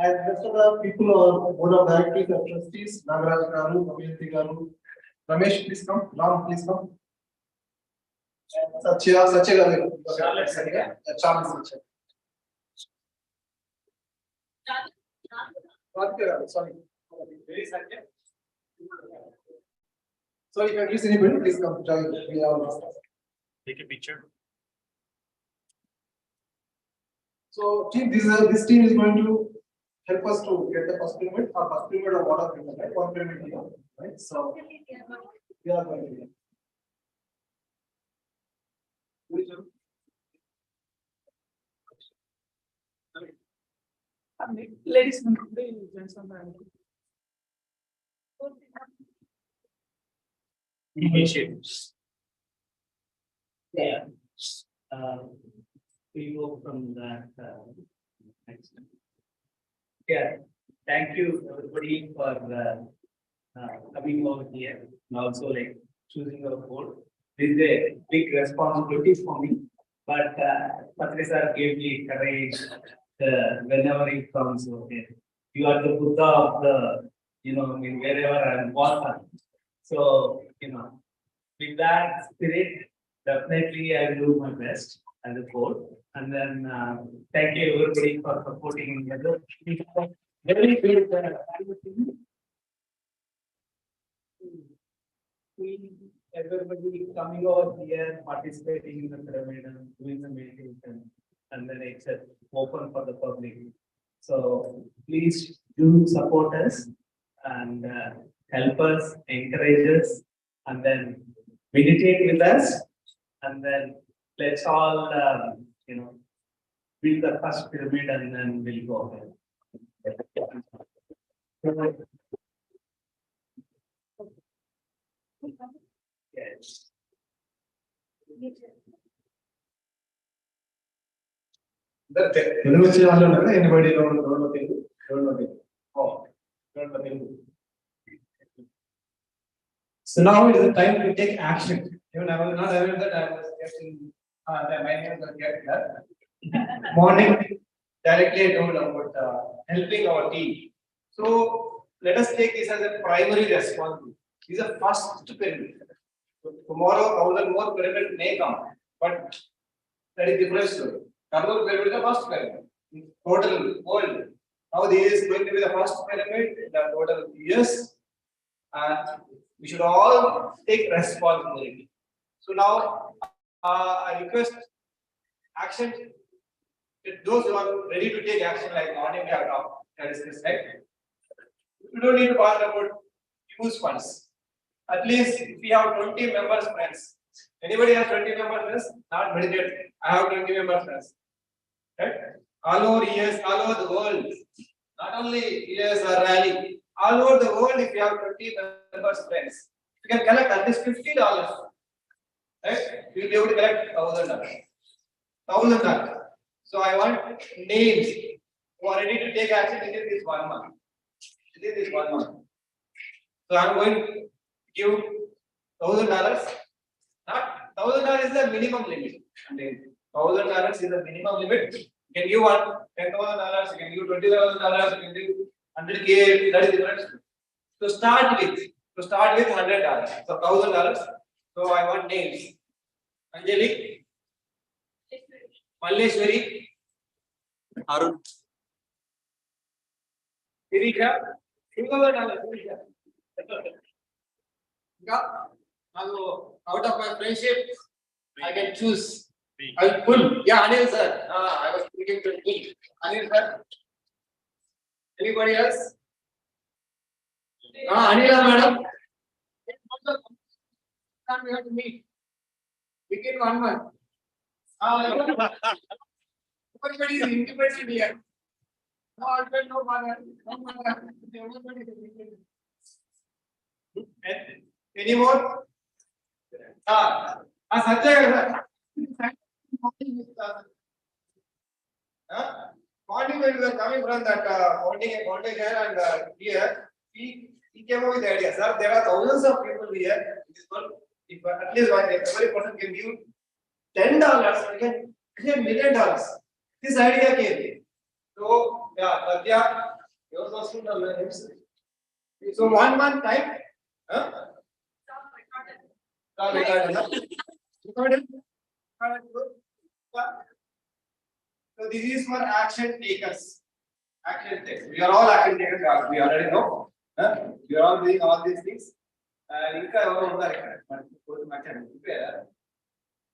And rest of the people are board of directors and trustees, Nagaraj Garu, Abhyanti Garu, Ramesh, please come, Ram, please come. And Satya Garu. Charles Satya. Sorry. Sorry, if I miss anybody, please come. Take a picture. So, team, this team is going to help us to get the first pyramid or first pyramid or water pyramid, right? One pyramid here, right? So, we are going to do. Ladies and gentlemen. Initiatives. Yeah. We go from that next. Yeah, thank you everybody for coming over here and also like choosing our board. This is a big responsibility for me, but Patriji sir gave me courage whenever it comes over here. You are the Buddha of the, I mean, wherever I'm walking. So, with that spirit, definitely I will do my best as a board. And then thank you everybody for supporting me. Very good. Everybody coming over here, participating in the pyramid and doing the meditation, and then it's open for the public. So please do support us and help us, encourage us, and then meditate with us, and then let's all build the first pyramid, and then we'll go ahead. Yes. Anybody don't know Telugu? Don't know Telugu. Oh, don't know Telugu. So now it is the time to take action. Even I was not aware that I was getting my name was getting that. Morning, directly I told about helping our team. So let us take this as a primary responsibility. This is a first pyramid. So tomorrow, 1,000 more pyramids may come, but that is different story. Another pyramid is the first pyramid. Total world. Now this is going to be the first pyramid in the total years, and we should all take responsibility. So now I request action. Those who are ready to take action, like morning we have talked, that is this, right? We don't need to bother about use funds. At least if we have 20 members friends. Anybody has 20 members friends? Not meditate. I have 20 members friends. Right? All over years, all over the world. Not only years or Raleigh. All over the world, if you have 20 members friends, you can collect at least $50. Right? You will be able to collect $1,000. $1,000. So I want names who are ready to take action within this 1 month. Within this 1 month. So I am going to give $1,000. Not $1,000 is the minimum limit. $1,000 is the minimum limit. You can give one $10,000. You can give $20,000. You can give 100K. That is different. To start with $100. So $1,000. So I want names. Anjali, Malleshwari, Arun. Irika, $2,000. Out of my friendship, I can choose. I'll pull. Yeah, Anil sir. I was thinking to pull. Anil sir. Anybody else? Anila madam. We have to meet. Within 1 month. Everybody is independent here. No husband, no father. Everybody is independent. Any more? Sanjay. Morning when we were coming from that founding here and here, he came up with the idea. Sir, there are thousands of people here. In this world, if at least every person can give $10, we can create $1 million. This idea came. So yeah, Satya, yours was from the names. So 1 month time. Recorded. So this is for action takers. Action takers. We are all action takers. We already know. We are all doing all these things.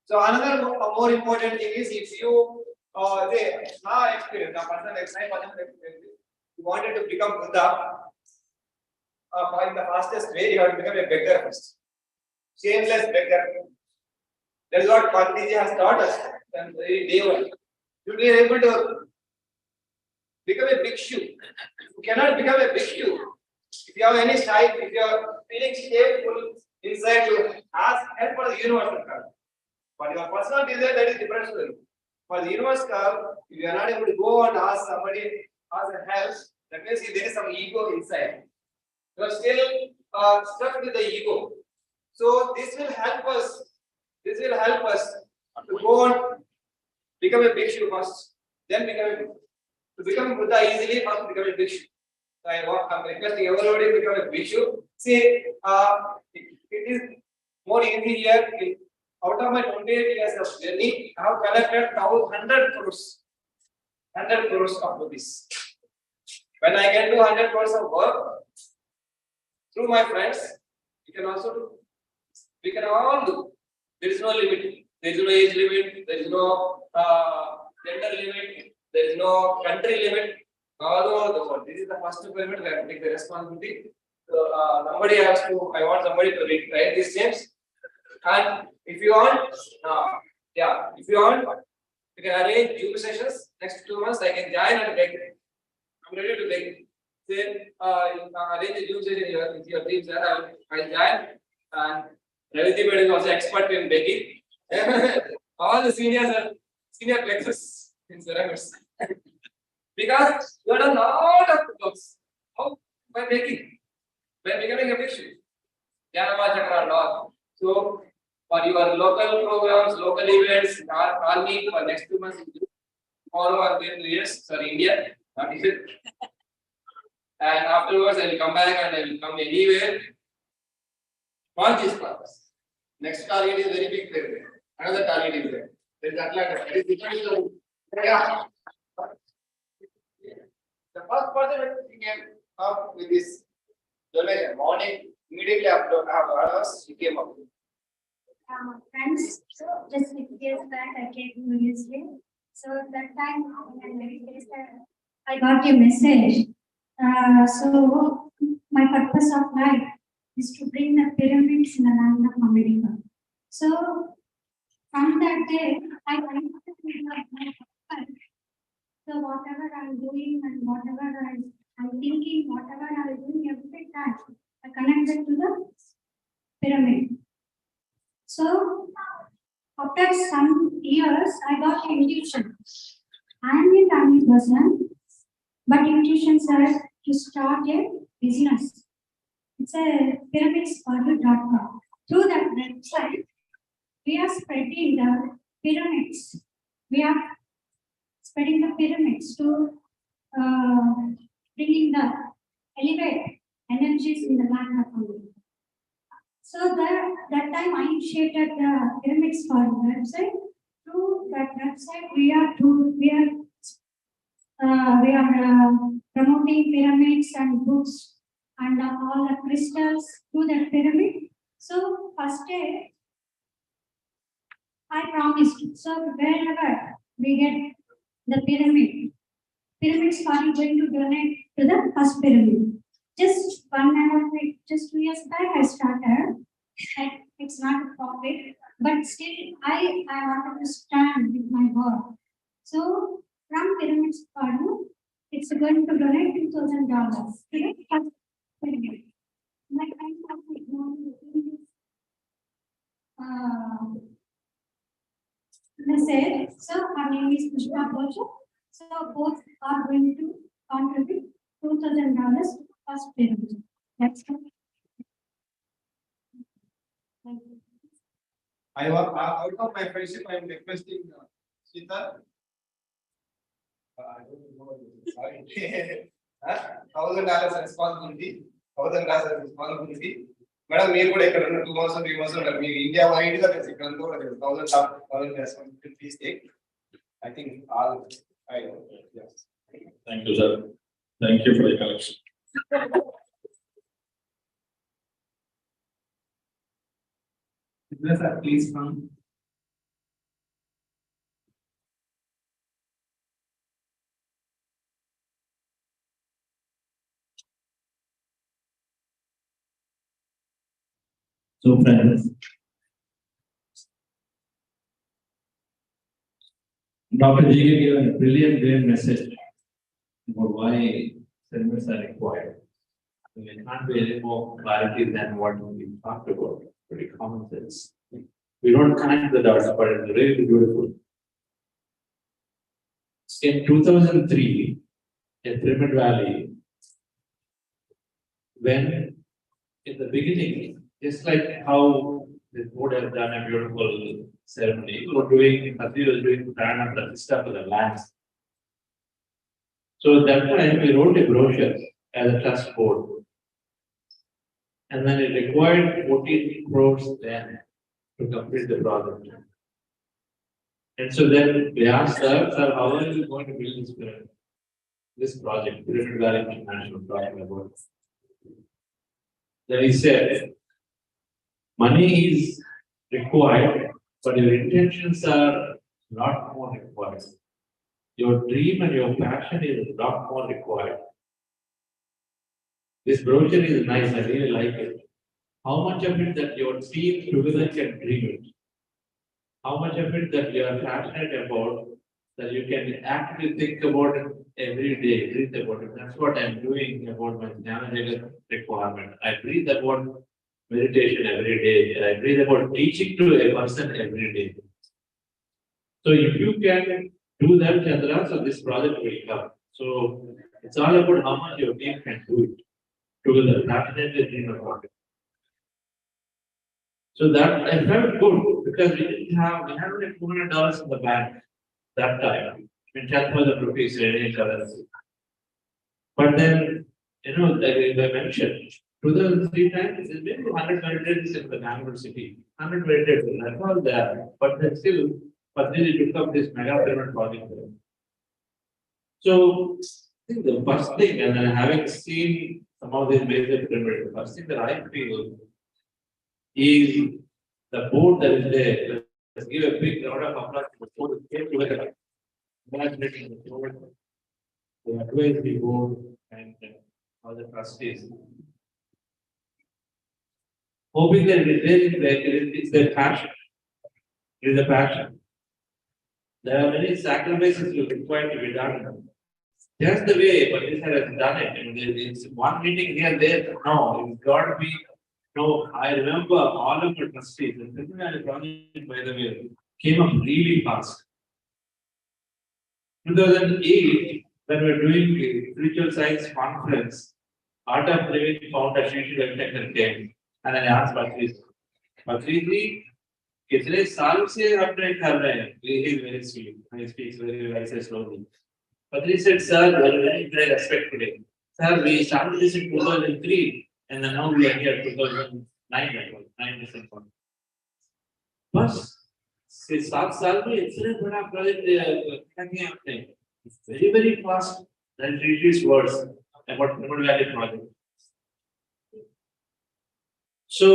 So another more important thing is if you personal experience, you wanted to become Buddha, in the fastest way, you have to become a beggar first. Shameless beggar. That is what Patriji has taught us. And day one. You be able to become a bhikshu. You cannot become a bhikshu. If you have any side, if you are feeling shameful inside, you ask help for the universal cause. For your personal desire, that is different story. For the universal cause, if you are not able to go and ask somebody, ask help, that means there is some ego inside. You are still stuck with the ego. So this will help us. This will help us to go and become a bhikshu first, then become Buddha easily. First become a bhikshu. So I'm requesting everybody to become a bhikshu. See, it is more easy here. Out of my 28 years of journey, I have collected 100 crores. 100 crores of rupees. When I get to 100 crores of work, through my friends, we can also do. We can all do. There is no limit. There is no age limit. There is no gender limit. There is no country limit. All over the world. This is the first pyramid. We have to take the responsibility. So somebody has to. I want somebody to write these names. And if you want, if you want, you can arrange Zoom sessions. Next 2 months, I can join and beg. I'm ready to beg. say, arrange a Jewish with your team, sir. I'll join. And Reddy is also expert in baking. All the seniors are senior plexus in ceramics. Because you have done a lot of books. How? By baking. By becoming a fiction. So, for your local programs, local events, call me for next 2 months. Tomorrow I'm going to US, sorry, India. Not Egypt. And afterwards I will come back and I will come anywhere. Launch this class. Next target is very big there. Another target is there. There is Atlanta. That is different. Yeah. The first person who came up with this donation morning, immediately after hours, he came up. Friends, so just 6 years back, I came to USA. So that time, I got a message. So my purpose of life is to bring the pyramids in the land of America. So from that day, I went to my purpose. So whatever I'm doing and whatever I'm thinking, whatever I'm doing every time, I connected to the pyramid. So after some years, I got intuition. I am a family person, but intuition said to start a business. It's a pyramidsparkle.com. Through that website, we are spreading the pyramids. We are spreading the pyramids to bringing the elevate energies in the land of America. So that time I initiated the pyramids for website. Through that website, we are promoting pyramids and books and all the crystals through that pyramid. So first day, I promised. So wherever we get the pyramids are going to donate to the first pyramid. Just 1.5 week, just 2 years back, I started. It's not a profit, but still, I wanted to stand with my word. So from Pyramids Fund, it's going to donate $2,000 to the first pyramid. My friend message. So her name is Pushpa Bocha. So both are going to contribute $2,000 first pyramid. That's all. Thank you. Out of my friendship, I am requesting Sita. I don't know. Sorry. $1,000 responsibility. $1,000 responsibility. Madam, మీరు కూడా ఇక్కడ ఉన్న 2 months 3 months ఉంటారు. మీరు India wide గా తెలుసు ఇక్కడ కూడా తెలుసు 1000 responsibility please take. I think all I know. Yes. Thank you, sir. Thank you for the collection. Sir, please come. So friends, Dr. G gave a brilliant message about why seminars are required. There can't be any more clarity than what we talked about. Pretty common sense. We don't connect the dots, but it's really beautiful. In 2003, in Pyramid Valley, when in the beginning, just like how this board has done a beautiful ceremony, Patriji was doing Prana Pratishta for the lands. So at that time, we wrote a brochure as a trust board. And then it required 14 crores then to complete the project. And so then we asked sir, how are you going to build this project, Pyramid Valley International Project about? Then he said, money is required, but your intentions are a lot more required. Your dream and your passion is a lot more required. This brochure is nice, I really like it. How much of it that your team together can dream it? How much of it that you are passionate about that you can actually think about it every day, breathe about it. That's what I'm doing about my Jnana requirement. I breathe about meditation every day. I breathe about teaching to a person every day. So if you can do that, Chandra, so this project will come. So it's all about how much your team can do it together. Definitely dream about it. So that I felt good because we had only $200 in the bank that time. In 10,000 rupees in currency. But then, like I mentioned, 2003 times, it's maybe 100 meditations in the Bangalore city. 100 meditations, that's all there. But then still, Patriji took up this mega pyramid project there. So, I think the first thing, and then having seen some of these major pyramids, the first thing that I feel is the board that is there. Let's give a big round of applause to the board that came together. Congratulating the board, the advisory board, and all the trustees. Hoping that it's their passion. It is a passion. There are many sacrifices required to be done. Just the way Patriji has done it. And it's one meeting here, there. No, it's got to be. No, I remember all of the trustees. The project, by the way, came up really fast. 2008, when we were doing the spiritual science conference, Art of Living founder Sri came, and I asked Patriji, कितने साल से अपने कर रहे हैं? He is very sweet. He speaks very very slowly. Patriji said, "Sir, very great respect today. Sir, we started this in 2003, and then now we are here 2009, 9 December. बस 7 साल में इतने बड़ा प्रोजेक्ट किया आपने. It's very very fast. Then Patriji's words about Remote Valley project. So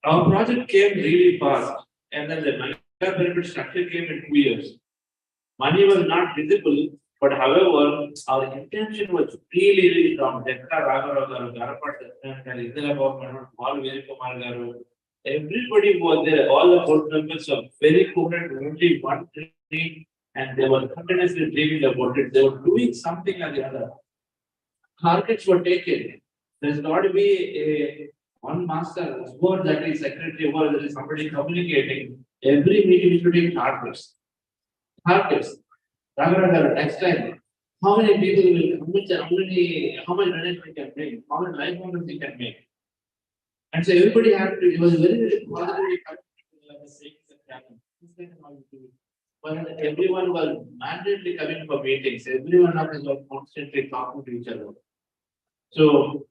our project came really fast, and then the mega pyramid structure came in 2 years. Money was not visible, but however, our intention was really, really strong. Everybody was there, all the board members were very coherent, only one thing, and they were continuously dreaming about it. They were doing something or the other. Targets were taken. There's got to be a one master board that is secretary or there is somebody communicating. Every meeting is to take targets. Targets. Next time, how many people will how much donation we can bring, how many life moments we can make. And so everybody had to, it was very, very positively but everyone was mandatorily coming for meetings. Everyone of us was constantly talking to each other. So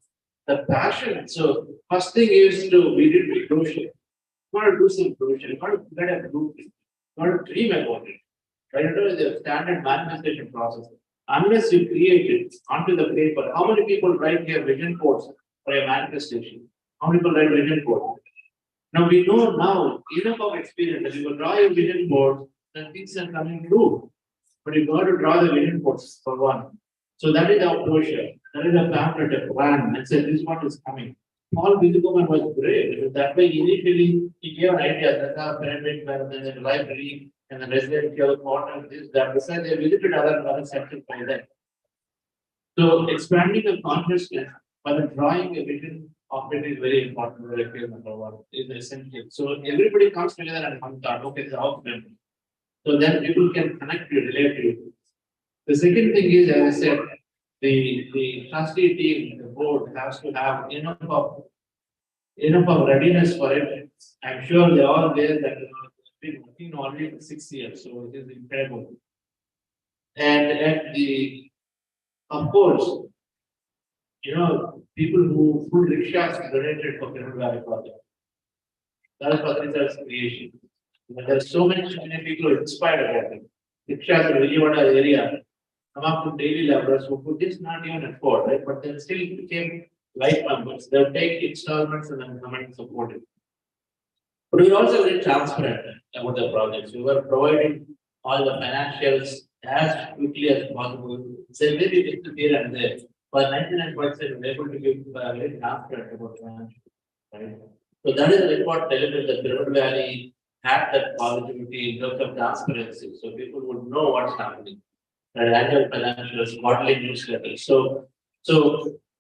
the passion, so first thing is we did brochure. You want to do some brochure, you want to get a blueprint, you want to dream about it. Right? It is the standard manifestation process. Unless you create it onto the paper, how many people write their vision boards for a manifestation? How many people write vision boards? Now we know now, enough of experience that you will draw your vision board, then things are coming true. But you got to draw the vision boards for one. So that is our brochure. That is a pamphlet, a plan, and say this one is coming. Paul Vidhukuman was great. That way, initially, he gave an idea that our pyramid, and then the library, and the residential quarter, this, that. Besides, they visited other sections by then. So, expanding the consciousness by the drawing a vision of it is very important. Very number one is essential. So, everybody comes together and one thought, okay, it's our pyramid. So then people can connect to relate to it. The second thing is, as I said, the trustee team, the board has to have enough of readiness for it. I'm sure they're all there that they've been working already for 6 years, so it is incredible. And of course, people who full rickshaws donated for Remote Valley project. That is Patriji's creation. There are so many people inspired about it. Rickshaws in Vijayawada area come up to daily laborers who could just not even afford, right? But they still became life members. They'll take installments and then come and support it. But we were also very transparent about the projects. We were providing all the financials as quickly as possible. So maybe just here and there. But 99% we were able to give very transparent about financials, right? So that is an important element that Remote Valley have that positivity in terms of transparency, so people would know what's happening. That annual financials, quarterly newsletters. So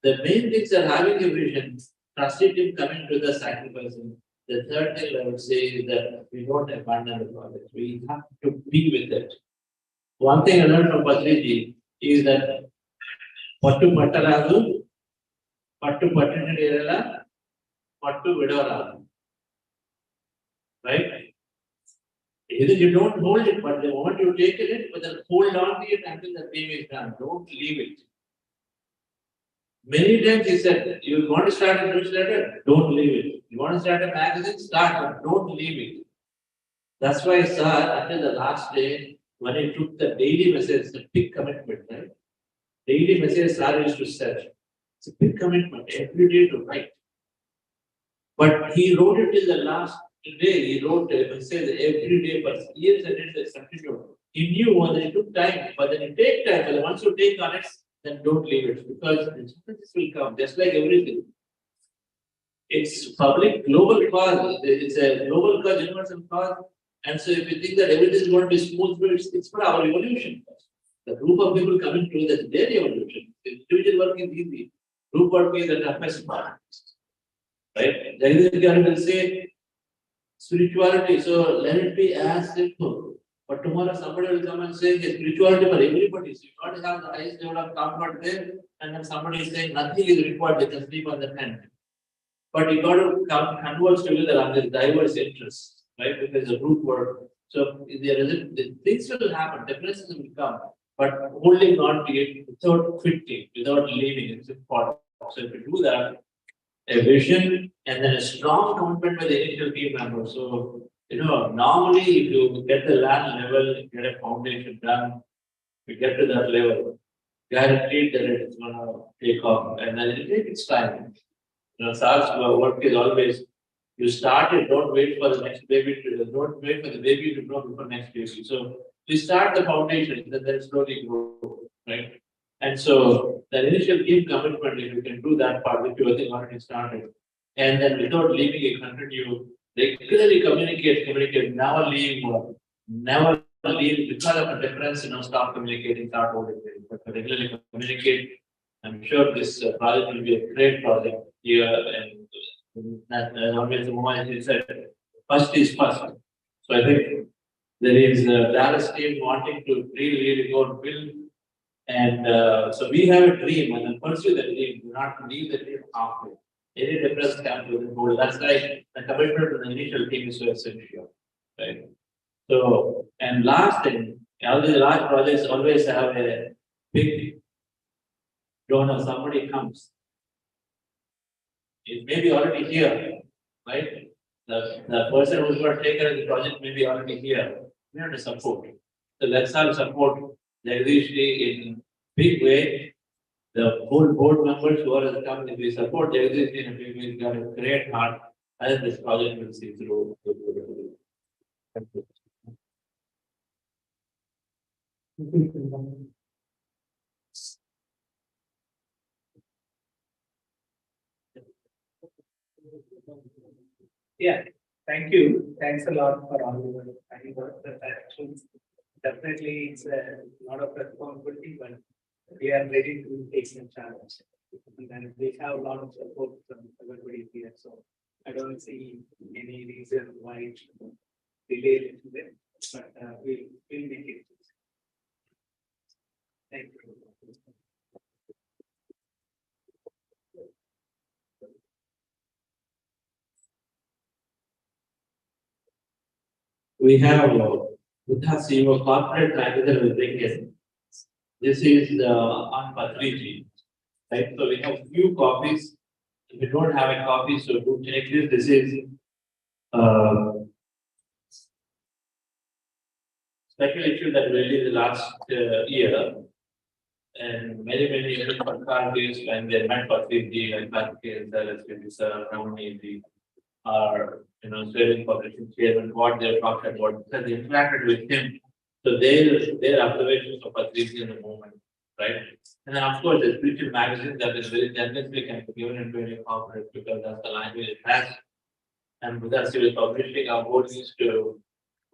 the main things are having a vision, trusting him coming to the sacrificing. The third thing I would say is that we don't abandon the project. We have to be with it. One thing I learned from Patriji is that Pattu Pattaradu, Pattu Pattinadiyala, Pattu Vidavaraadu. Right? Either you don't hold it, but the moment you take it, but then hold on to it until the thing is done. Don't leave it. Many times he said, you want to start a newsletter, don't leave it. You want to start a magazine, start, but don't leave it. That's why, sir, until the last day, when he took the daily message, the big commitment, right? Daily message, sir used to set. It's a big commitment, every day to write. But he wrote it till the last day. He wrote a message every day for years and years. Continued. He knew that it took time, but then it takes time. But once you take on it, then don't leave it because this will come, just like everything. It's public, global cause. It's a global cause, universal cause. And so if you think that everything is going to be smooth, it's for our evolution. The group of people coming to that's their evolution. The individual work is easy. Group work is the toughest part. Right? Jagadish will say spirituality, so let it be as simple. But tomorrow somebody will come and say spirituality for everybody. So you got to have the highest level of comfort there, and then somebody is saying nothing is required, they can sleep on the tent. But you got to come converse together on this diverse interests, right? Because the group work. So the things will happen, differences will come, but holding on to it without quitting, without leaving, it's important. So if you do that, a vision and then a strong commitment by the initial team members. So, normally if you get the land level, get a foundation done, you get to that level, guaranteed that it's going to take off and then it takes its time. Sar's work is always, you start it, don't wait for the next baby don't wait for the baby to grow before next baby. So, we start the foundation, then slowly grow, right? And so the initial team commitment, if you can do that part, which you think already started, and then without leaving it, continue, regularly communicate, never leave, because of a difference, stop communicating, start holding it, but regularly communicate. I'm sure this project will be a great project here, and that always the moment you said, first is first. So I think there is a Dallas team wanting to really go and build. And so we have a dream and then pursue the dream, do not leave the dream halfway. Any difference can be the goal. That's like the commitment to the initial team is so essential. Right. So, and last thing, all these large projects always have a big donor, somebody comes. It may be already here, right? The person who's going to take care of the project may be already here. We have to support. So let's all support Jagadish in big way. The whole board members who are coming, if we support Jagadish in a big way, we've got a great heart. I think this project will see through. Thank you. Yeah, thank you. Thanks a lot for all your kind work that actions. Definitely, it's a lot of responsibility, but we are ready to take some challenge. And we have a lot of support from everybody here, so I don't see any reason why it should delay a little bit, but we'll make it. Thank you. We have Buddha CEO corporate manager will bring in. This is on Patriji, right? So we have few copies. If you don't have a copy, so do take this. This is special issue that we released last year. And many different countries when they met Patriji, like PSSM, Ramani, are Australian Corporation Chairman, what they talked about, because they interacted with him. So their observations of Patriji in the moment, right? And then of course the spiritual magazine that is very generously can be given into any corporate because that's the language it has. And because he was publishing, our board needs to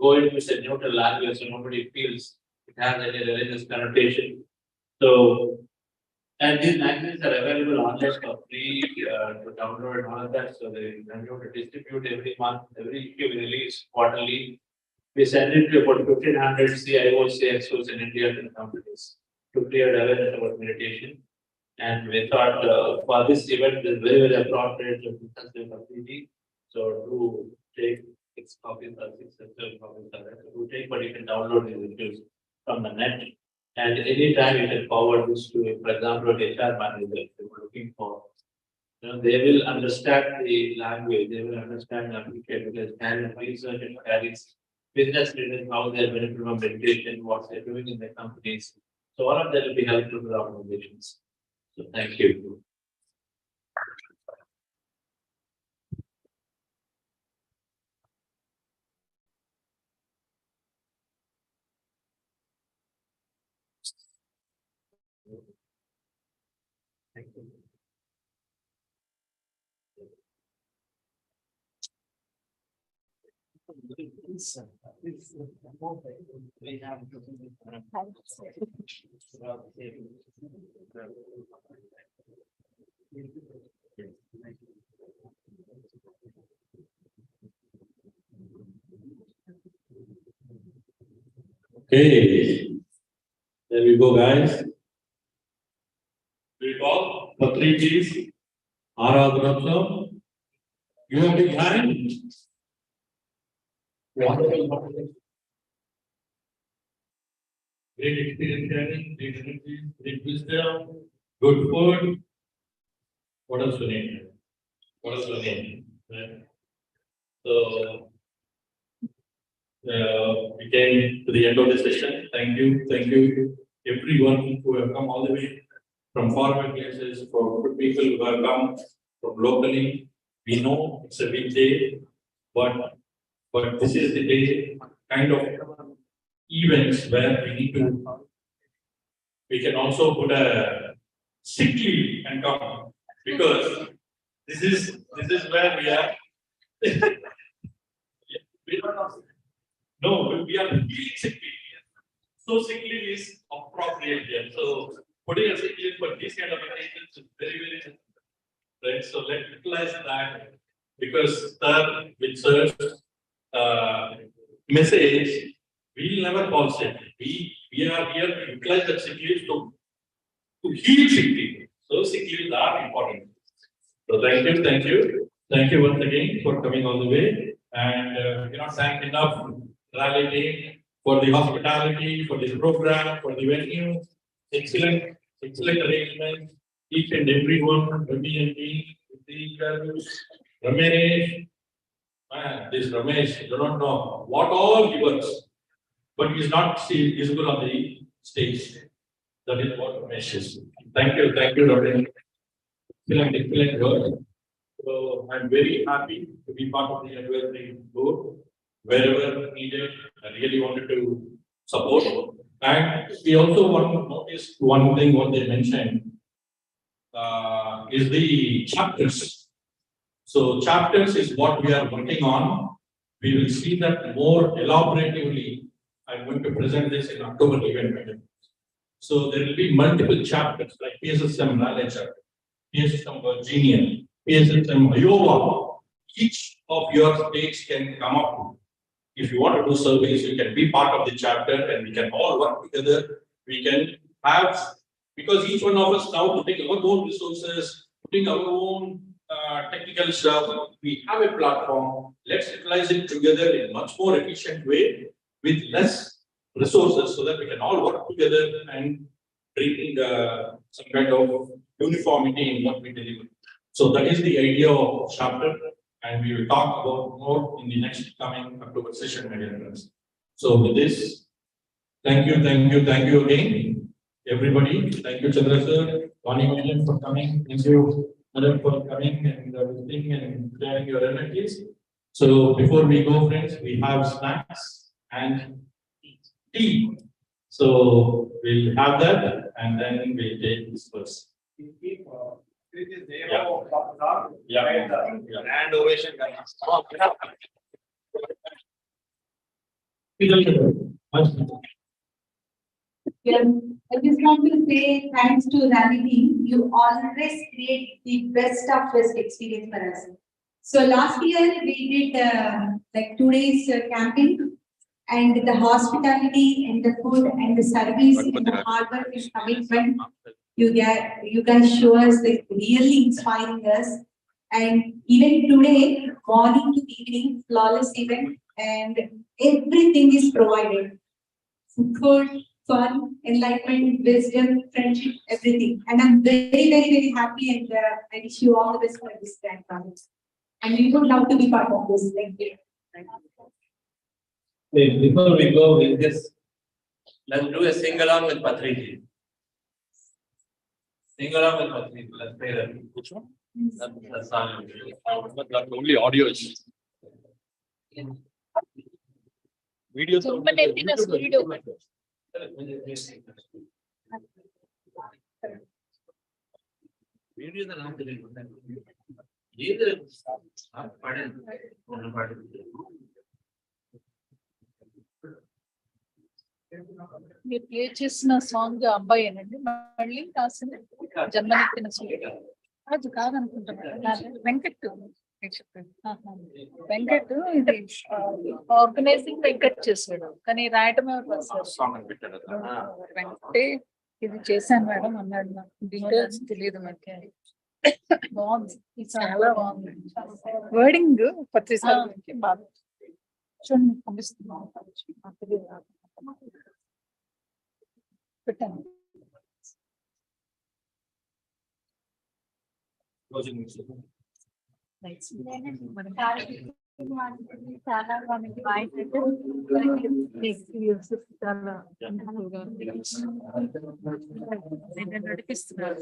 go into a neutral language so nobody feels it has any religious connotation. So, and these magazines are available online for free to download and all of that. So they continue to distribute every month, every issue we release quarterly. We send it to about 1,500 CIOs, CXOs in India and companies to create awareness about meditation. And we thought for this event is very, very appropriate to discuss the Patriji. So do take 6 copies or 6 or 12 copies of that. Do take, but you can download these issues from the net. And anytime you can forward this to, for example, a HR manager, if they were looking for, they will understand the language, they will understand and appreciate because carries research and carries business leaders, how they're benefiting from meditation, what they're doing in their companies. So all of that will be helpful to the organizations. So thank you. Thank you. Okay, there we go, guys. We call Patriji, Aaradhonatsav. You have big hand. Great experience sharing, great energy, great wisdom, good food. What else we need? What else we need? Right? So we came to the end of the session. Thank you, everyone who have come all the way from far away places, for good people who have come from locally. We know it's a big day, but this is the day kind of events where we can also put a sick leave and come because this is where we are. No, we are feeling sick leave. So sick leave is appropriate here. So putting a sick leave for these kind of occasions is very, very right. So let's utilize that because sir, with sir's message, we will never fall sick. We are here to utilize that sick leave to heal sick leave. So sick leaves are important. So thank you once again for coming all the way. And we cannot thank enough Raleigh team for the hospitality, for this program, for the venue. Excellent arrangement. Each and every one, Reddy and me, Ramesh. Man, this Ramesh, you don't know what all he works, but he's not visible on the stage. That is what Ramesh is. Thank you, Ramesh. Excellent work. So I'm very happy to be part of the advisory board. Wherever needed, I really wanted to support. And we also want to notice one thing, what they mentioned, is the chapters. So chapters is what we are working on. We will see that more elaboratively. I'm going to present this in October event. So there will be multiple chapters like PSSM Raleigh chapter, PSSM Virginia, PSSM Iowa. Each of your states can come up. If you want to do surveys, you can be part of the chapter and we can all work together. We can have, because each one of us now putting our own resources, putting our own technical stuff, we have a platform. Let's utilize it together in a much more efficient way with less resources so that we can all work together and bring some kind of uniformity in what we deliver. So that is the idea of chapter. And we will talk about more in the next coming October session, my dear friends. So with this, thank you again, everybody. Thank you, Chandra sir, Vani Madam for coming. Thank you, Madam, for coming and visiting and sharing your energies. So before we go, friends, we have snacks and tea. So we'll have that and then we'll take this first. Grand ovation. Yeah, I just want to say thanks to Raleigh, you always create the best of best experience for us. So last year we did like 2 days camping, and the hospitality and the food and the service and the hard work and commitment you guys show us like really inspiring us. And even today, morning to evening, flawless event, and everything is provided. Food, fun, enlightenment, wisdom, friendship, everything. And I'm very happy, and I wish you all the best for this grand project. And we would love to be part of this. Thank you. Before we go, let's do a sing along with Patriji. Sing along with Patriji. Let's play that. Which one? That's song. But only audio is. Videos. మీరు play చేసిన song అబ్బాయి అనండి మళ్ళీ రాసింది జన్మనెత్తిన సూర్యుడు అది కాదనుకుంటున్నాను వెంకట్ వెంకట్ ఇది organising Venkat చేశాడు కానీ రాయటం ఎవరు రాశారు వెంకటే ఇది చేశాను మేడం అన్నాడు నాకు డీటెయిల్స్ తెలియదు మనకి బాగుంది ఇది చాలా బాగుంది వర్డింగ్ పత్రిక గురించి బాగా చూడండి పంపిస్తున్నాను పెట్టాను చాలా నడిపిస్తున్నారు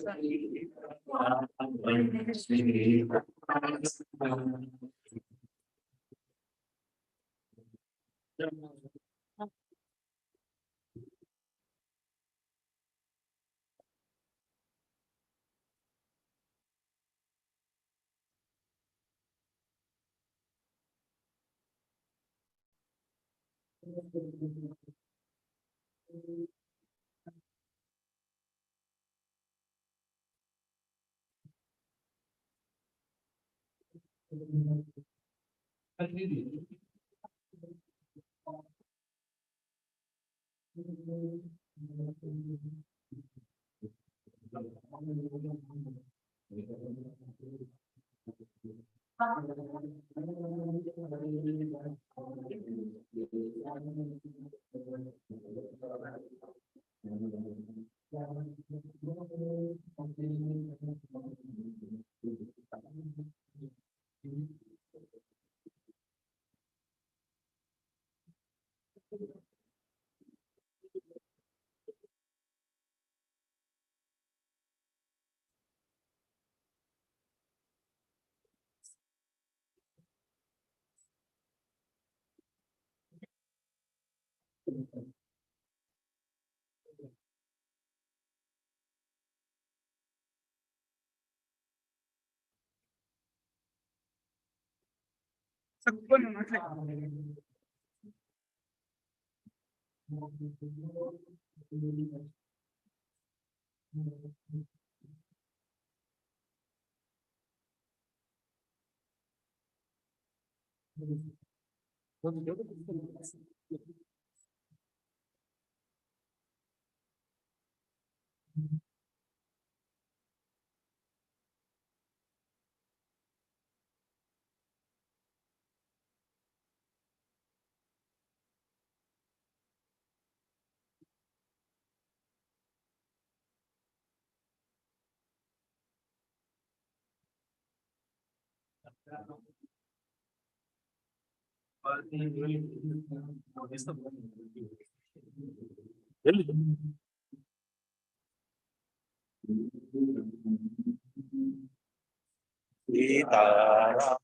Sitaram.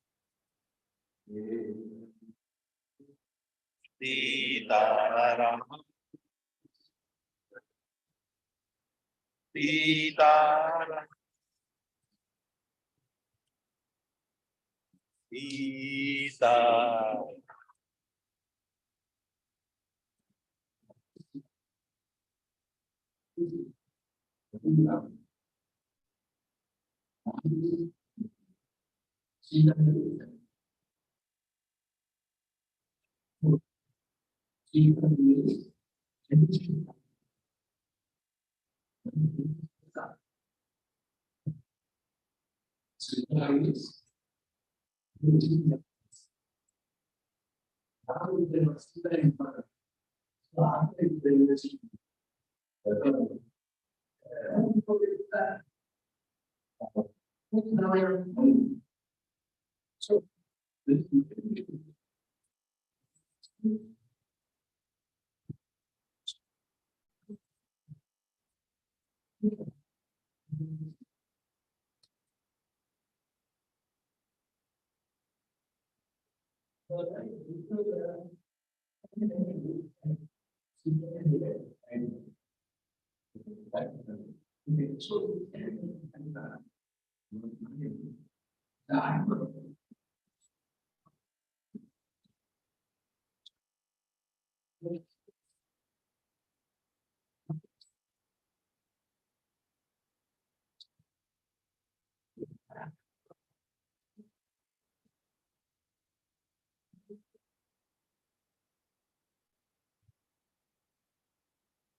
Sitaram. Sitaram. Isa.